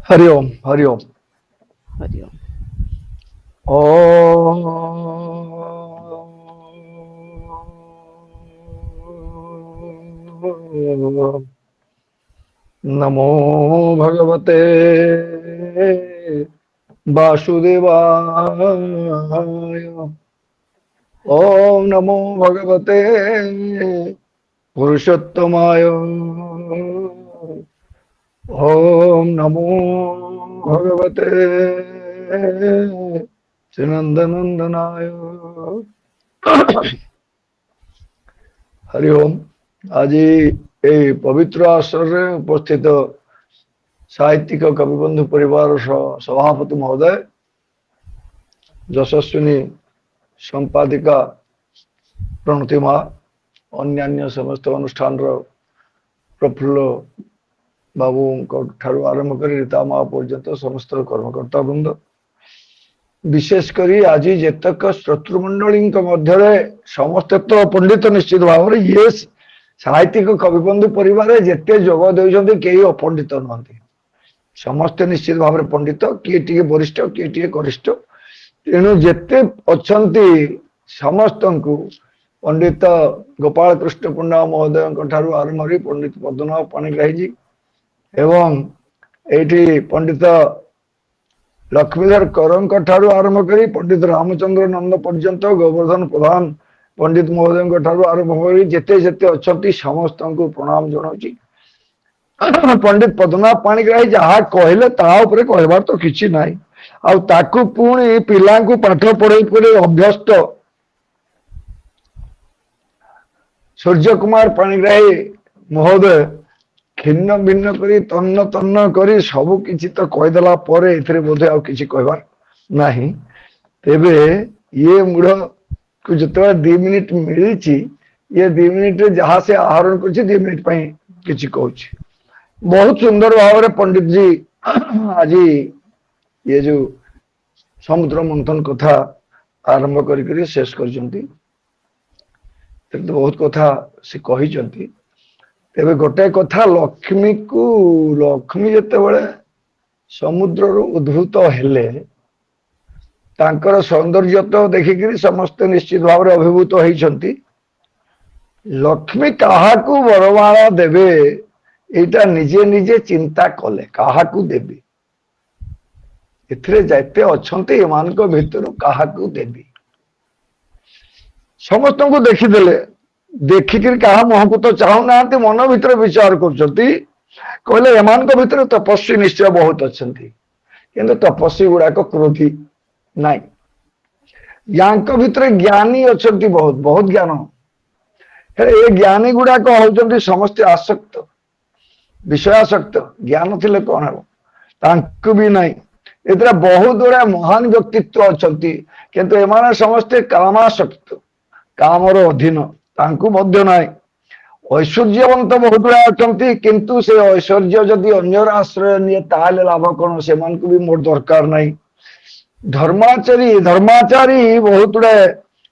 हरि ओम हरि ओम ହରି ଓମ୍। ओम नमो भगवते वासुदेवाय। ओम नमो भगवते पुरुषोत्तमाय। ओम नमो भगवते श्रीनंदनंदनाय। हरि ओम। आज ये पवित्र आश्रम उपस्थित साहित्यिक कविबंधु परिवार सभापति महोदय, यशस्विनी संपादिका प्रणति माँ, अन्यान्य समस्त अनुष्ठान प्रफुल्ल बाबू ठारू आरंभ कर रीता माँ पर्यंत समस्त कर्मकर्ता वृंद, विशेषकर आज जेतक श्रोतृमंडली मध्य समस्ते तो पंडित निश्चित भाव में ये साहित्यिक कविबंधु परिवार जिते जोग दे कई अपंडित नुहति, समस्ते निश्चित भाव में पंडित, किए टी वरिष्ठ किए टी कनिष्ठ। तेणु जेते अच्छी समस्त को पंडित गोपाल कृष्ण पंडा महोदय ठारू आरंभ कर पंडित पद्मनाभ पाणिग्राही जी एवं एठी पंडित लक्ष्मीधर करंक ठारू आरंभ कर पंडित रामचंद्र नंद पर्यंत गोवर्धन प्रधान पंडित महोदय ठारू आरंभ कर जेते जेते अच्छी समस्त को प्रणाम जनाऊँ। पंडित पद्मनाभ पाणिग्राही जहाँ कहले कहबार तो किसी ना आकु पुणी पिला पाठ पढ़े अभ्यस्त सूर्य कुमार पाणिग्राही महोदय खिन्न भिन्न करी तन्न तन्न करी सबु किछि तो कहीदेला परे एथिरे बोधे आ किछि कहबार नाही। तेबे ये मूढ़ को जत 2 मिनिट मिली ये 2 मिनिट जहाँ से आहरण कर 2 मिनिट किछि कहूछि। बहुत सुंदर भाव में पंडित जी आज ये जो समुद्र मंथन कथा आरंभ करी शेष कर बहुत कथा से कही। तेबे गोटे कथा लक्ष्मी को लक्ष्मी जिते बड़े समुद्र उद्भूत हेले तांकर सौंदर्य तो देखिक समस्ते निश्चित भाव में अभिभूत होती। लक्ष्मी क्या वरमाला देवे एटा निजे निजे चिंता कले क्या देवी एते अच्छे एमान भितर क्या देवी समस्त को देखीदे देखिक क्या मुह को तो चाहूना मन भर विचार कर एमान भीतर तपस्वी निश्चय बहुत अच्छा किंतु तपस्वी गुड़ाक क्रोधी नाई यांक भीतर ज्ञानी अच्छा बहुत बहुत ज्ञान ये ज्ञानी गुड़ाक होती समस्ते आसक्त विषयासक्त ज्ञान थिले कौन हम भी नाई एतरा बहुत गुड़ा महान व्यक्तित्व अच्छा किंतु एमाने समस्ते कामासक्त कामर अधीन तांकु मध्य नाई ऐश्वर्यवंत बहुत गुड़ा अच्छा किंतु से ऐश्वर्य जदि अन्यर आश्रय निये ताले लाभ कौन से भी मोर दरकार नाई। धर्माचारी बहुत गुड़े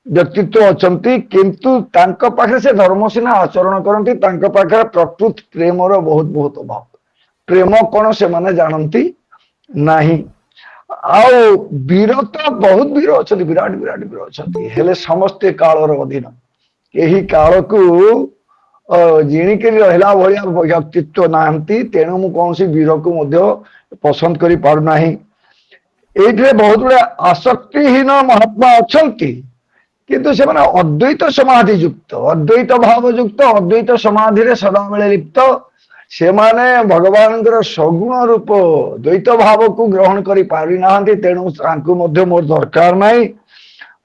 व्यक्तित्व अच्छा किंतु तांको पाखे से धर्म सीना आचरण करती पाखे प्रकृत प्रेमर बहुत बहुत अभाव प्रेम कौन से माने जानती नहीं। आउ वीर तो बहुत वीर अच्छा विराट विराट वीर अच्छा हेले समस्ते कालर अधीन यही काल को जिणिक रहा भाया व्यक्तित्व नाहंती तेणु मु कौन सी वीर को मध्य पसंद करि पारु नाही। एठे बहुत गुड़ा आसक्तिहीन महात्मा अच्छा किंतु से माने अद्वैत समाधि युक्त अद्वैत भाव युक्त अद्वैत समाधि रे सदा बेले लिप्त ସେମାନେ ଭଗବାନଙ୍କର ସଗୁଣ ରୂପ ଦ୍ୱୈତ ଭାବକୁ ଗ୍ରହଣ କରି ପାରିନାହାନ୍ତି, ତେଣୁ ତାଙ୍କୁ ମଧ୍ୟ ମୋର ଦରକାର ନାହିଁ।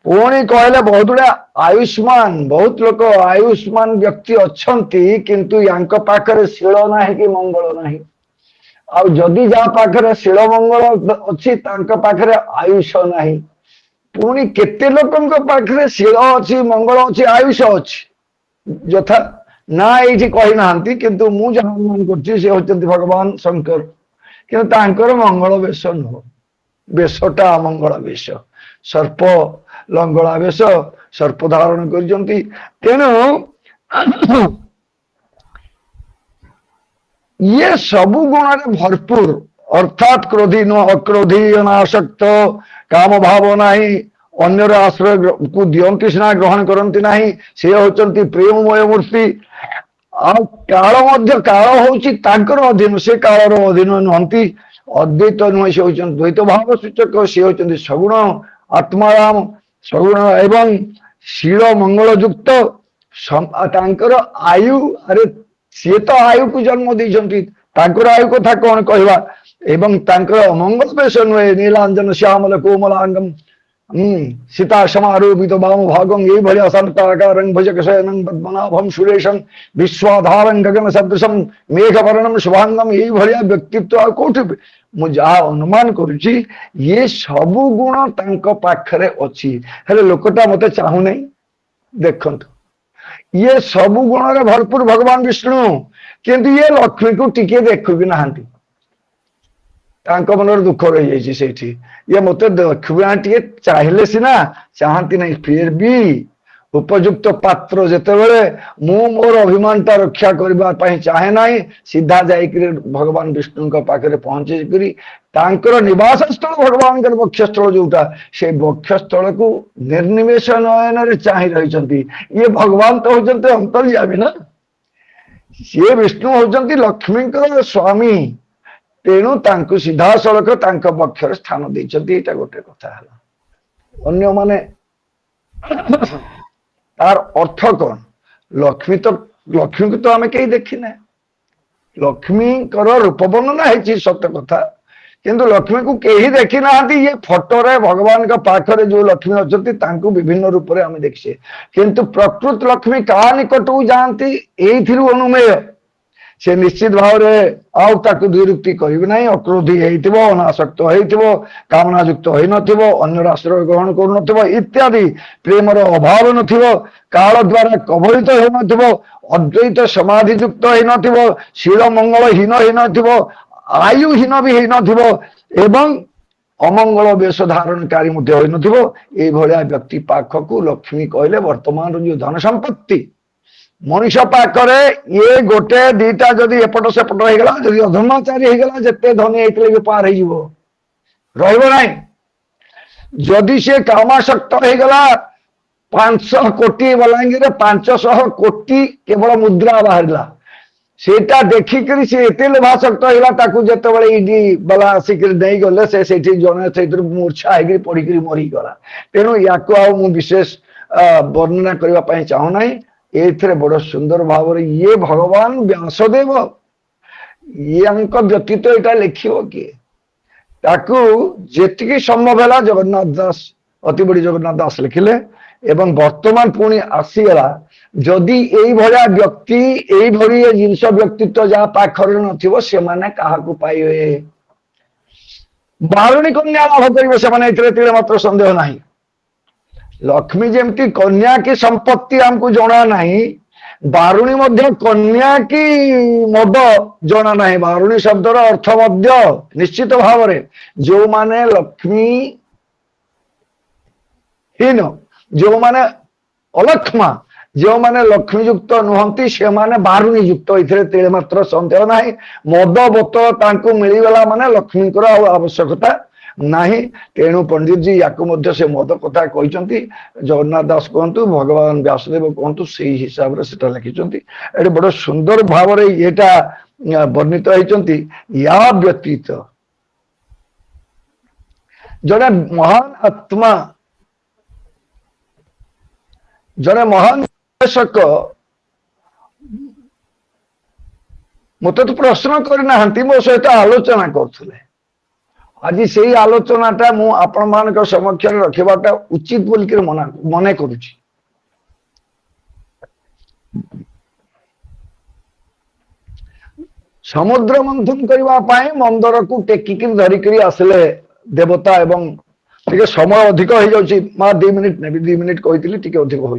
ପୁଣି କହିଲେ ବହୁତ ଗୁଡେ ଆୟୁଷ୍ମାନ, ବହୁତ ଲୋକ ଆୟୁଷ୍ମାନ ବ୍ୟକ୍ତି ଅଛନ୍ତି, କିନ୍ତୁ ୟାଙ୍କ ପାଖରେ ଶିଳ ନାହିଁ କି ମଙ୍ଗଳ ନାହିଁ। ଆଉ ଯଦି ଯାହା ପାଖରେ ଶିଳ ମଙ୍ଗଳ ଅଛି ତାଙ୍କ ପାଖରେ ଆୟୁଷ ନାହିଁ। ପୁଣି କେତେ ଲୋକଙ୍କ ପାଖରେ ଶିଳ ଅଛି, ମଙ୍ଗଳ ଅଛି, ଆୟୁଷ ଅଛି, ଯଥା ନା ଏଇଠି କହିନାହାନ୍ତି, କିନ୍ତୁ ମୁଁ ଯାହା ଅନୁମାନ କରୁଛି ସେ ହଉଛନ୍ତି ଭଗବାନ ଶଙ୍କର, କିନ୍ତୁ ତାଙ୍କର ମଙ୍ଗଳ ବେଶ ନୁହଁ, ବେଶଟା ଅମଙ୍ଗଳ ବେଶ, ସର୍ପ ଲଙ୍ଗଳା ବେଶ, ସର୍ପ ଧାରଣ କରିଛନ୍ତି। ତେଣୁ ଇଏ ସବୁ ଗୁଣରେ ଭରପୁର, ଅର୍ଥାତ୍ କ୍ରୋଧୀ ନୁହଁ, ଅକ୍ରୋଧୀ, ଅନାସକ୍ତ, କାମ ଭାବ ନାହିଁ, ଅନ୍ୟର ଆଶ୍ରୟକୁ ଦିଅନ୍ତି ସିନା ଗ୍ରହଣ କରନ୍ତି ନାହିଁ, ସେ ହଉଛନ୍ତି ପ୍ରେମମୟ ମୂର୍ତ୍ତି। ଆଉ କାଳ ମଧ୍ୟ, କାଳ ହଉଛି ତାଙ୍କର ଅଧୀନ, ସେ କାଳର ଅଧୀନ ନୁହନ୍ତି, ଅଦ୍ୱୈତ ନୁହେଁ, ସେ ହଉଛନ୍ତି ଦ୍ୱୈତ ଭାବ ସୂଚକ, ସେ ହଉଛନ୍ତି ସଗୁଣ ଆତ୍ମାରାମ, ସଗୁଣ ଏବଂ ଶିଳ ମଙ୍ଗଳ ଯୁକ୍ତ। ତାଙ୍କର ଆୟୁ, ଆରେ ସିଏ ତ ଆୟୁକୁ ଜନ୍ମ ଦେଇଛନ୍ତି, ତାଙ୍କର ଆୟୁ କଥା କଣ କହିବା। ଏବଂ ତାଙ୍କର ଅମଙ୍ଗଳ ବେଶ ନୁହେଁ, ନୀଳାଞ୍ଜନ ଶ୍ୟାମଳ କୋମଳାଙ୍ଗମ ସୀତା ସମାରୋପିତ ବାମ ଭାଗଂ, ଏଇଭଳିଆ ଶାନ୍ତାକାରଂ ଭୁଜଗ ଶୟନଂ ପଦ୍ମନାଭಂ ସୁରେଶଂ ବିଶ୍ୱାଧାରଂ ଗଗନ ସଦୃଶଂ ମେଘବର୍ଣ୍ଣଂ ଶୁଭାଙ୍ଗମ, ଏଇଭଳିଆ ବ୍ୟକ୍ତିତ୍ୱ ଆଉ କୋଉଠି। ମୁଁ ଯାହା ଅନୁମାନ କରୁଛି ଇଏ ସବୁ ଗୁଣ ତାଙ୍କ ପାଖରେ ଅଛି, ହେଲେ ଲୋକଟା ମତେ ଚାହୁଁନାହିଁ। ଦେଖନ୍ତୁ, ଇଏ ସବୁ ଗୁଣରେ ଭରପୁର ଭଗବାନ ବିଷ୍ଣୁ, କିନ୍ତୁ ଇଏ ଲକ୍ଷ୍ମୀକୁ ଟିକେ ଦେଖୁ ବି ନାହାନ୍ତି, ତାଙ୍କ ମନରେ ଦୁଃଖ ରହିଯାଇଛି ସେଇଠି। ଇଏ ମତେ ଲକ୍ଷ୍ମୀ ଟିକେ ଚାହିଁଲେ ସିନା, ଚାହାନ୍ତି ନାହିଁ। ଫିର ବି ଉପଯୁକ୍ତ ପାତ୍ର ଯେତେବେଳେ, ମୁଁ ମୋର ଅଭିମାନଟା ରକ୍ଷା କରିବା ପାଇଁ ଚାହେଁ ନାହିଁ, ସିଧା ଯାଇକରି ଭଗବାନ ବିଷ୍ଣୁଙ୍କ ପାଖରେ ପହଞ୍ଚିକରି ତାଙ୍କର ନିବାସ ସ୍ଥଳ, ଭଗବାନଙ୍କର ବକ୍ଷସ୍ଥଳ ଯୋଉଟା, ସେ ବକ୍ଷସ୍ଥଳକୁ ନିର୍ନିମେଷ ନୟନରେ ଚାହିଁ ରହିଛନ୍ତି। ଇଏ ଭଗବାନ ତ ହଉଛନ୍ତି ଅନ୍ତର୍ଯାମୀ ନା, ସିଏ ବିଷ୍ଣୁ ହଉଛନ୍ତି ଲକ୍ଷ୍ମୀଙ୍କର ସ୍ୱାମୀ, ତେଣୁ ତାଙ୍କୁ ସିଧାସଳଖ ତାଙ୍କ ବକ୍ଷରେ ସ୍ଥାନ ଦେଇଛନ୍ତି। ଏଇଟା ଗୋଟେ କଥା ହେଲା। ଅନ୍ୟମାନେ ତାର ଅର୍ଥ କଣ? ଲକ୍ଷ୍ମୀକୁ ତ ଆମେ କେହି ଦେଖିନେ, ଲକ୍ଷ୍ମୀଙ୍କର ରୂପ ବର୍ଣ୍ଣନା ହେଇଛି ସତ କଥା, କିନ୍ତୁ ଲକ୍ଷ୍ମୀକୁ କେହି ଦେଖି ନାହାନ୍ତି। ଇଏ ଫଟୋରେ ଭଗବାନଙ୍କ ପାଖରେ ଯୋଉ ଲକ୍ଷ୍ମୀ ଅଛନ୍ତି ତାଙ୍କୁ ବିଭିନ୍ନ ରୂପରେ ଆମେ ଦେଖିଛେ, କିନ୍ତୁ ପ୍ରକୃତ ଲକ୍ଷ୍ମୀ କାହା ନିକଟକୁ ଯାଆନ୍ତି ଏଇଥିରୁ ଅନୁମେୟ। ସେ ନିଶ୍ଚିତ ଭାବରେ ଆଉ ତାକୁ ଦ୍ୱିରୁକ୍ତି କରିବେ ନାହିଁ। ଅକ୍ରୋଧୀ ହେଇଥିବ, ଅନାସକ୍ତ ହେଇଥିବ, କାମନା ଯୁକ୍ତ ହେଇନଥିବ, ଅନ୍ୟର ଆଶ୍ରୟ ଗ୍ରହଣ କରୁନଥିବ ଇତ୍ୟାଦି, ପ୍ରେମର ଅଭାବ ନଥିବ, କାଳ ଦ୍ୱାରା କବଳିତ ହେଉନଥିବ, ଅଦ୍ୱୈତ ସମାଧି ଯୁକ୍ତ ହେଇନଥିବ, ଶିଳ ମଙ୍ଗଳ ହୀନ ହେଇନଥିବ, ଆୟୁହୀନ ବି ହେଇନଥିବ, ଏବଂ ଅମଙ୍ଗଳ ବେଶ ଧାରଣକାରୀ ମଧ୍ୟ ହୋଇନଥିବ। ଏଇଭଳିଆ ବ୍ୟକ୍ତି ପାଖକୁ ଲକ୍ଷ୍ମୀ କହିଲେ ବର୍ତ୍ତମାନର ଯୋଉ ଧନ ସମ୍ପତ୍ତି ମଣିଷ ପାଖରେ, ଇଏ ଗୋଟେ ଦିଟା ଯଦି ଏପଟ ସେପଟ ହେଇଗଲା, ଯଦି ଅଧର୍ମାଚାରୀ ହେଇଗଲା, ଯେତେ ଧନୀ ହେଇଥିଲେ ବି ପାର ହେଇଯିବ, ରହିବ ନାହିଁ। ଯଦି ସେ କାମାସକ୍ତ ହେଇଗଲା, 500 କୋଟି ବଲାଙ୍ଗୀରରେ 500 କୋଟି କେବଳ ମୁଦ୍ରା ବାହାରିଲା, ସେଇଟା ଦେଖିକରି ସେ ଏତେ ଲୋଭାସକ୍ତ ହେଇଗଲା, ତାକୁ ଯେତେବେଳେ ଇଡି ବାଲା ଆସିକରି ନେଇଗଲେ, ସେ ସେଇଠି ଜଣେ ସେଇଥିରୁ ମୂର୍ଚ୍ଛା ହେଇକରି ପଡିକରି ମରିଗଲା। ତେଣୁ ୟାକୁ ଆଉ ମୁଁ ବିଶେଷ ବର୍ଣ୍ଣନା କରିବା ପାଇଁ ଚାହୁଁନାହିଁ। ଏଥିରେ ବଡ ସୁନ୍ଦର ଭାବରେ ଇଏ ଭଗବାନ ବ୍ୟାସଦେବ, ୟାଙ୍କ ବ୍ୟତୀତ ଏଇଟା ଲେଖିବ କିଏ? ତାକୁ ଯେତିକି ସମ୍ଭବ ହେଲା ଜଗନ୍ନାଥ ଦାସ, ଅତି ବଡି ଜଗନ୍ନାଥ ଦାସ ଲେଖିଲେ, ଏବଂ ବର୍ତ୍ତମାନ ପୁଣି ଆସିଗଲା। ଯଦି ଏଇଭଳିଆ ବ୍ୟକ୍ତି, ଏଇଭଳି ଜିନିଷ ବ୍ୟକ୍ତିତ୍ୱ ଯାହା ପାଖରେ ନଥିବ, ସେମାନେ କାହାକୁ ପାଇବେ? ବାରୁଣୀ କନ୍ୟା ଲାଭ କରିବେ ସେମାନେ, ଏଥିରେ ତିଳେ ମାତ୍ର ସନ୍ଦେହ ନାହିଁ। ଲକ୍ଷ୍ମୀ ଯେମିତି କନ୍ୟା କି ସମ୍ପତ୍ତି ଆମକୁ ଜଣା ନାହିଁ, ବାରୁଣୀ ମଧ୍ୟ କନ୍ୟା କି ମଦ ଜଣା ନାହିଁ। ବାରୁଣୀ ଶବ୍ଦର ଅର୍ଥ ମଧ୍ୟ ନିଶ୍ଚିତ ଭାବରେ ଯୋଉମାନେ ଲକ୍ଷ୍ମୀ ହୀନ, ଯୋଉମାନେ ଅଲକ୍ଷ୍ମା, ଯେଉଁମାନେ ଲକ୍ଷ୍ମୀ ଯୁକ୍ତ ନୁହନ୍ତି, ସେମାନେ ବାରୁଣୀ ଯୁକ୍ତ, ଏଥିରେ ତିଳେ ମାତ୍ର ସନ୍ଦେହ ନାହିଁ। ମଦ ବୋତଲ ତାଙ୍କୁ ମିଳିଗଲା ମାନେ ଲକ୍ଷ୍ମୀଙ୍କର ଆଉ ଆବଶ୍ୟକତା ନାହିଁ। ତେଣୁ ପଣ୍ଡିତଜୀ ୟାକୁ ମଧ୍ୟ ସେ ମଦ କଥା କହିଛନ୍ତି। ଜଗନ୍ନାଥ ଦାସ କୁହନ୍ତୁ, ଭଗବାନ ବ୍ୟାସଦେବ କୁହନ୍ତୁ, ସେଇ ହିସାବରେ ସେଟା ଲେଖିଛନ୍ତି। ଏଠି ବଡ ସୁନ୍ଦର ଭାବରେ ଏଇଟା ବର୍ଣ୍ଣିତ ହେଇଛନ୍ତି। ୟା ବ୍ୟତୀତ ଜଣେ ମହାନ ଆତ୍ମା, ଜଣେ ମହାନ ନିର୍ଦ୍ଦେଶକ मत तो प्रश्न करना मो सहित आलोचना करते आज से आलोचनाटा मु आपण मान समक्ष रखा उचित बोल मन करुच्ची समुद्र मंथन करने मंदर को टेकिक धरिक आसिले देवता एवं टे समय अधिक हो जाऊँगी माँ 2 मिनिट ने 2 मिनिट कही टे अधिक हो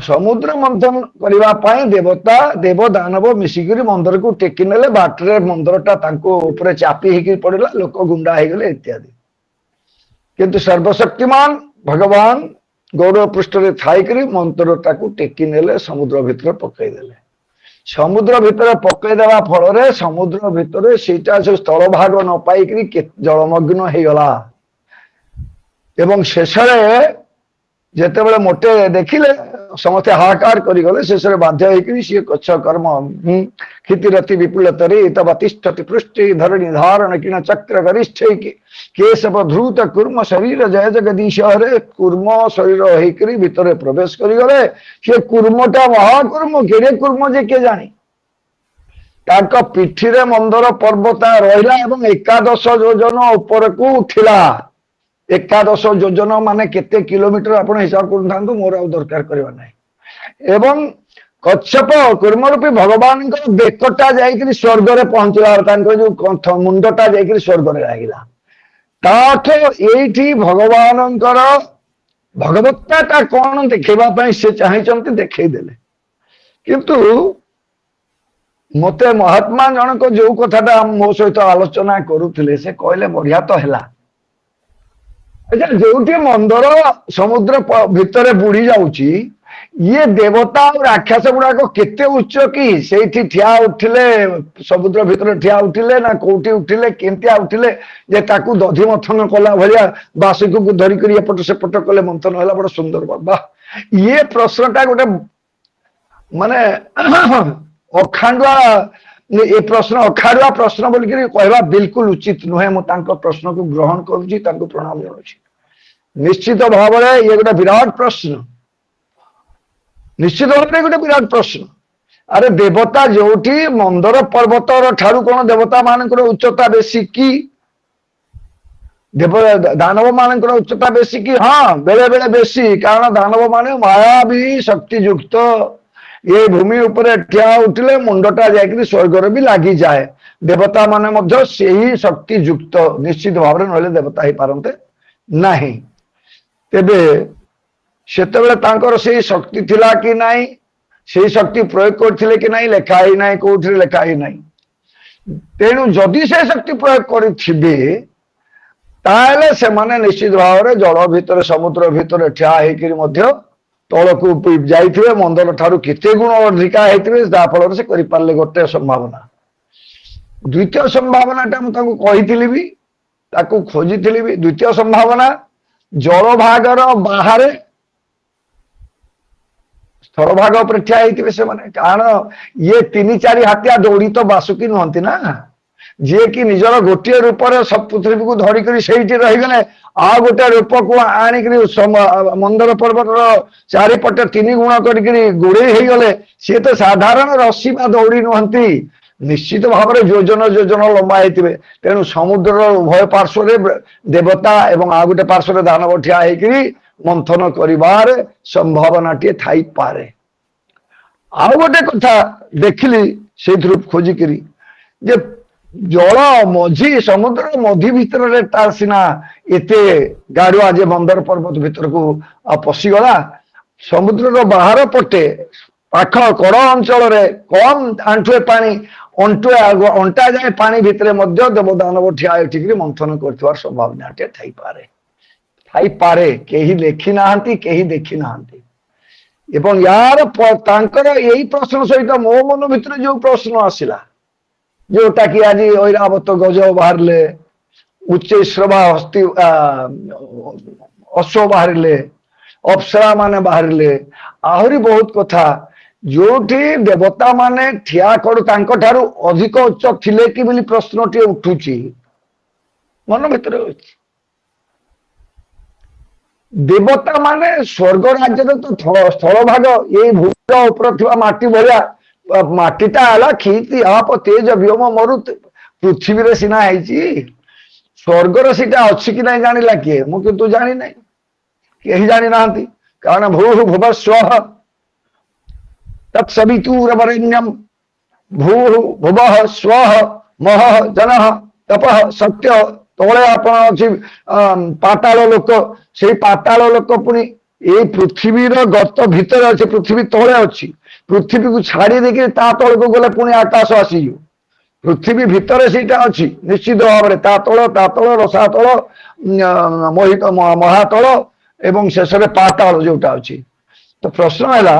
समुद्र मंथन करने देवता देव दानव मिसिक मंदिर को टेकी ने बाटर मंदिर चापी होकर पड़ा लोक गुंडा हो गले इत्यादि किंतु सर्वशक्तिमान भगवान गौरव पृष्ठ थी मंदिर को टेकी ने समुद्र भितर पकईदे समुद्र भितर पकईदेवा फल समुद्र भितर सेटा जो स्थल भाग न पाई जलमग्न हो गला एवं शेष जिते बड़े मोटे देखिले समस्ते हाहाकार करें शेष बाध्य सी कच्छ कर्म क्षितिरति विपुल तरीतिष्ठति पृष्ठि धरणी धारण किण चक्र गरिष्ठ केशव ध्रुत कूर्म शरीर जय जगदीश हरे कूर्म शरीर होकर भितर प्रवेश करगले सी कूर्मटा महाकूर्म केड़े कूर्म जे किए जानी पिठी रे मंदर पर्वता रहा एकादश योजन ऊपर को उठिला एकादश योजन माने केते किलोमीटर आपण हिसाब कर मोर आ दरकार करवा नहीं एवं कच्छप कूर्मरूपी भगवान बेकटा जाइकरी स्वर्ग रे पहुंचला जो मुंडटा जाइकरी स्वर्ग रे लागिला ताठो एठी भगवान भगवत्ता कौन देखा से चाहिए देखई देले किंतु मते महात्मा जनक जो कथाटा मो सहित आलोचना करुथिले से कहले बढ़िया तो हैला जो मंदर समुद्र भितर बुड़ी जाऊँची ये देवता और राक्षस गुड़ाक केते उच्च कि से ठिया उठिले समुद्र भितर ठिया उठिले ना कोठी उठिले केंतिया उठिले जे ताकू दधि मथन कला भलिया बासिक को धरिक एपट सेपट कले मंथन है बड़ा सुंदर बाबा ये प्रश्नटा गोटे माने अखांडुआ ये प्रश्न अखाड़ुआ प्रश्न बोल कहवा बिल्कुल उचित नुहे मुझे प्रश्न को ग्रहण करुच्ची प्रणाम जनाऊँ निश्चित भाव ये गोटे विराट प्रश्न निश्चित भाव गोटे विराट प्रश्न अरे देवता जोटी मंदर पर्वत ठारू कौन देवता मान उच्चता बेसी कि देव दानव मान उच्चता बेसी कि हाँ बेले बेले बेसी कारण दानव मान माया भी शक्ति युक्त ये भूमि ऊपर ठिया उठिले मुंडटा जाकर स्वर्ग भी लगी जाए देवता माने से ही शक्ति युक्त निश्चित भाव ना देवता ही पारते नहीं तेबे से शक्ति थिला कि नहीं से शक्ति प्रयोग करथिले कि नहीं लेखा ही नहीं कोठी लेखा ही नहीं तेणु जदि से शक्ति प्रयोग करिथिबे ताले से माने निश्चित भाव में जल भितर समुद्र भितर ठिया होकर मध्य तल को जाइए मंदर ठारू केते गुण अधिका होते जहाँफल से करें गोटे संभावना द्वितीय संभावनाटा मुझे भी खोजी भी द्वितीय संभावना जल भागर बाहर स्थल भाग पर ठिया होते से माने कारण ये 3-4 हाथिया दौड़ी तो बासुकी नुहति ना जी कि निजर गोटे रूप सब पृथ्वी को धरिक रहीगले आ गोटे रूप को आणिक मंदर पर्वत चारिपटे 3 गुण कर गोड़े गले सी तो साधारण रस्सी बा दौड़ी नुहति निश्चित भाव में योजन योजन लंबा होते तेणु समुद्र उभय पार्श्व देवता एवं आ गोटे पार्श्व दानव ठिया होकर मंथन करिबार संभावना टे थाई पारे आउ गोटे कथा देखिली से खोजिकी जे जल मझी समुद्र मझी भितर तार सीना एते गाड़ुआ जे मंदर पर्वत भितर को पशिगला समुद्र बाहर पटे पाख कड़ अंचल कम आंठुए पानी अंटा जाए पानी भितर देवदानव ठिया उठिक मंथन कर संभावना टे थाई पारे केही लेखि नाहंती केही देखि नाहंती एवं यार तांकर यही प्रश्न सहित मो मन भितर जो प्रश्न आसिला जोटा कि आज ऐरावत गज बाहर उच्च श्रवा हस्ती अश्व बाहर अप्सरा माने बाहर आहरी बहुत कथा जो देवता माने ठिया करू अधिक उच्च थिले कि बोली प्रश्न टे उठुची मन भितर देवता माने स्वर्ग राज्य तो स्थल भाग ये भूमिका ऊपर थिबा माटी भरिया ମାଟିଟା ହେଲା କ୍ଷିତି ଆପ ତେଜ ବ୍ଯୋମ ମରୁତ ପୃଥିବୀରେ ସିନା ହେଇଛି ସ୍ୱର୍ଗର ସେଟା ଅଛି କି ନାହିଁ ଜାଣିଲା କିଏ? ମୁଁ କିନ୍ତୁ ଜାଣି ନାହିଁ, କେହି ଜାଣି ନାହାନ୍ତି। କାରଣ ଭୂ ଭୁବ ସ୍ୱଃ ତତ୍ସବିତୁରବରେଣ୍ୟମ୍ ଭୂ ଭୁବଃ ସ୍ୱଃ ମହଃ ଜନଃ ତପଃ ସତ୍ୟ। ତଳେ ଆପଣ ଅଛି ପାତାଳ ଲୋକ, ସେଇ ପାତାଳ ଲୋକ ପୁଣି ଏଇ ପୃଥିବୀର ଗର୍ତ୍ତ ଭିତରେ ଅଛି, ପୃଥିବୀ ତଳେ ଅଛି। ପୃଥିବୀକୁ ଛାଡି ଦେଇକି ତା ତଳକୁ ଗଲେ ପୁଣି ଆକାଶ ଆସିଯିବ। ପୃଥିବୀ ଭିତରେ ସେଇଟା ଅଛି ନିଶ୍ଚିତ ଭାବରେ, ତା ତଳ ରସାତଳ ମୋହିତ ମହାତଳ ଏବଂ ଶେଷରେ ପାତାଳ ଯୋଉଟା ଅଛି। ତ ପ୍ରଶ୍ନ ହେଲା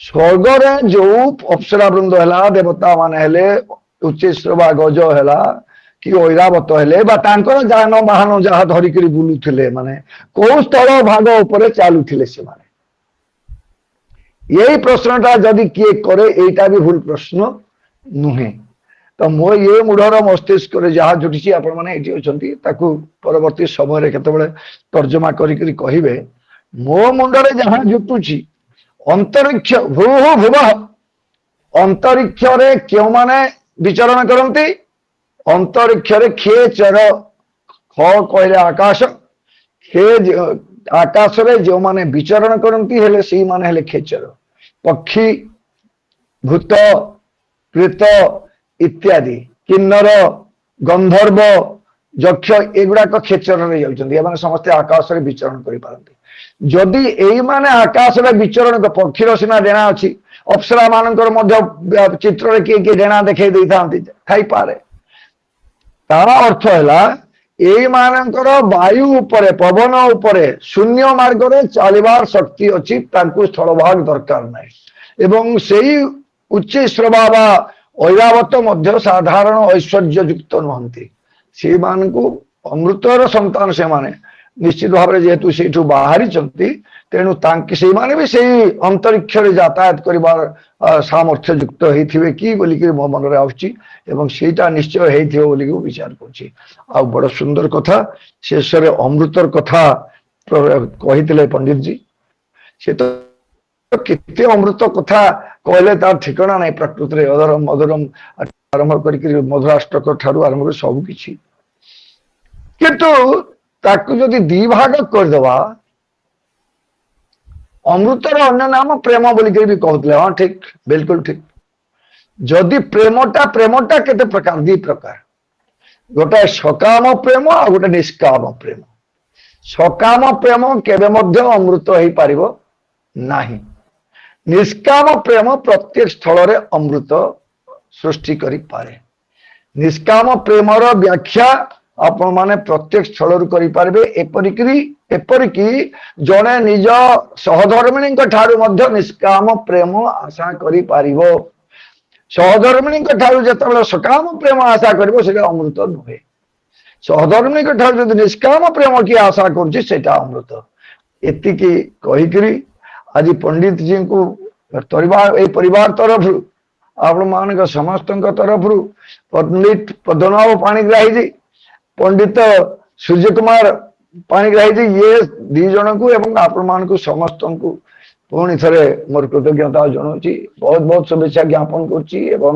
ସ୍ୱର୍ଗରେ ଯୋଉ ଅପ୍ସରା ବୃନ୍ଦ ହେଲା, ଦେବତା ମାନେ ହେଲେ, ଉଚ୍ଚେଶ୍ରବା ଗଜ ହେଲା କି ଐରାବତ ହେଲେ ବା ତାଙ୍କର ଯାନ ବାହନ ଯାହା ଧରିକିରି ବୁଲୁଥିଲେ, ମାନେ କୋଉ ସ୍ଥଳ ଭାଗ ଉପରେ ଚାଲୁଥିଲେ ସେମାନେ? ଏଇ ପ୍ରଶ୍ନଟା ଯଦି କିଏ କରେ ଏଇଟା ବି ଭୁଲ ପ୍ରଶ୍ନ ନୁହେଁ। ତ ମୋ ଇଏ ମୂଢର ମସ୍ତିଷ୍କରେ ଯାହା ଜୁଟିଛି ଆପଣମାନେ ଏଠି ଅଛନ୍ତି ତାକୁ ପରବର୍ତ୍ତୀ ସମୟରେ କେତେବେଳେ ତର୍ଜମା କରିକିରି କହିବେ। ମୋ ମୁଣ୍ଡରେ ଯାହା ଜୁଟୁଛି ଅନ୍ତରିକ୍ଷ ଭୂ ଭୁବଃ, ଅନ୍ତରିକ୍ଷରେ କେଉଁମାନେ ବିଚରଣ କରନ୍ତି? ଅନ୍ତରିକ୍ଷରେ ଖେଚର, ଖ କହିଲେ ଆକାଶ, ଆକାଶରେ ଯେଉଁମାନେ ବିଚରଣ କରନ୍ତି ହେଲେ ସେଇମାନେ ହେଲେ ଖେଚର। ପକ୍ଷୀ, ଭୂତ, ପ୍ରେତ ଇତ୍ୟାଦି, କିନ୍ନର, ଗନ୍ଧର୍ବ, ଯକ୍ଷ ଏଗୁଡାକ ଖେଚରରେ ଯାଉଛନ୍ତି। ଏମାନେ ସମସ୍ତେ ଆକାଶରେ ବିଚରଣ କରିପାରନ୍ତି। ଯଦି ଏଇମାନେ ଆକାଶରେ ବିଚରଣ, ପକ୍ଷୀର ସିନା ଡେଣା ଅଛି, ଅପ୍ସରା ମାନଙ୍କର ମଧ୍ୟ ଚିତ୍ରରେ କିଏ କିଏ ଡେଣା ଦେଖେଇ ଦେଇଥାନ୍ତି, ଥାଇପାରେ। ତାର ଅର୍ଥ ହେଲା ଏଇମାନଙ୍କର ବାୟୁ ଉପରେ, ପବନ ଉପରେ, ଶୂନ୍ୟ ମାର୍ଗରେ ଚାଲିବାର ଶକ୍ତି ଅଛି, ତାଙ୍କୁ ସ୍ଥଳଭାଗ ଦରକାର ନାହିଁ। ଏବଂ ସେଇ ଉଚ୍ଚେଶ୍ରବା ବା ଐରାବତ ମଧ୍ୟ ସାଧାରଣ ଐଶ୍ୱର୍ଯ୍ୟ ଯୁକ୍ତ ନୁହନ୍ତି। ସେମାନଙ୍କୁ ଅମୃତର ସନ୍ତାନ ସେମାନେ ନିଶ୍ଚିତ ଭାବରେ, ଯେହେତୁ ସେଇଠୁ ବାହାରିଛନ୍ତି, ତେଣୁ ସେଇମାନେ ବି ସେଇ ଅନ୍ତରିକ୍ଷରେ ଯାତାୟାତ କରିବାର ସାମର୍ଥ୍ୟ ଯୁକ୍ତ ହେଇଥିବେ କି ବୋଲିକି ମୋ ମନରେ ଆସୁଛି, ଏବଂ ସେଇଟା ନିଶ୍ଚୟ ହେଇଥିବ ବୋଲିକି ମୁଁ ବିଚାର କରୁଛି। ଆଉ ବଡ ସୁନ୍ଦର କଥା ଶେଷରେ ଅମୃତର କଥା କହିଥିଲେ ପଣ୍ଡିତଜୀ। ସେ ତ କେତେ ଅମୃତ କଥା କହିଲେ ତାର ଠିକଣା ନାହିଁ ପ୍ରକୃତିରେ। ଅଧରମ ମଧୁରମ ଆରମ୍ଭ କରିକି ମଧୁରାଷ୍ଟକ ଠାରୁ ଆରମ୍ଭ କରି ସବୁ କିଛି, କିନ୍ତୁ ତାକୁ ଯଦି ଦି ଭାଗ କରିଦେବା, ଅମୃତର ଅନ୍ୟ ନାମ ପ୍ରେମ ବୋଲିକି ବି କହୁଥିଲେ। ହଁ ଠିକ, ବିଲକୁଲ ଠିକ। ଯଦି ପ୍ରେମଟା କେତେ ପ୍ରକାର? ଦି ପ୍ରକାର। ଗୋଟେ ସକାମ ପ୍ରେମ ଆଉ ଗୋଟେ ନିଷ୍କାମ ପ୍ରେମ। ସକାମ ପ୍ରେମ କେବେ ମଧ୍ୟ ଅମୃତ ହେଇପାରିବ ନାହିଁ। ନିଷ୍କାମ ପ୍ରେମ ପ୍ରତ୍ୟେକ ସ୍ଥଳରେ ଅମୃତ ସୃଷ୍ଟି କରିପାରେ। ନିଷ୍କାମ ପ୍ରେମର ବ୍ୟାଖ୍ୟା ଆପଣ ମାନେ ପ୍ରତ୍ୟେକ ସ୍ଥଳରୁ କରିପାରିବେ। ଏପରିକି ଜଣେ ନିଜ ସହଧର୍ମିଣୀଙ୍କ ଠାରୁ ମଧ୍ୟ ନିଷ୍କାମ ପ୍ରେମ ଆଶା କରିପାରିବ। ସହଧର୍ମିଣୀଙ୍କ ଠାରୁ ଯେତେବେଳେ ସକାମ ପ୍ରେମ ଆଶା କରିବ ସେଇଟା ଅମୃତ ନୁହେଁ। ସହଧର୍ମିଣୀଙ୍କ ଠାରୁ ଯଦି ନିଷ୍କାମ ପ୍ରେମ କିଏ ଆଶା କରୁଛି ସେଇଟା ଅମୃତ। ଏତିକି କହିକିରି ଆଜି ପଣ୍ଡିତଜୀଙ୍କୁ ଏଇ ପରିବାର ତରଫରୁ, ଆପଣମାନଙ୍କ ସମସ୍ତଙ୍କ ତରଫରୁ, ପଣ୍ଡିତ ପଦ୍ମନାଭ ପାଣିଗ୍ରାହୀ, ପଣ୍ଡିତ ସୂର୍ଯ୍ୟ କୁମାର ପାଣିଗ୍ରାହୀ, ଇଏ ଦି ଜଣଙ୍କୁ ଏବଂ ଆପଣମାନଙ୍କୁ ସମସ୍ତଙ୍କୁ ପୁଣି ଥରେ ମୋର କୃତଜ୍ଞତା ଜଣାଉଛି। ବହୁତ ବହୁତ ଶୁଭେଚ୍ଛା ଜ୍ଞାପନ କରୁଛି ଏବଂ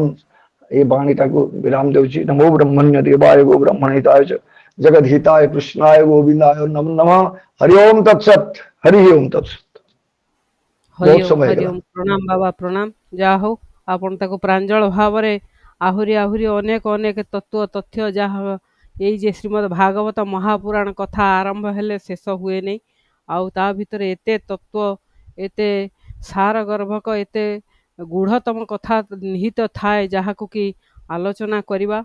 এই বাণীটাକୁ ବିରାମ ଦେଉଛି। ନମୋ ବ୍ରହ୍ମଣ୍ୟ ଦେବାୟ ଗୋ ବ୍ରହ୍ମଣିତାୟ ଜଗଦ୍ଧିତାୟ କୃଷ୍ଣାୟ ଗୋବିନ୍ଦାୟ ନମୋ ନମଃ। ହରି ଓମ୍ ତତ୍ସତ୍। ହରି ଓମ୍ ତତ୍ସତ୍। ବହୁତ ସମୟ ହେଇଗଲା। ହରିଓମ ପ୍ରଣାମ ବାବା, ପ୍ରଣାମ। ଯାହା ହଉ ଆପଣ ତାକୁ ପ୍ରାଞ୍ଜଳ ଭାବରେ ଆହୁରି ଆହୁରି ଅନେକ ଅନେକ ତତ୍ଵ ତଥ୍ୟ, ଯାହା ଏଇ ଯେ ଶ୍ରୀମଦ ଭାଗବତ ମହାପୁରାଣ କଥା ଆରମ୍ଭ ହେଲେ ଶେଷ ହୁଏ ନାହିଁ। ଆଉ ତା ଭିତରେ ଏତେ ତତ୍ଵ, ଏତେ ସାର ଗର୍ଭକ, ଏତେ ଗୂଢ଼ତମ କଥା ନିହିତ ଥାଏ, ଯାହାକୁ କି ଆଲୋଚନା କରିବା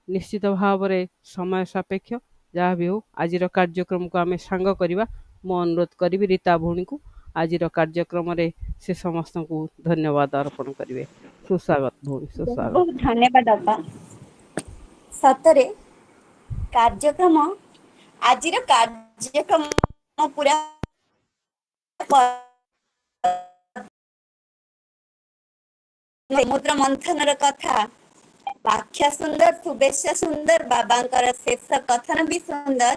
ନିଶ୍ଚିତ ଭାବରେ ସମୟ ସାପେକ୍ଷ। ଯାହା ବି ହଉ ଆଜିର କାର୍ଯ୍ୟକ୍ରମକୁ ଆମେ ସାଙ୍ଗ କରିବା। ମୁଁ ଅନୁରୋଧ କରିବି ରୀତା ଭଉଣୀକୁ ଆଜିର କାର୍ଯ୍ୟକ୍ରମରେ ସେ ସମସ୍ତଙ୍କୁ ଧନ୍ୟବାଦ ଅର୍ପଣ କରିବେ। ସୁସ୍ୱାଗତ ଭଉଣୀ, ସୁସ୍ୱାଗତ। ବହୁତ ଧନ୍ୟବାଦ ବାପା। ସତରେ ଆଜିର କାର୍ଯ୍ୟକ୍ରମ ପୁରା ସମୁଦ୍ର ମନ୍ଥନର କଥା, ବ୍ୟାଖ୍ୟା ସୁନ୍ଦର, ଶୁଭେଚ୍ଛା ସୁନ୍ଦର, ବାବାଙ୍କର ଶେଷ କଥନ ବି ସୁନ୍ଦର।